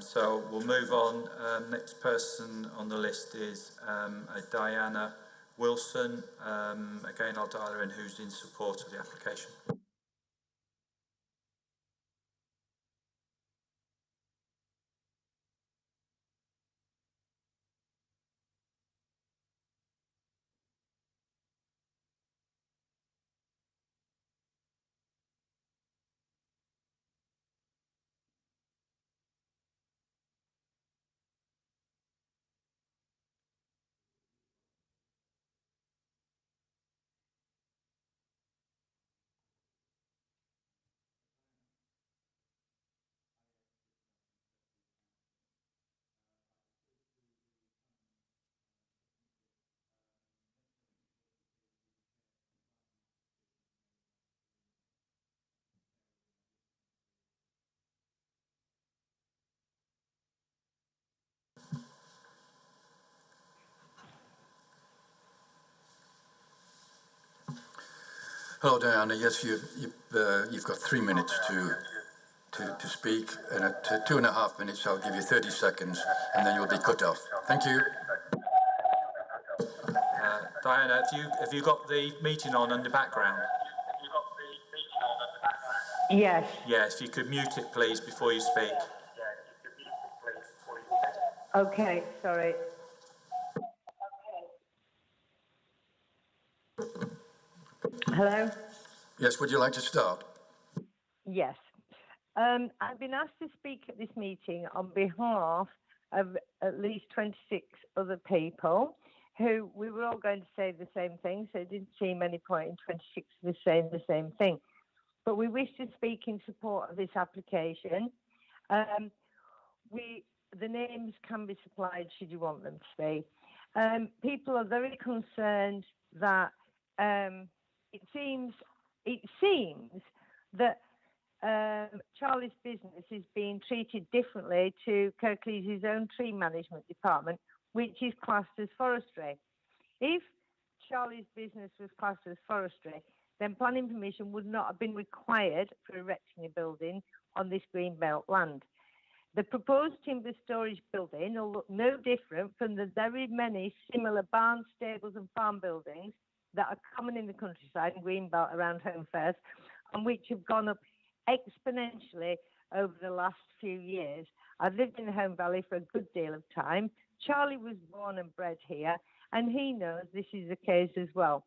So we'll move on. Next person on the list is a Diana Wilson. Again, I'll dial her in, who's in support of the application. Hello, Diana. Yes, you've got 3 minutes to speak, and at 2.5 minutes, I'll give you 30 seconds, and then you'll be cut off. Thank you. Diana, have you got the meeting on in the background? Yes. Yes, if you could mute it, please, before you speak. Okay, sorry. Hello? Yes, would you like to start? Yes. I've been asked to speak at this meeting on behalf of at least 26 other people who we were all going to say the same thing, so it didn't seem any point in 26 of us saying the same thing. But we wish to speak in support of this application. The names can be supplied should you want them to be. People are very concerned that it seems that Charlie's business is being treated differently to Kirklees' own tree management department, which is classed as forestry. If Charlie's business was classed as forestry, then planning permission would not have been required for erecting a building on this greenbelt land. The proposed timber storage building will look no different from the very many similar barns, stables and farm buildings that are common in the countryside and greenbelt around Home Fairs, and which have gone up exponentially over the last few years. I've lived in the Home Valley for a good deal of time. Charlie was born and bred here, and he knows this is the case as well.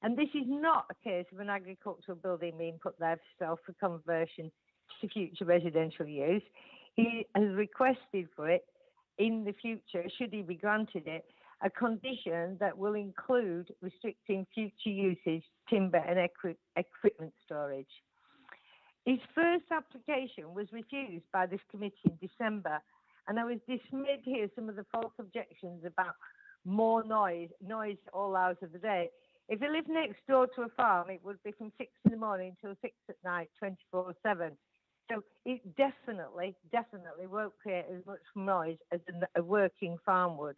And this is not a case of an agricultural building being put there for sale for conversion to future residential use. He has requested for it in the future, should he be granted it, a condition that will include restricting future usage, timber and equipment storage. His first application was refused by this committee in December, and I was dismayed to hear some of the false objections about more noise all hours of the day. If he lived next door to a farm, it would be from 6 in the morning till 6 at night, 24/7. So it definitely won't create as much noise as a working farm would.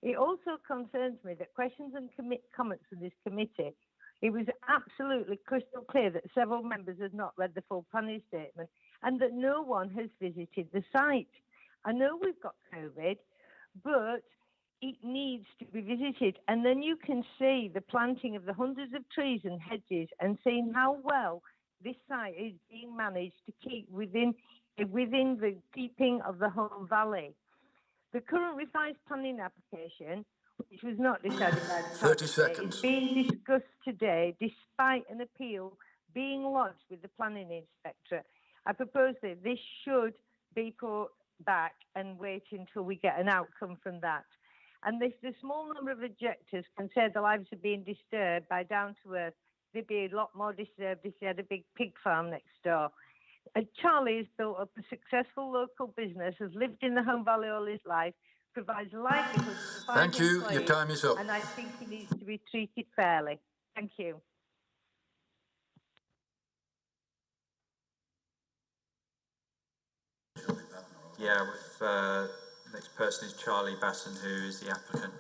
It also concerns me that questions and comments from this committee, it was absolutely crystal clear that several members had not read the full planning statement and that no one has visited the site. I know we've got COVID, but it needs to be visited. And then you can see the planting of the hundreds of trees and hedges and seeing how well this site is being managed to keep within the keeping of the Home Valley. The current revised planning application, which was not decided by the 30 seconds. is being discussed today despite an appeal being lodged with the planning inspector. I propose that this should be put back and wait until we get an outcome from that. And if the small number of objectors can say their lives are being disturbed by down to earth, they'd be a lot more disturbed if they had a big pig farm next door. Charlie has built up a successful local business, has lived in the Home Valley all his life, provides a livelihood to 5 Thank you. employees, Your time is up. and I think he needs to be treated fairly. Thank you. Yeah, with next person is Charlie Bassen, who is the applicant.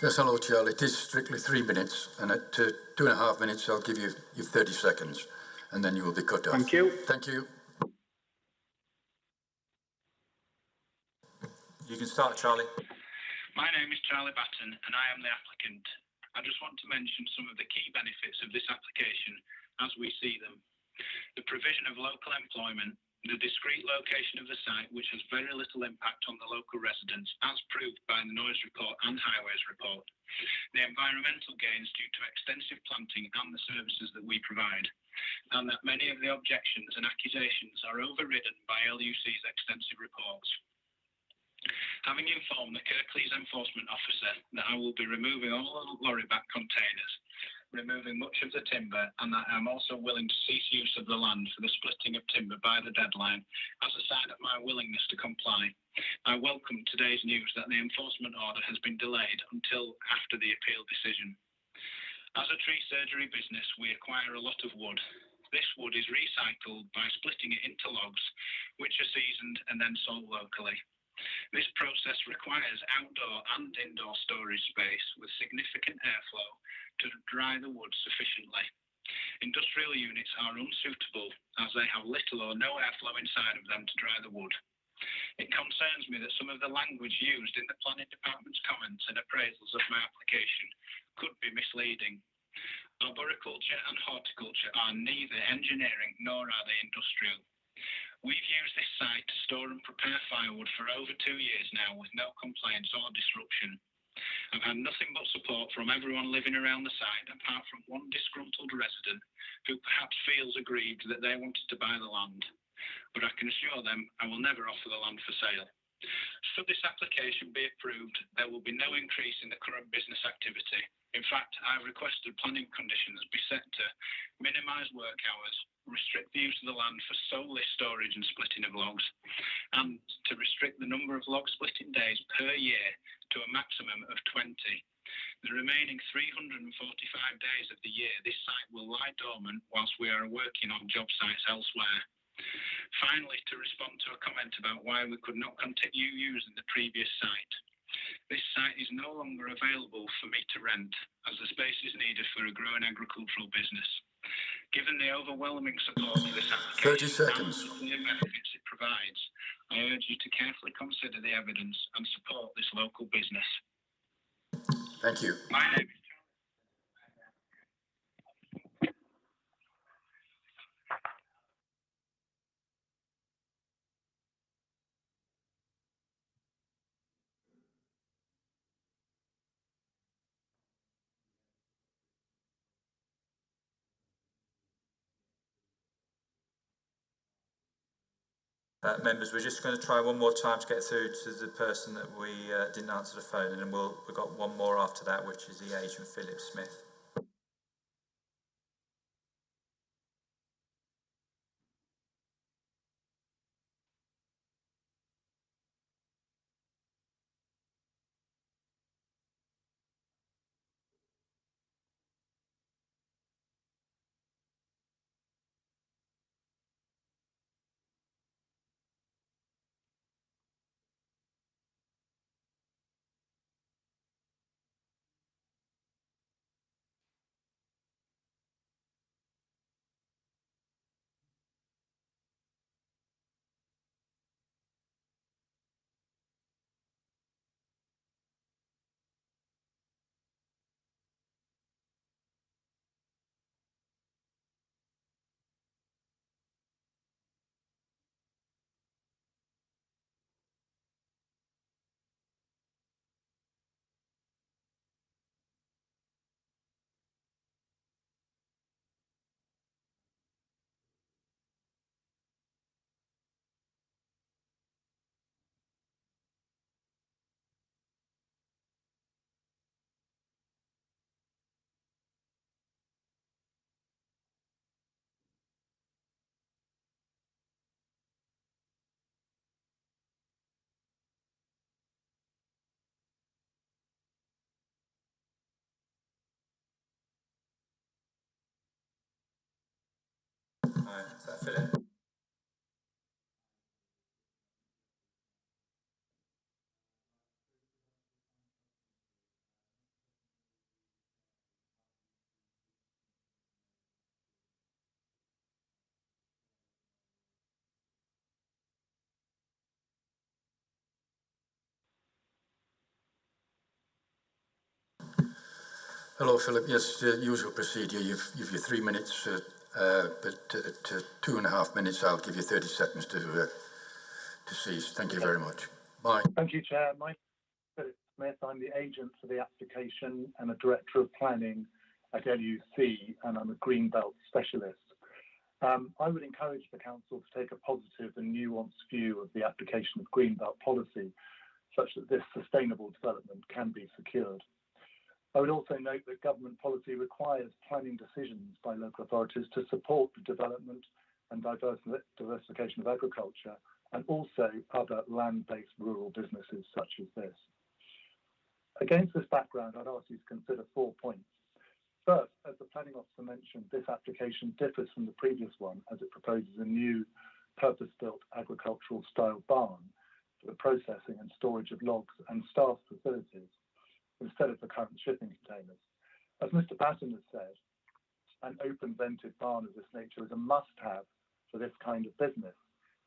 Yes, hello, Charlie. It is strictly 3 minutes, and at 2.5 minutes, I'll give you 30 seconds, and then you will be cut off. Thank you. Thank you. You can start, Charlie. My name is Charlie Batten, and I am the applicant. I just want to mention some of the key benefits of this application as we see them. The provision of local employment, the discrete location of the site, which has very little impact on the local residents, as proved by the noise report and highways report. The environmental gains due to extensive planting and the services that we provide. And that many of the objections and accusations are overridden by LUC's extensive reports. Having informed the Kirklees enforcement officer that I will be removing all the lorry back containers, removing much of the timber, and that I am also willing to cease use of the land for the splitting of timber by the deadline as a sign of my willingness to comply, I welcome today's news that the enforcement order has been delayed until after the appeal decision. As a tree surgery business, we acquire a lot of wood. This wood is recycled by splitting it into logs, which are seasoned and then sold locally. This process requires outdoor and indoor storage space with significant airflow to dry the wood sufficiently. Industrial units are unsuitable as they have little or no airflow inside of them to dry the wood. It concerns me that some of the language used in the planning department's comments and appraisals of my application could be misleading. Arboriculture and horticulture are neither engineering nor are they industrial. We've used this site to store and prepare firewood for over 2 years now with no complaints or disruption. I've had nothing but support from everyone living around the site, apart from one disgruntled resident who perhaps feels aggrieved that they wanted to buy the land. But I can assure them I will never offer the land for sale. Should this application be approved, there will be no increase in the current business activity. In fact, I've requested planning conditions be set to minimise work hours, restrict the use of the land for solely storage and splitting of logs, and to restrict the number of log splitting days per year to a maximum of 20. The remaining 345 days of the year, this site will lie dormant whilst we are working on job sites elsewhere. Finally, to respond to a comment about why we could not continue using the previous site. This site is no longer available for me to rent, as the space is needed for a growing agricultural business. Given the overwhelming support for this application 30 seconds. and the clear benefits it provides, I urge you to carefully consider the evidence and support this local business. Thank you. My name is Members, we're just going to try one more time to get through to the person that we didn't answer the phone, and then we've got one more after that, which is the agent Philip Smith. Hi, is that Philip? Hello, Philip. Yes, the usual procedure. You've your 3 minutes, but to 2.5 minutes, I'll give you 30 seconds to cease. Thank you very much. Bye. Thank you, Chair. My name is Philip Smith. I'm the agent for the application and a Director of Planning at LUC, and I'm a Greenbelt Specialist. I would encourage the Council to take a positive and nuanced view of the application of Greenbelt policy, such that this sustainable development can be secured. I would also note that government policy requires planning decisions by local authorities to support the development and diversification of agriculture and also other land-based rural businesses such as this. Against this background, I'd ask you to consider 4 points. First, as the planning officer mentioned, this application differs from the previous one as it proposes a new purpose-built agricultural style barn for the processing and storage of logs and staff facilities, instead of the current shipping containers. As Mr. Bassen has said, an open vented barn of this nature is a must-have for this kind of business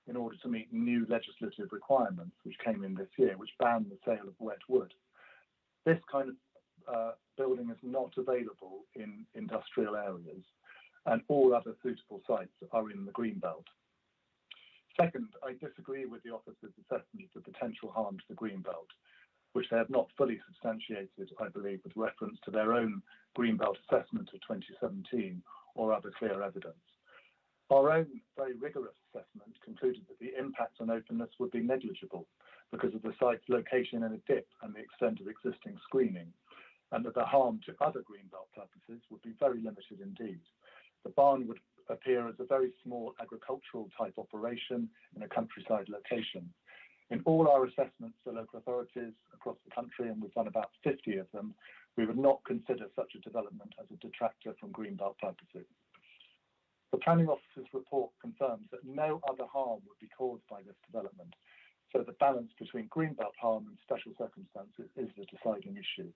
in order to meet new legislative requirements which came in this year, which ban the sale of wet wood. This kind of building is not available in industrial areas, and all other suitable sites are in the Greenbelt. Second, I disagree with the officer's assessment of potential harm to the Greenbelt, which they have not fully substantiated, I believe, with reference to their own Greenbelt assessment of 2017 or other clear evidence. Our own very rigorous assessment concluded that the impact on openness would be negligible because of the site's location in a dip and the extent of existing screening, and that the harm to other Greenbelt purposes would be very limited indeed. The barn would appear as a very small agricultural type operation in a countryside location. In all our assessments for local authorities across the country, and we've done about 50 of them, we would not consider such a development as a detractor from Greenbelt purposes. The planning officer's report confirms that no other harm would be caused by this development, so the balance between Greenbelt harm and special circumstances is the deciding issue.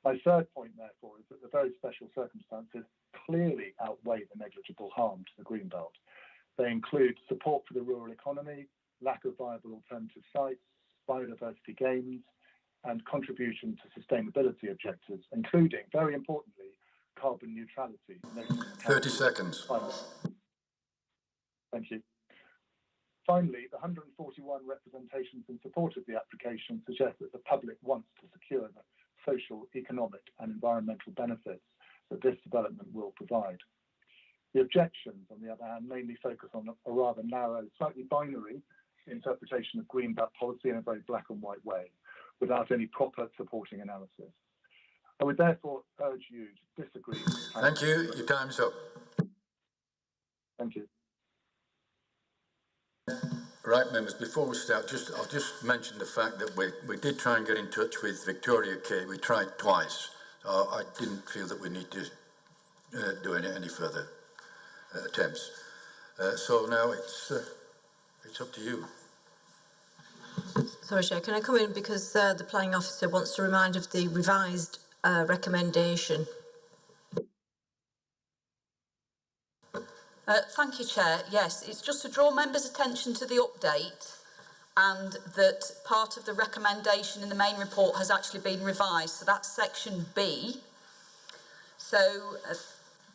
My third point, therefore, is that the very special circumstances clearly outweigh the negligible harm to the Greenbelt. They include support for the rural economy, lack of viable alternative sites, biodiversity gains, and contribution to sustainability objectives, including, very importantly, carbon neutrality. 30 seconds. Thank you. Finally, the 141 representations in support of the application suggest that the public wants to secure the social, economic and environmental benefits that this development will provide. The objections, on the other hand, mainly focus on a rather narrow, slightly binary interpretation of Greenbelt policy in a very black and white way, without any proper supporting analysis. I would therefore urge you to disagree. Thank you. Your time's up. Thank you. Right, members, before we start, I'll just mention the fact that we did try and get in touch with Victoria Kay. We tried twice. I didn't feel that we need to do any further attempts. So now it's up to you. Sorry, Chair, can I come in because the planning officer wants to remind of the revised recommendation. Thank you, Chair. Yes, it's just to draw members' attention to the update and that part of the recommendation in the main report has actually been revised. So that's section B. So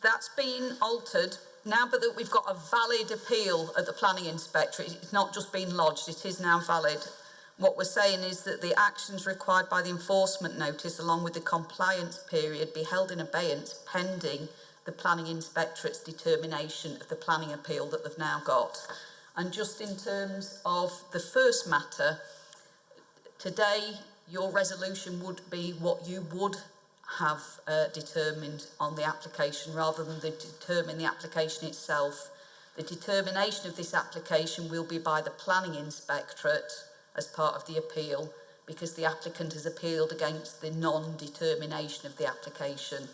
that's been altered now, but that we've got a valid appeal at the planning inspector. It's not just been lodged, it is now valid. What we're saying is that the actions required by the enforcement notice along with the compliance period be held in abeyance pending the planning inspectorate's determination of the planning appeal that they've now got. And just in terms of the first matter, today your resolution would be what you would have determined on the application rather than determine the application itself. The determination of this application will be by the planning inspectorate as part of the appeal because the applicant has appealed against the non-determination of the application.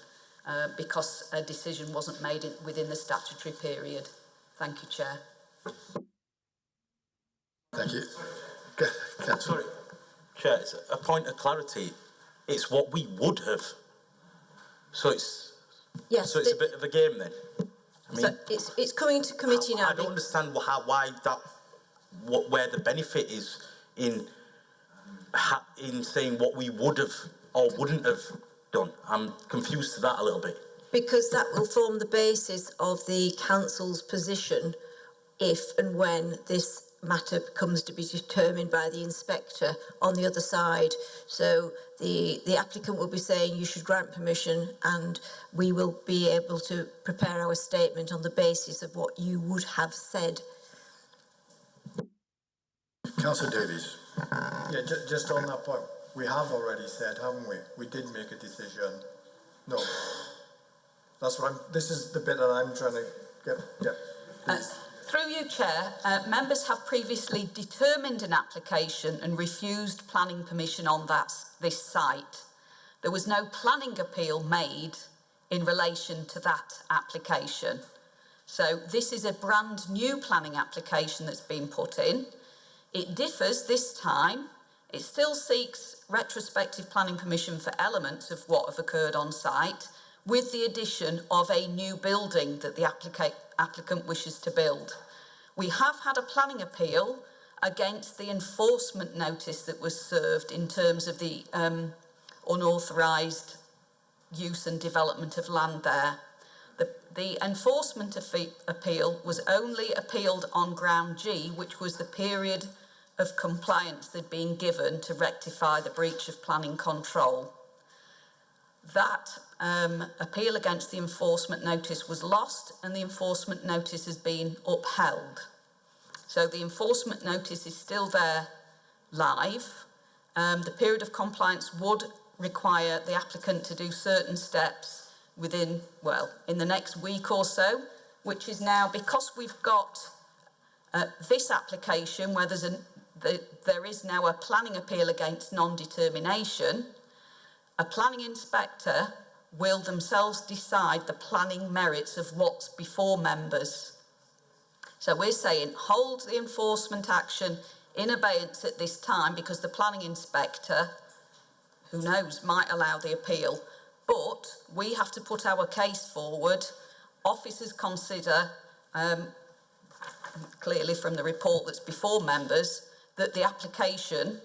Because a decision wasn't made within the statutory period. Thank you, Chair. Thank you. Sorry, Chair, it's a point of clarity. It's what we would have. So it's yes. So it's a bit of a game then. I mean, so it's coming to committee now. I don't understand why that where the benefit is in saying what we would have or wouldn't have done. I'm confused to that a little bit. Because that will form the basis of the council's position if and when this matter comes to be determined by the inspector on the other side. So the applicant will be saying you should grant permission and we will be able to prepare our statement on the basis of what you would have said. Councillor Davies. Yeah, just on that point, we have already said, haven't we? We did make a decision. No. That's what this is the bit that I'm trying to get. Through you, Chair, members have previously determined an application and refused planning permission on this site. There was no planning appeal made in relation to that application. So this is a brand new planning application that's been put in. It differs this time. It still seeks retrospective planning permission for elements of what have occurred on site, with the addition of a new building that the applicant wishes to build. We have had a planning appeal against the enforcement notice that was served in terms of the unauthorised use and development of land there. The enforcement appeal was only appealed on ground G, which was the period of compliance that had been given to rectify the breach of planning control. That appeal against the enforcement notice was lost, and the enforcement notice has been upheld. So the enforcement notice is still there live. The period of compliance would require the applicant to do certain steps within, well, in the next week or so, which is now, because we've got this application where there is now a planning appeal against non-determination, a planning inspector will themselves decide the planning merits of what's before members. So we're saying hold the enforcement action in abeyance at this time, because the planning inspector, who knows, might allow the appeal, but we have to put our case forward. Officers consider, clearly from the report that's before members, that the application,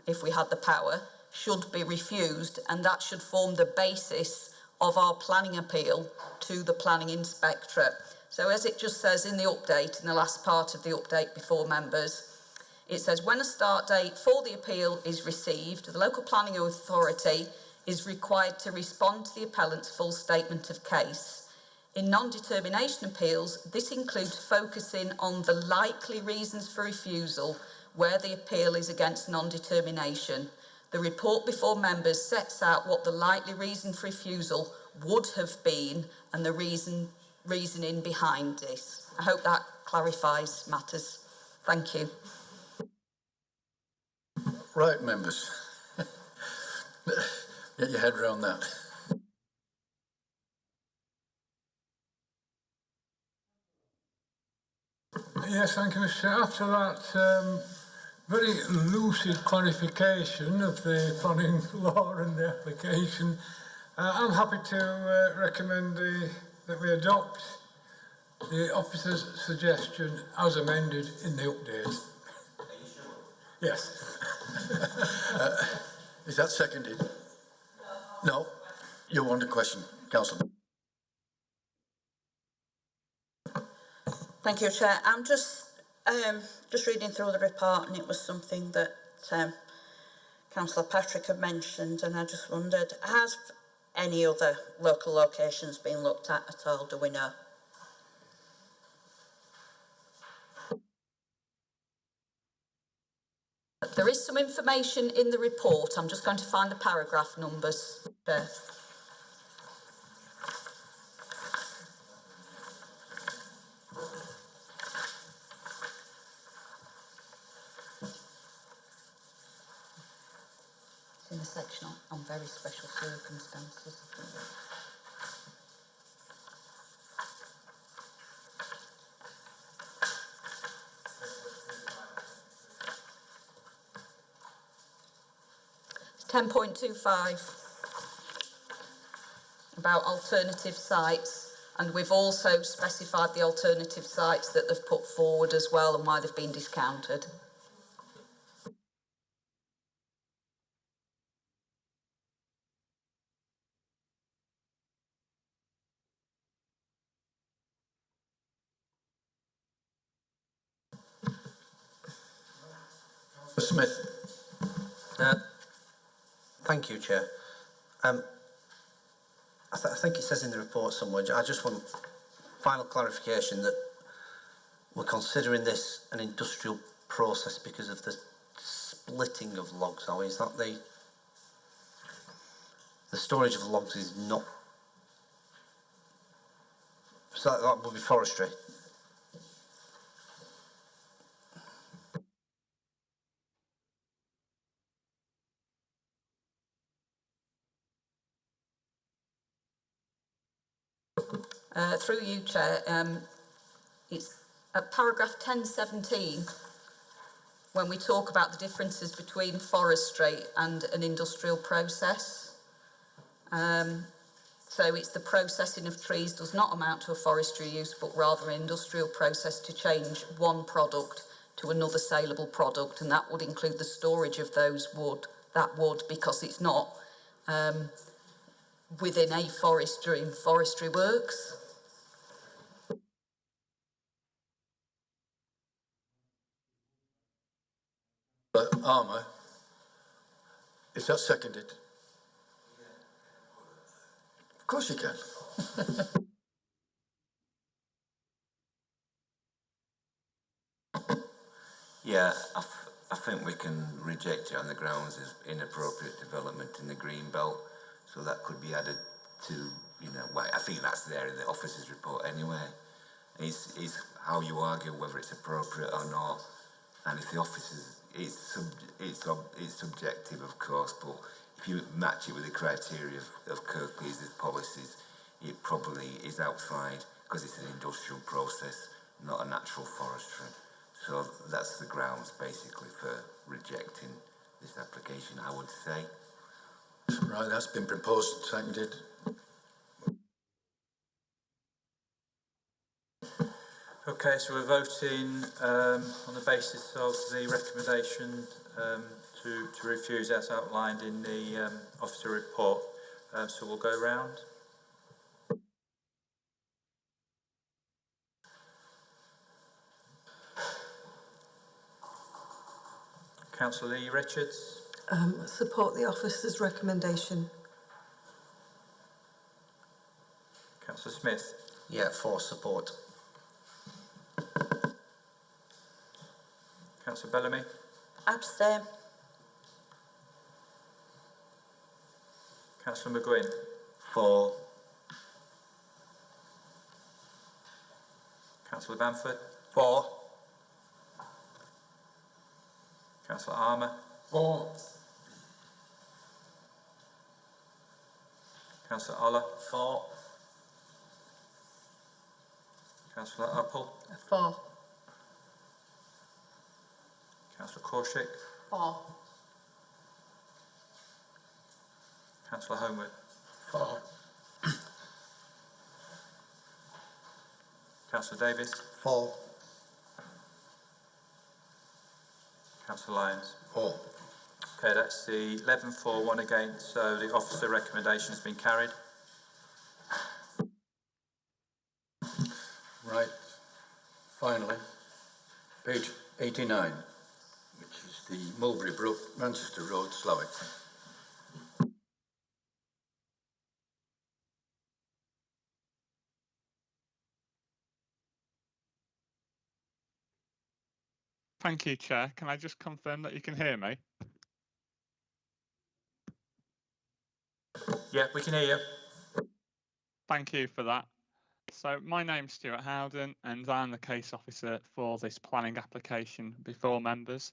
if we had the power, should be refused, and that should form the basis of our planning appeal to the planning inspectorate. So as it just says in the update, in the last part of the update before members, it says when a start date for the appeal is received, the local planning authority is required to respond to the appellant's full statement of case. In non-determination appeals, this includes focusing on the likely reasons for refusal where the appeal is against non-determination. The report before members sets out what the likely reason for refusal would have been and the reasoning behind this. I hope that clarifies matters. Thank you. Right, members. Get your head around that. Yes, thank you, Mr. Chair. After that very lucid clarification of the planning law and the application, I'm happy to recommend that we adopt the officer's suggestion as amended in the update. Yes. Is that seconded? No. You want a question, Councillor? Thank you, Chair. I'm just reading through the report, and it was something that Councillor Patrick had mentioned, and I just wondered, has any other local locations been looked at all? Do we know? There is some information in the report. I'm just going to find the paragraph numbers. It's in the section on very special circumstances. It's 10.25 about alternative sites, and we've also specified the alternative sites that they've put forward as well and why they've been discounted. Smith. Thank you, Chair. I think it says in the report somewhere, I just want final clarification that we're considering this an industrial process because of the splitting of logs. Or is that the storage of logs is not, so that would be forestry. Through you, Chair, it's at paragraph 1017 when we talk about the differences between forestry and an industrial process. So it's the processing of trees does not amount to a forestry use, but rather an industrial process to change one product to another saleable product, and that would include the storage of that wood, because it's not within a forest during forestry works. But Armour, is that seconded? Of course you can. Yeah, I think we can reject it on the grounds of inappropriate development in the green belt. So that could be added to, you know, well, I think that's there in the officer's report anyway. It's how you argue whether it's appropriate or not. And if the officers, it's subjective, of course, but if you match it with the criteria of Kirklees' policies, it probably is outside because it's an industrial process, not a natural forestry. So that's the grounds basically for rejecting this application, I would say. Right, that's been proposed and seconded. Okay, so we're voting on the basis of the recommendation to refuse as outlined in the officer report. So we'll go round. Councillor Lee Richards. Support the officer's recommendation. Councillor Smith. Yeah, for support. Councillor Bellamy. Abstain. Councillor McGuinn. For. Councillor Bamford. For. Councillor Armour. For. Councillor Oller. For. Councillor Uppel. For. Councillor Korshik. For. Councillor Homewood. For. Councillor Davis. For. Councillor Lyons. For. Okay, that's the 11 for, 1 against, so the officer recommendation has been carried. Right, finally, page 89, which is the Mulberry Brook, Manchester Road, Slough. Thank you, Chair. Can I just confirm that you can hear me? Yeah, we can hear you. Thank you for that. So my name's Stuart Howden and I'm the case officer for this planning application before members.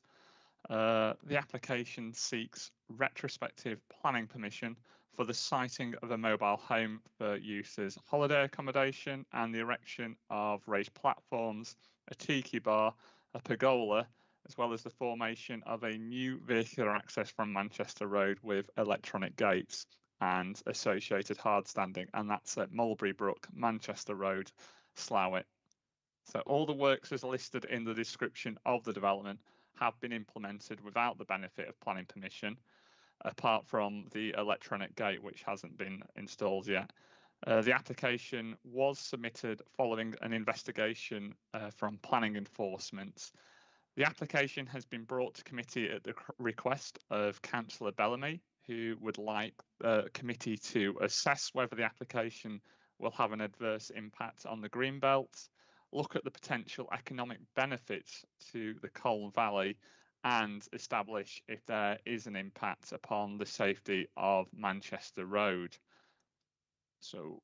The application seeks retrospective planning permission for the siting of a mobile home for use as holiday accommodation and the erection of raised platforms, a tiki bar, a pergola, as well as the formation of a new vehicular access from Manchester Road with electronic gates and associated hard standing, and that's at Mulberry Brook, Manchester Road, Slough. So all the works as listed in the description of the development have been implemented without the benefit of planning permission, apart from the electronic gate, which hasn't been installed yet. The application was submitted following an investigation from planning enforcement. The application has been brought to committee at the request of Councillor Bellamy, who would like the committee to assess whether the application will have an adverse impact on the Greenbelt, look at the potential economic benefits to the Colne Valley, and establish if there is an impact upon the safety of Manchester Road. So,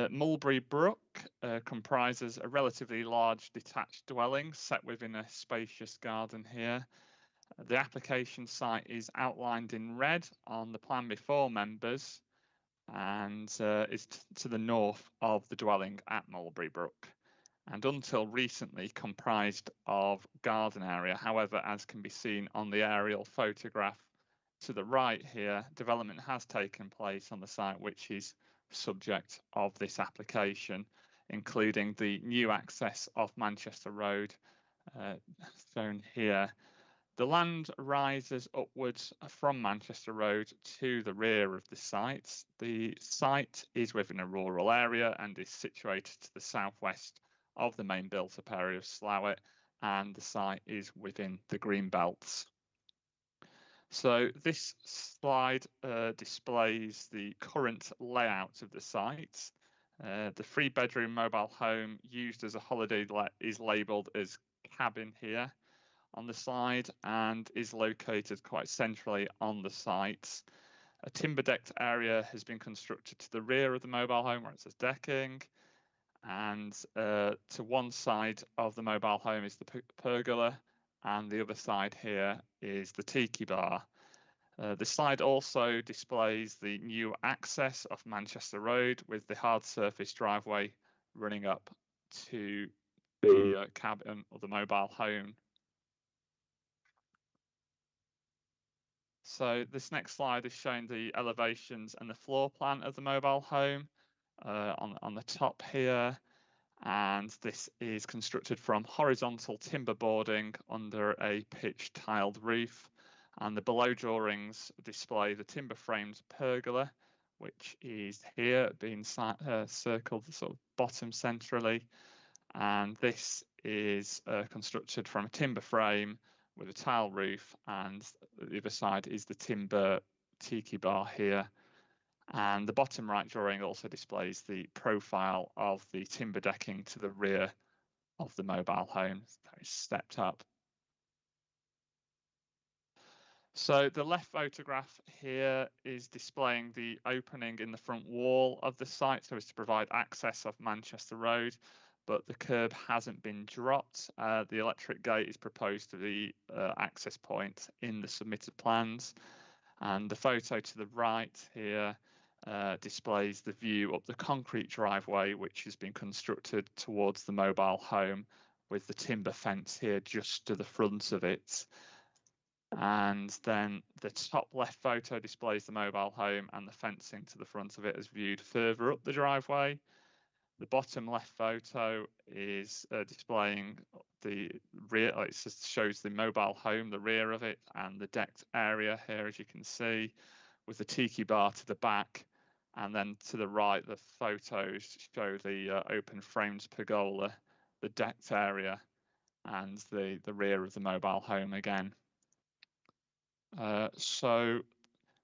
Mulberry Brook comprises a relatively large detached dwelling set within a spacious garden here. The application site is outlined in red on the plan before members and is to the north of the dwelling at Mulberry Brook, and until recently comprised of garden area. However, as can be seen on the aerial photograph to the right here, development has taken place on the site which is subject of this application, including the new access off Manchester Road shown here. The land rises upwards from Manchester Road to the rear of the site. The site is within a rural area and is situated to the southwest of the main built-up area of Slowett, and the site is within the green belts. So this slide displays the current layout of the site. The 3-bedroom mobile home used as a holiday let is labelled as cabin here on the slide and is located quite centrally on the site. A timber decked area has been constructed to the rear of the mobile home where it says decking, and to one side of the mobile home is the pergola, and the other side here is the tiki bar. The slide also displays the new access off Manchester Road with the hard surface driveway running up to the cabin or the mobile home. So this next slide is showing the elevations and the floor plan of the mobile home on the top here. And this is constructed from horizontal timber boarding under a pitched tiled roof. And the below drawings display the timber framed pergola, which is here being circled sort of bottom centrally. And this is constructed from a timber frame with a tile roof, and the other side is the timber tiki bar here. And the bottom right drawing also displays the profile of the timber decking to the rear of the mobile home. It's stepped up. So the left photograph here is displaying the opening in the front wall of the site, so as to provide access off Manchester Road, but the curb hasn't been dropped. The electric gate is proposed to be access point in the submitted plans. And the photo to the right here displays the view up the concrete driveway, which has been constructed towards the mobile home with the timber fence here just to the front of it. And then the top left photo displays the mobile home and the fencing to the front of it as viewed further up the driveway. The bottom left photo is displaying the rear, it shows the mobile home, the rear of it, and the decked area here, as you can see, with the tiki bar to the back. And then to the right, the photos show the open framed pergola, the decked area, and the rear of the mobile home again. So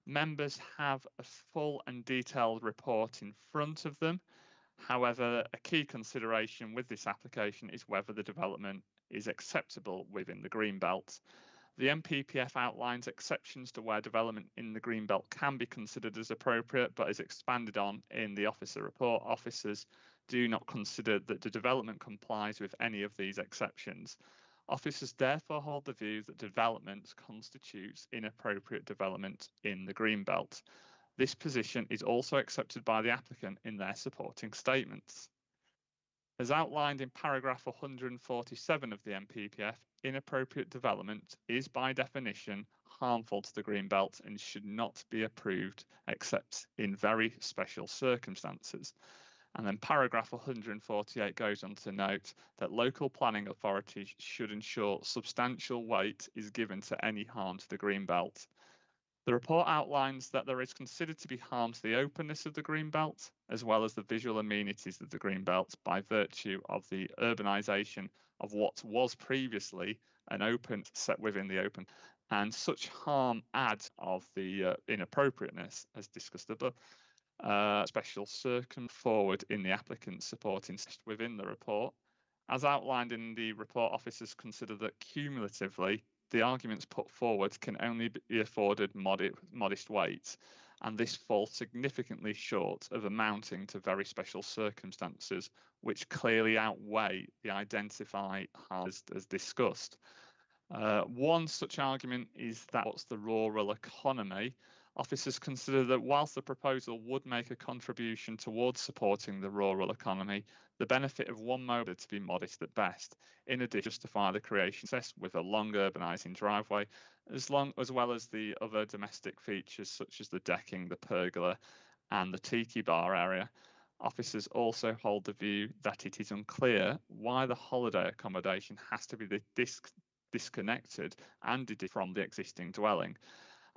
members have a full and detailed report in front of them. However, a key consideration with this application is whether the development is acceptable within the Greenbelt. The MPPF outlines exceptions to where development in the Greenbelt can be considered as appropriate, but is expanded on in the officer report. Officers do not consider that the development complies with any of these exceptions. Officers therefore hold the view that development constitutes inappropriate development in the Greenbelt. This position is also accepted by the applicant in their supporting statements. As outlined in paragraph 147 of the MPPF, inappropriate development is by definition harmful to the Greenbelt and should not be approved except in very special circumstances. And then paragraph 148 goes on to note that local planning authorities should ensure substantial weight is given to any harm to the Greenbelt. The report outlines that there is considered to be harm to the openness of the Greenbelt, as well as the visual amenities of the Greenbelt by virtue of the urbanisation of what was previously an open set within the open. And such harm adds of the inappropriateness, as discussed above. Special forward in the applicant's supporting within the report. As outlined in the report, officers consider that cumulatively the arguments put forward can only be afforded modest weight, and this falls significantly short of amounting to very special circumstances, which clearly outweigh the identified harms as discussed. One such argument is that what's the rural economy. Officers consider that whilst the proposal would make a contribution towards supporting the rural economy, the benefit of one mode to be modest at best. In addition, justify the creation with a long urbanising driveway, as well as the other domestic features such as the decking, the pergola, and the tiki bar area. Officers also hold the view that it is unclear why the holiday accommodation has to be disconnected and from the existing dwelling.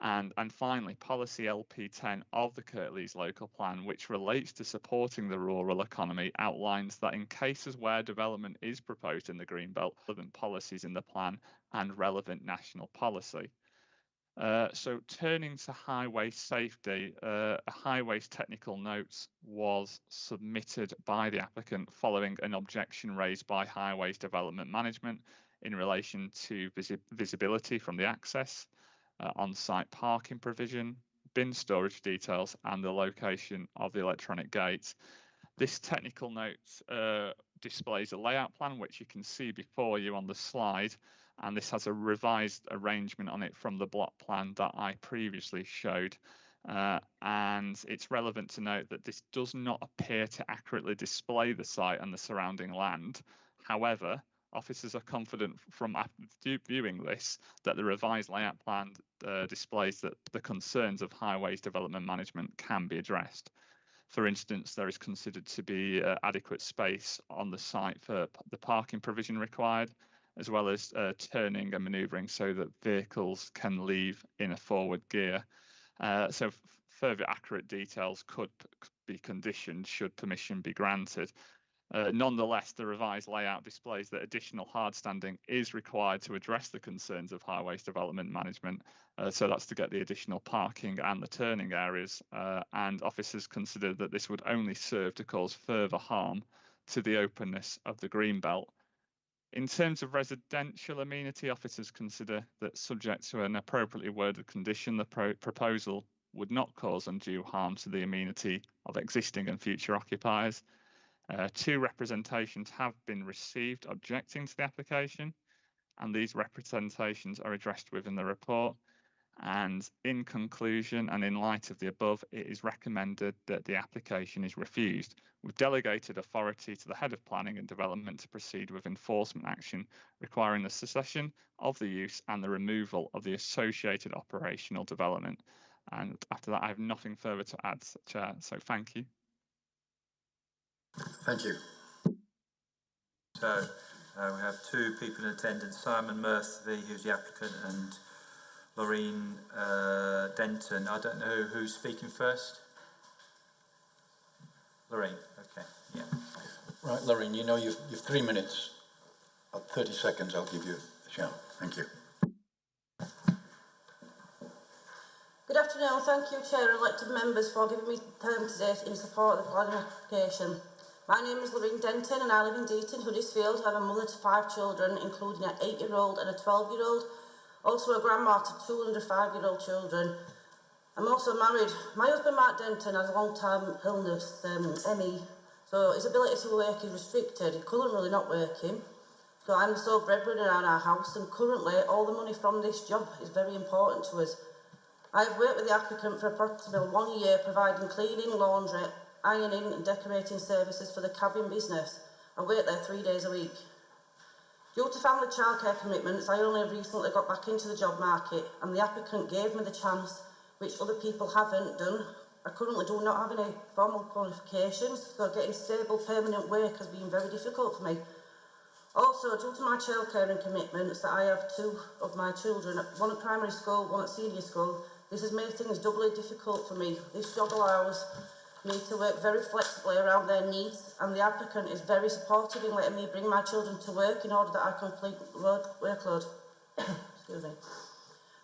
And finally, policy LP10 of the Kirklees local plan, which relates to supporting the rural economy, outlines that in cases where development is proposed in the Greenbelt, relevant policies in the plan and relevant national policy. So turning to highway safety, a highways technical note was submitted by the applicant following an objection raised by Highways Development Management in relation to visibility from the access, on-site parking provision, bin storage details, and the location of the electronic gates. This technical note displays a layout plan, which you can see before you on the slide, and this has a revised arrangement on it from the block plan that I previously showed. And it's relevant to note that this does not appear to accurately display the site and the surrounding land. However, officers are confident from viewing this that the revised layout plan displays that the concerns of Highways Development Management can be addressed. For instance, there is considered to be adequate space on the site for the parking provision required, as well as turning and manoeuvring so that vehicles can leave in a forward gear. So further accurate details could be conditioned should permission be granted. Nonetheless, the revised layout displays that additional hard standing is required to address the concerns of Highways Development Management. So that's to get the additional parking and the turning areas. And officers consider that this would only serve to cause further harm to the openness of the Greenbelt. In terms of residential amenity, officers consider that subject to an appropriately worded condition, the proposal would not cause undue harm to the amenity of existing and future occupiers. 2 representations have been received objecting to the application, and these representations are addressed within the report. And in conclusion, and in light of the above, it is recommended that the application is refused. We've delegated authority to the Head of Planning and Development to proceed with enforcement action requiring the cessation of the use and the removal of the associated operational development. And after that, I have nothing further to add, Chair, so thank you. Thank you. So we have 2 people in attendance, Simon Murphy, who's the applicant, and Lorraine Denton. I don't know who's speaking first. Lorraine, okay, yeah. Right, Lorraine, you know you've 3 minutes. At 30 seconds, I'll give you a shout. Thank you. Good afternoon. Thank you, Chair and elected members, for giving me time today in support of the planning application. My name is Lorraine Denton and I live in Deaton, Huddersfield. I'm a mother to 5 children, including an 8-year-old and a 12-year-old. Also a grandma to 2 under 5-year-old children. I'm also married. My husband, Mark Denton, has a long-term illness, ME, so his ability to work is restricted. He's currently not working. So I'm the sole breadwinner in our house, and currently all the money from this job is very important to us. I've worked with the applicant for approximately 1 year, providing cleaning, laundry, ironing and decorating services for the cabin business. I work there 3 days a week. Due to family childcare commitments, I only recently got back into the job market, and the applicant gave me the chance, which other people haven't done. I currently do not have any formal qualifications, so getting stable, permanent work has been very difficult for me. Also, due to my childcare and commitments, that I have 2 of my children, one at primary school, one at senior school, this has made things doubly difficult for me. This job allows me to work very flexibly around their needs, and the applicant is very supportive in letting me bring my children to work in order that I complete workload. Excuse me.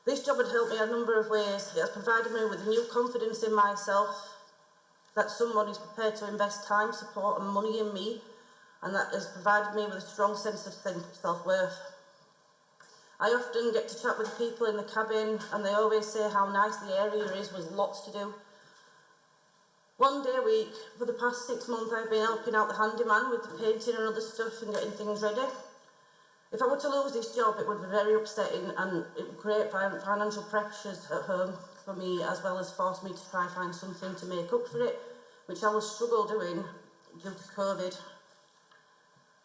This job has helped me a number of ways. It has provided me with a new confidence in myself, that someone is prepared to invest time, support and money in me, and that has provided me with a strong sense of self-worth. I often get to chat with the people in the cabin, and they always say how nice the area is with lots to do. 1 day a week, for the past 6 months, I've been helping out the handyman with the painting and other stuff and getting things ready. If I were to lose this job, it would be very upsetting, and it would create financial pressures at home for me, as well as force me to try and find something to make up for it, which I will struggle doing due to COVID.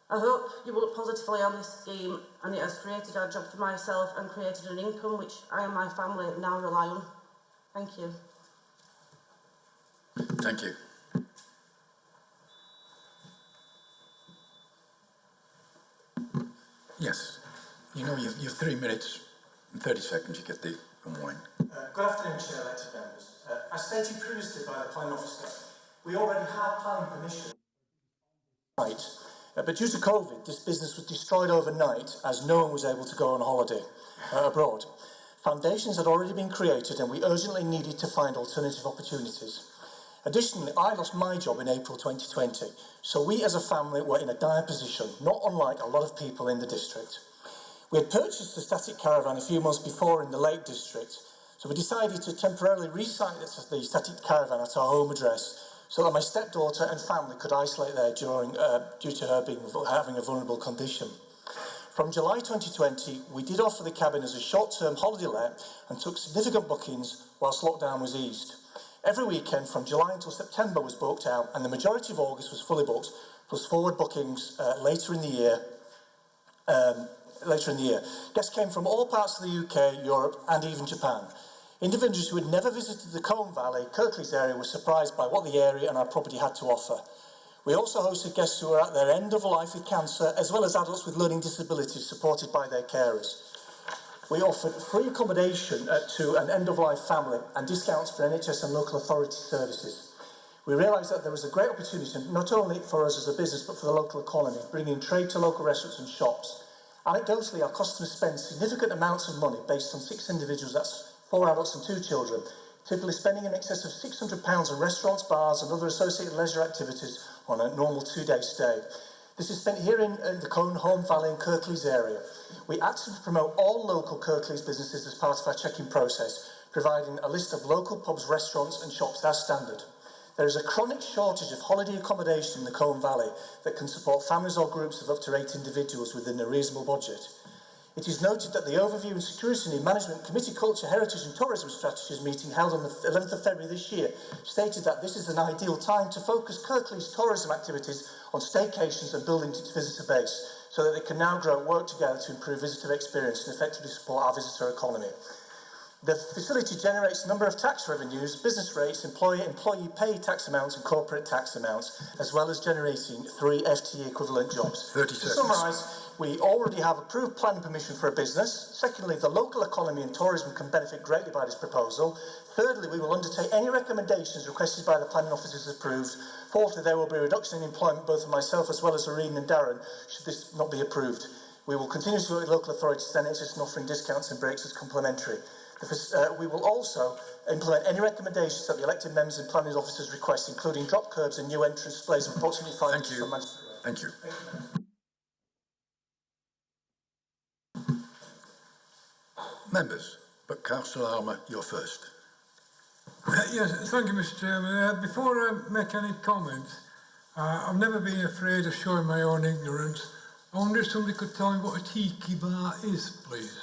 I hope you will look positively on this scheme, and it has created a job for myself and created an income which I and my family now rely on. Thank you. Thank you. Yes. You know, you've 3 minutes and 30 seconds, you get the unwind. Good afternoon, Chair, elected members. As stated previously by the Planning Officer, we already have planning permission. Right, but due to COVID, this business was destroyed overnight as no one was able to go on holiday abroad. Foundations had already been created and we urgently needed to find alternative opportunities. Additionally, I lost my job in April 2020, so we as a family were in a dire position, not unlike a lot of people in the district. We had purchased a static caravan a few months before in the Lake District, so we decided to temporarily resite the static caravan at our home address so that my stepdaughter and family could isolate there due to her having a vulnerable condition. From July 2020, we did offer the cabin as a short-term holiday let and took significant bookings whilst lockdown was eased. Every weekend from July until September was booked out and the majority of August was fully booked, plus forward bookings later in the year. Guests came from all parts of the UK, Europe and even Japan. Individuals who had never visited the Colne Valley, Kirklees area were surprised by what the area and our property had to offer. We also hosted guests who were at their end of life with cancer, as well as adults with learning disabilities supported by their carers. We offered free accommodation to an end-of-life family and discounts for NHS and local authority services. We realised that there was a great opportunity, not only for us as a business, but for the local economy, bringing trade to local restaurants and shops. Anecdotally, our customers spend significant amounts of money based on 6 individuals, that's 4 adults and 2 children, typically spending in excess of £600 on restaurants, bars and other associated leisure activities on a normal 2-day stay. This is spent here in the Colne Valley and Kirklees area. We actively promote all local Kirklees businesses as part of our check-in process, providing a list of local pubs, restaurants and shops as standard. There is a chronic shortage of holiday accommodation in the Colne Valley that can support families or groups of up to 8 individuals within a reasonable budget. It is noted that the Overview and Scrutiny Management Committee Culture, Heritage and Tourism Strategies meeting held on the 11th of February this year stated that this is an ideal time to focus Kirklees tourism activities on staycations and building its visitor base so that they can now grow and work together to improve visitor experience and effectively support our visitor economy. The facility generates a number of tax revenues, business rates, employee pay tax amounts and corporate tax amounts, as well as generating 3 FTE equivalent jobs. 30 seconds. To summarise, we already have approved planning permission for a business. Secondly, the local economy and tourism can benefit greatly by this proposal. Thirdly, we will undertake any recommendations requested by the planning officers approved. Fourthly, there will be a reduction in employment both of myself as well as Irene and Darren should this not be approved. We will continue to work with local authorities and NHS in offering discounts and breaks as complementary. We will also implement any recommendations that the elected members and planning officers request, including drop curbs and new entrance displays of approximately 5 Thank you. Thank you. Members, but Councillor Armour, you're first. Yes, thank you, Mr. Chairman. Before I make any comments, I've never been afraid of showing my own ignorance. I wonder if somebody could tell me what a tiki bar is, please.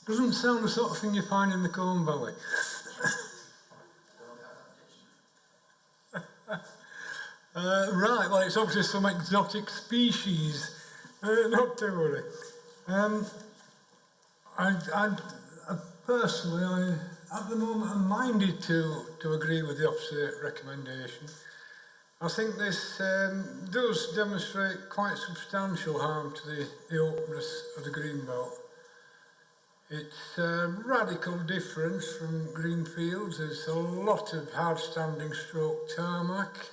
Doesn't sound the sort of thing you find in the Colne Valley. Right, well, it's obviously some exotic species. Not to worry. Personally, at the moment, I'm minded to agree with the opposite recommendation. I think this does demonstrate quite substantial harm to the openness of the Greenbelt. It's a radical difference from green fields. There's a lot of hard-standing stroke tarmac.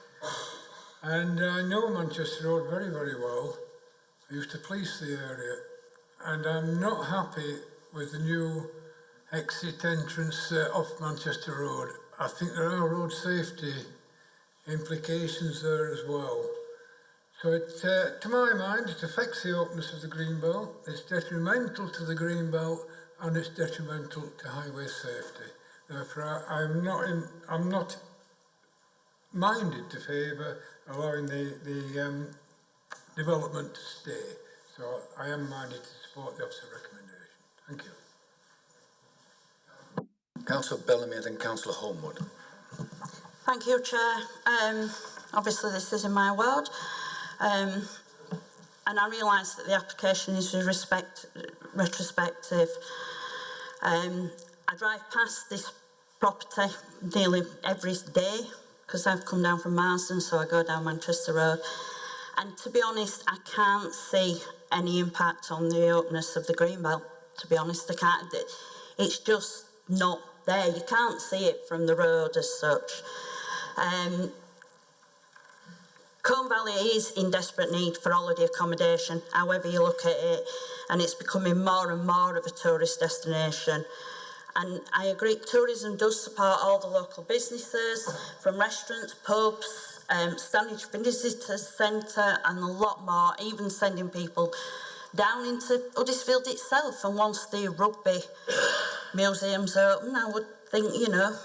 And I know Manchester Road very, very well. I used to police the area. And I'm not happy with the new exit entrance off Manchester Road. I think there are road safety implications there as well. So to my mind, it affects the openness of the Greenbelt. It's detrimental to the Greenbelt and it's detrimental to highway safety. Therefore, I'm not minded to favour allowing the development to stay. So I am minded to support the opposite recommendation. Thank you. Councillor Bellamy, then Councillor Homewood. Thank you, Chair. Obviously, this is in my ward. And I realise that the application is retrospective. I drive past this property nearly every day because I've come down from Marsden, so I go down Manchester Road. And to be honest, I can't see any impact on the openness of the greenbelt. To be honest, I can't. It's just not there. You can't see it from the road as such. Colne Valley is in desperate need for holiday accommodation, however you look at it, and it's becoming more and more of a tourist destination. And I agree, tourism does support all the local businesses, from restaurants, pubs, Stanage Visitor Centre, and a lot more, even sending people down into Huddersfield itself. And once the rugby museum's open, I would think, you know,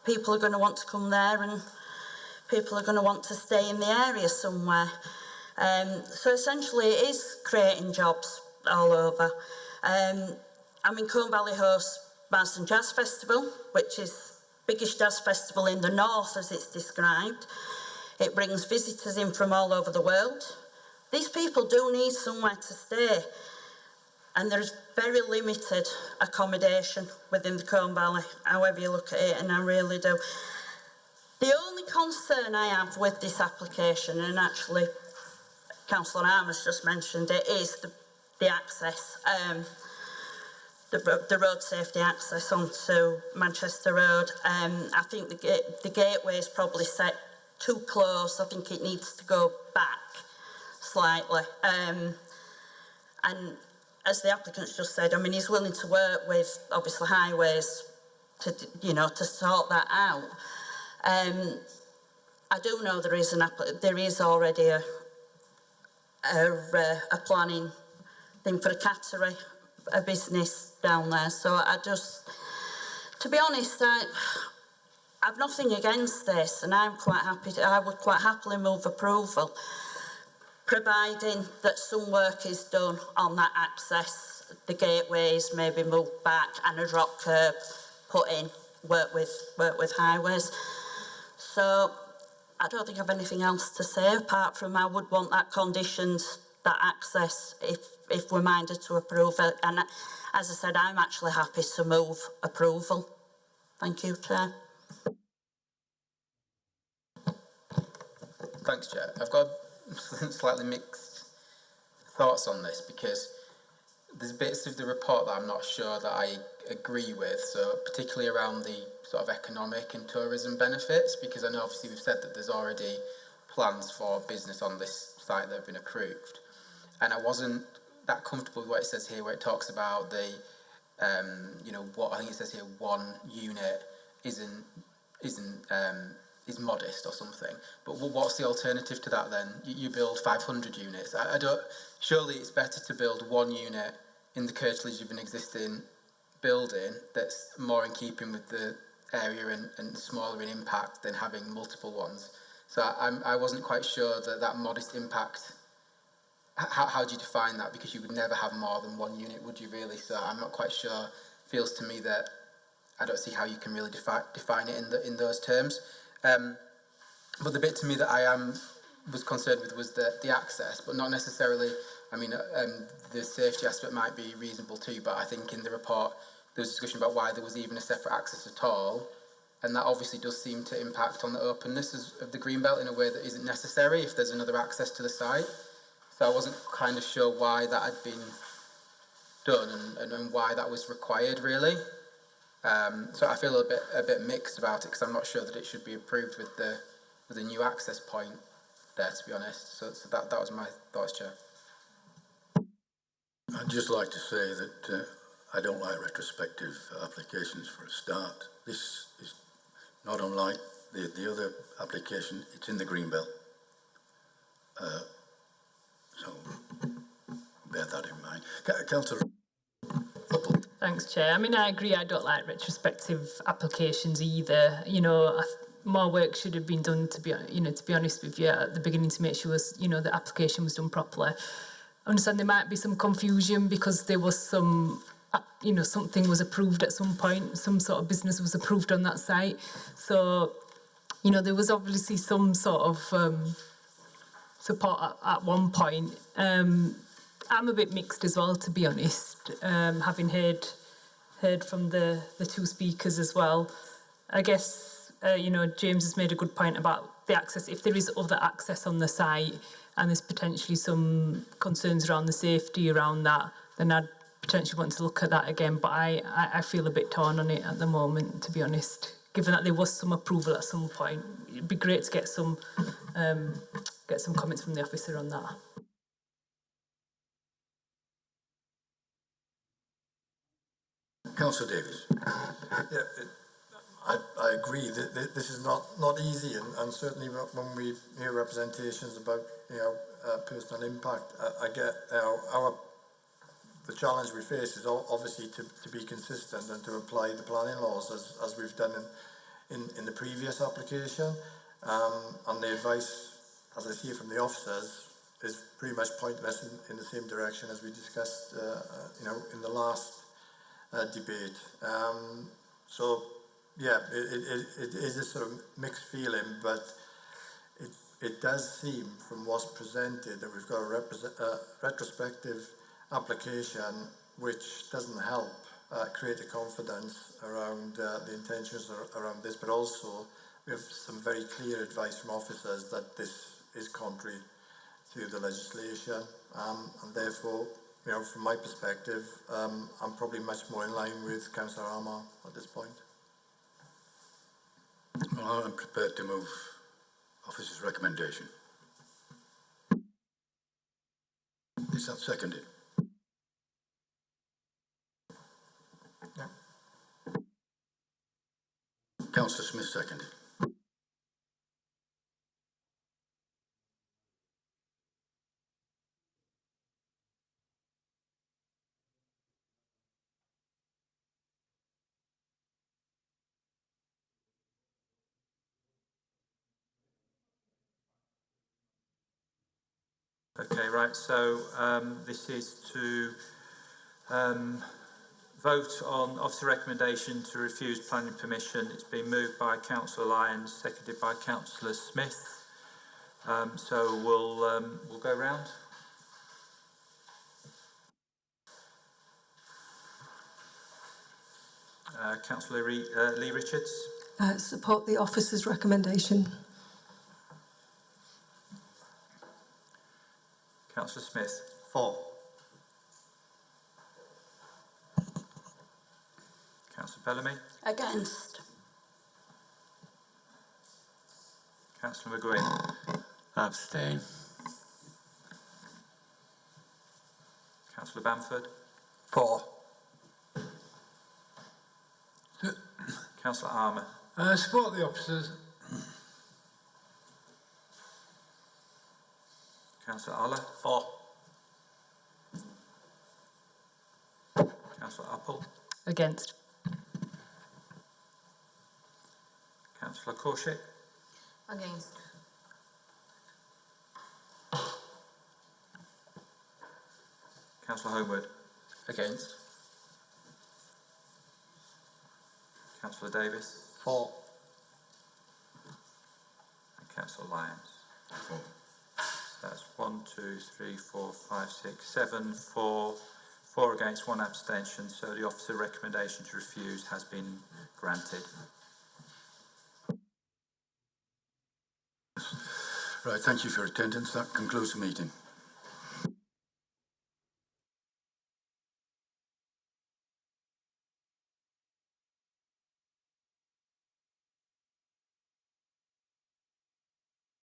people are going to want to come there and people are going to want to stay in the area somewhere. So essentially it is creating jobs all over. I mean, Colne Valley hosts Bassen Jazz Festival, which is the biggest jazz festival in the north as it's described. It brings visitors in from all over the world. These people do need somewhere to stay, and there's very limited accommodation within the Colne Valley, however you look at it, and I really do. The only concern I have with this application, and actually Councillor Armour's just mentioned it, is the access, the road safety access onto Manchester Road. I think the gateway is probably set too close. I think it needs to go back slightly. And as the applicant's just said, I mean, he's willing to work with, obviously, highways to, you know, to sort that out. I do know there is already a planning thing for a cattery, a business down there. So I just, to be honest, I've nothing against this, and I'm quite happy. I would quite happily move approval, providing that some work is done on that access, the gateways maybe moved back, and a drop curb put in. Work with highways. So I don't think I have anything else to say apart from I would want that conditioned, that access, if we're minded to approve it. And as I said, I'm actually happy to move approval. Thank you, Chair. Thanks, Chair. I've got slightly mixed thoughts on this because there's bits of the report that I'm not sure that I agree with, so particularly around the sort of economic and tourism benefits, because I know obviously we've said that there's already plans for business on this site that have been approved, and I wasn't that comfortable with what it says here, where it talks about the, you know, what I think it says here, one unit is modest or something. But what's the alternative to that then? You build 500 units. I don't. Surely it's better to build one unit in the Kirklees of an existing building that's more in keeping with the area and smaller in impact than having multiple ones. So I wasn't quite sure that modest impact. How do you define that? Because you would never have more than one unit, would you really? So I'm not quite sure. Feels to me that I don't see how you can really define it in those terms. But the bit to me that I was concerned with was the access, but not necessarily. I mean, the safety aspect might be reasonable too, but I think in the report there was a discussion about why there was even a separate access at all, and that obviously does seem to impact on the openness of the greenbelt in a way that isn't necessary if there's another access to the site. So I wasn't kind of sure why that had been done and why that was required really. So I feel a bit mixed about it because I'm not sure that it should be approved with a new access point there, to be honest. So that was my thoughts, Chair. I'd just like to say that I don't like retrospective applications for a start. This is not unlike the other application. It's in the greenbelt. So bear that in mind. Councillor. Thanks, Chair. I mean, I agree. I don't like retrospective applications either. You know, more work should have been done. To be honest with you, at the beginning to make sure the application was done properly. I understand there might be some confusion because there was some, something was approved at some point. Some sort of business was approved on that site. So, there was obviously some sort of support at one point. I'm a bit mixed as well, to be honest, having heard from the two speakers as well. I guess, James has made a good point about the access. If there is other access on the site, and there's potentially some concerns around the safety around that, then I'd potentially want to look at that again. But I feel a bit torn on it at the moment, to be honest. Given that there was some approval at some point, it'd be great to get some comments from the officer on that. Councillor Davies. Yeah, I agree that this is not easy, and certainly when we hear representations about personal impact, I get the challenge we face is obviously to be consistent and to apply the planning laws as we've done in the previous application, and the advice, as I see it from the officers, is pretty much pointless in the same direction as we discussed in the last debate. So yeah, it is a sort of mixed feeling, but it does seem from what's presented that we've got a retrospective application which doesn't help create a confidence around the intentions around this, but also we have some very clear advice from officers that this is contrary to the legislation, and therefore, from my perspective, I'm probably much more in line with Councillor Armagh at this point. Well, I'm prepared to move officer's recommendation. Is that seconded? Yeah. Councillor Smith seconded. Okay, right, so this is to vote on officer recommendation to refuse planning permission. It's been moved by Councillor Lyons, seconded by Councillor Smith. So we'll go round. Councillor Lee Richards. Support the officer's recommendation. Councillor Smith. For. Councillor Bellamy. Against. Councillor McGuinn. Abstain. Councillor Bamford. For. Councillor Armour. Support the officers. Councillor Aller. For. Councillor Apple. Against. Councillor Corshit. Against. Councillor Homewood. Against. Councillor Davis. For. And Councillor Lyons. For. So that's 1, 2, 3, 4, 5, 6, 7, 4 against, 1 abstention. So the officer recommendation to refuse has been granted. Right, thank you for your attendance. That concludes the meeting.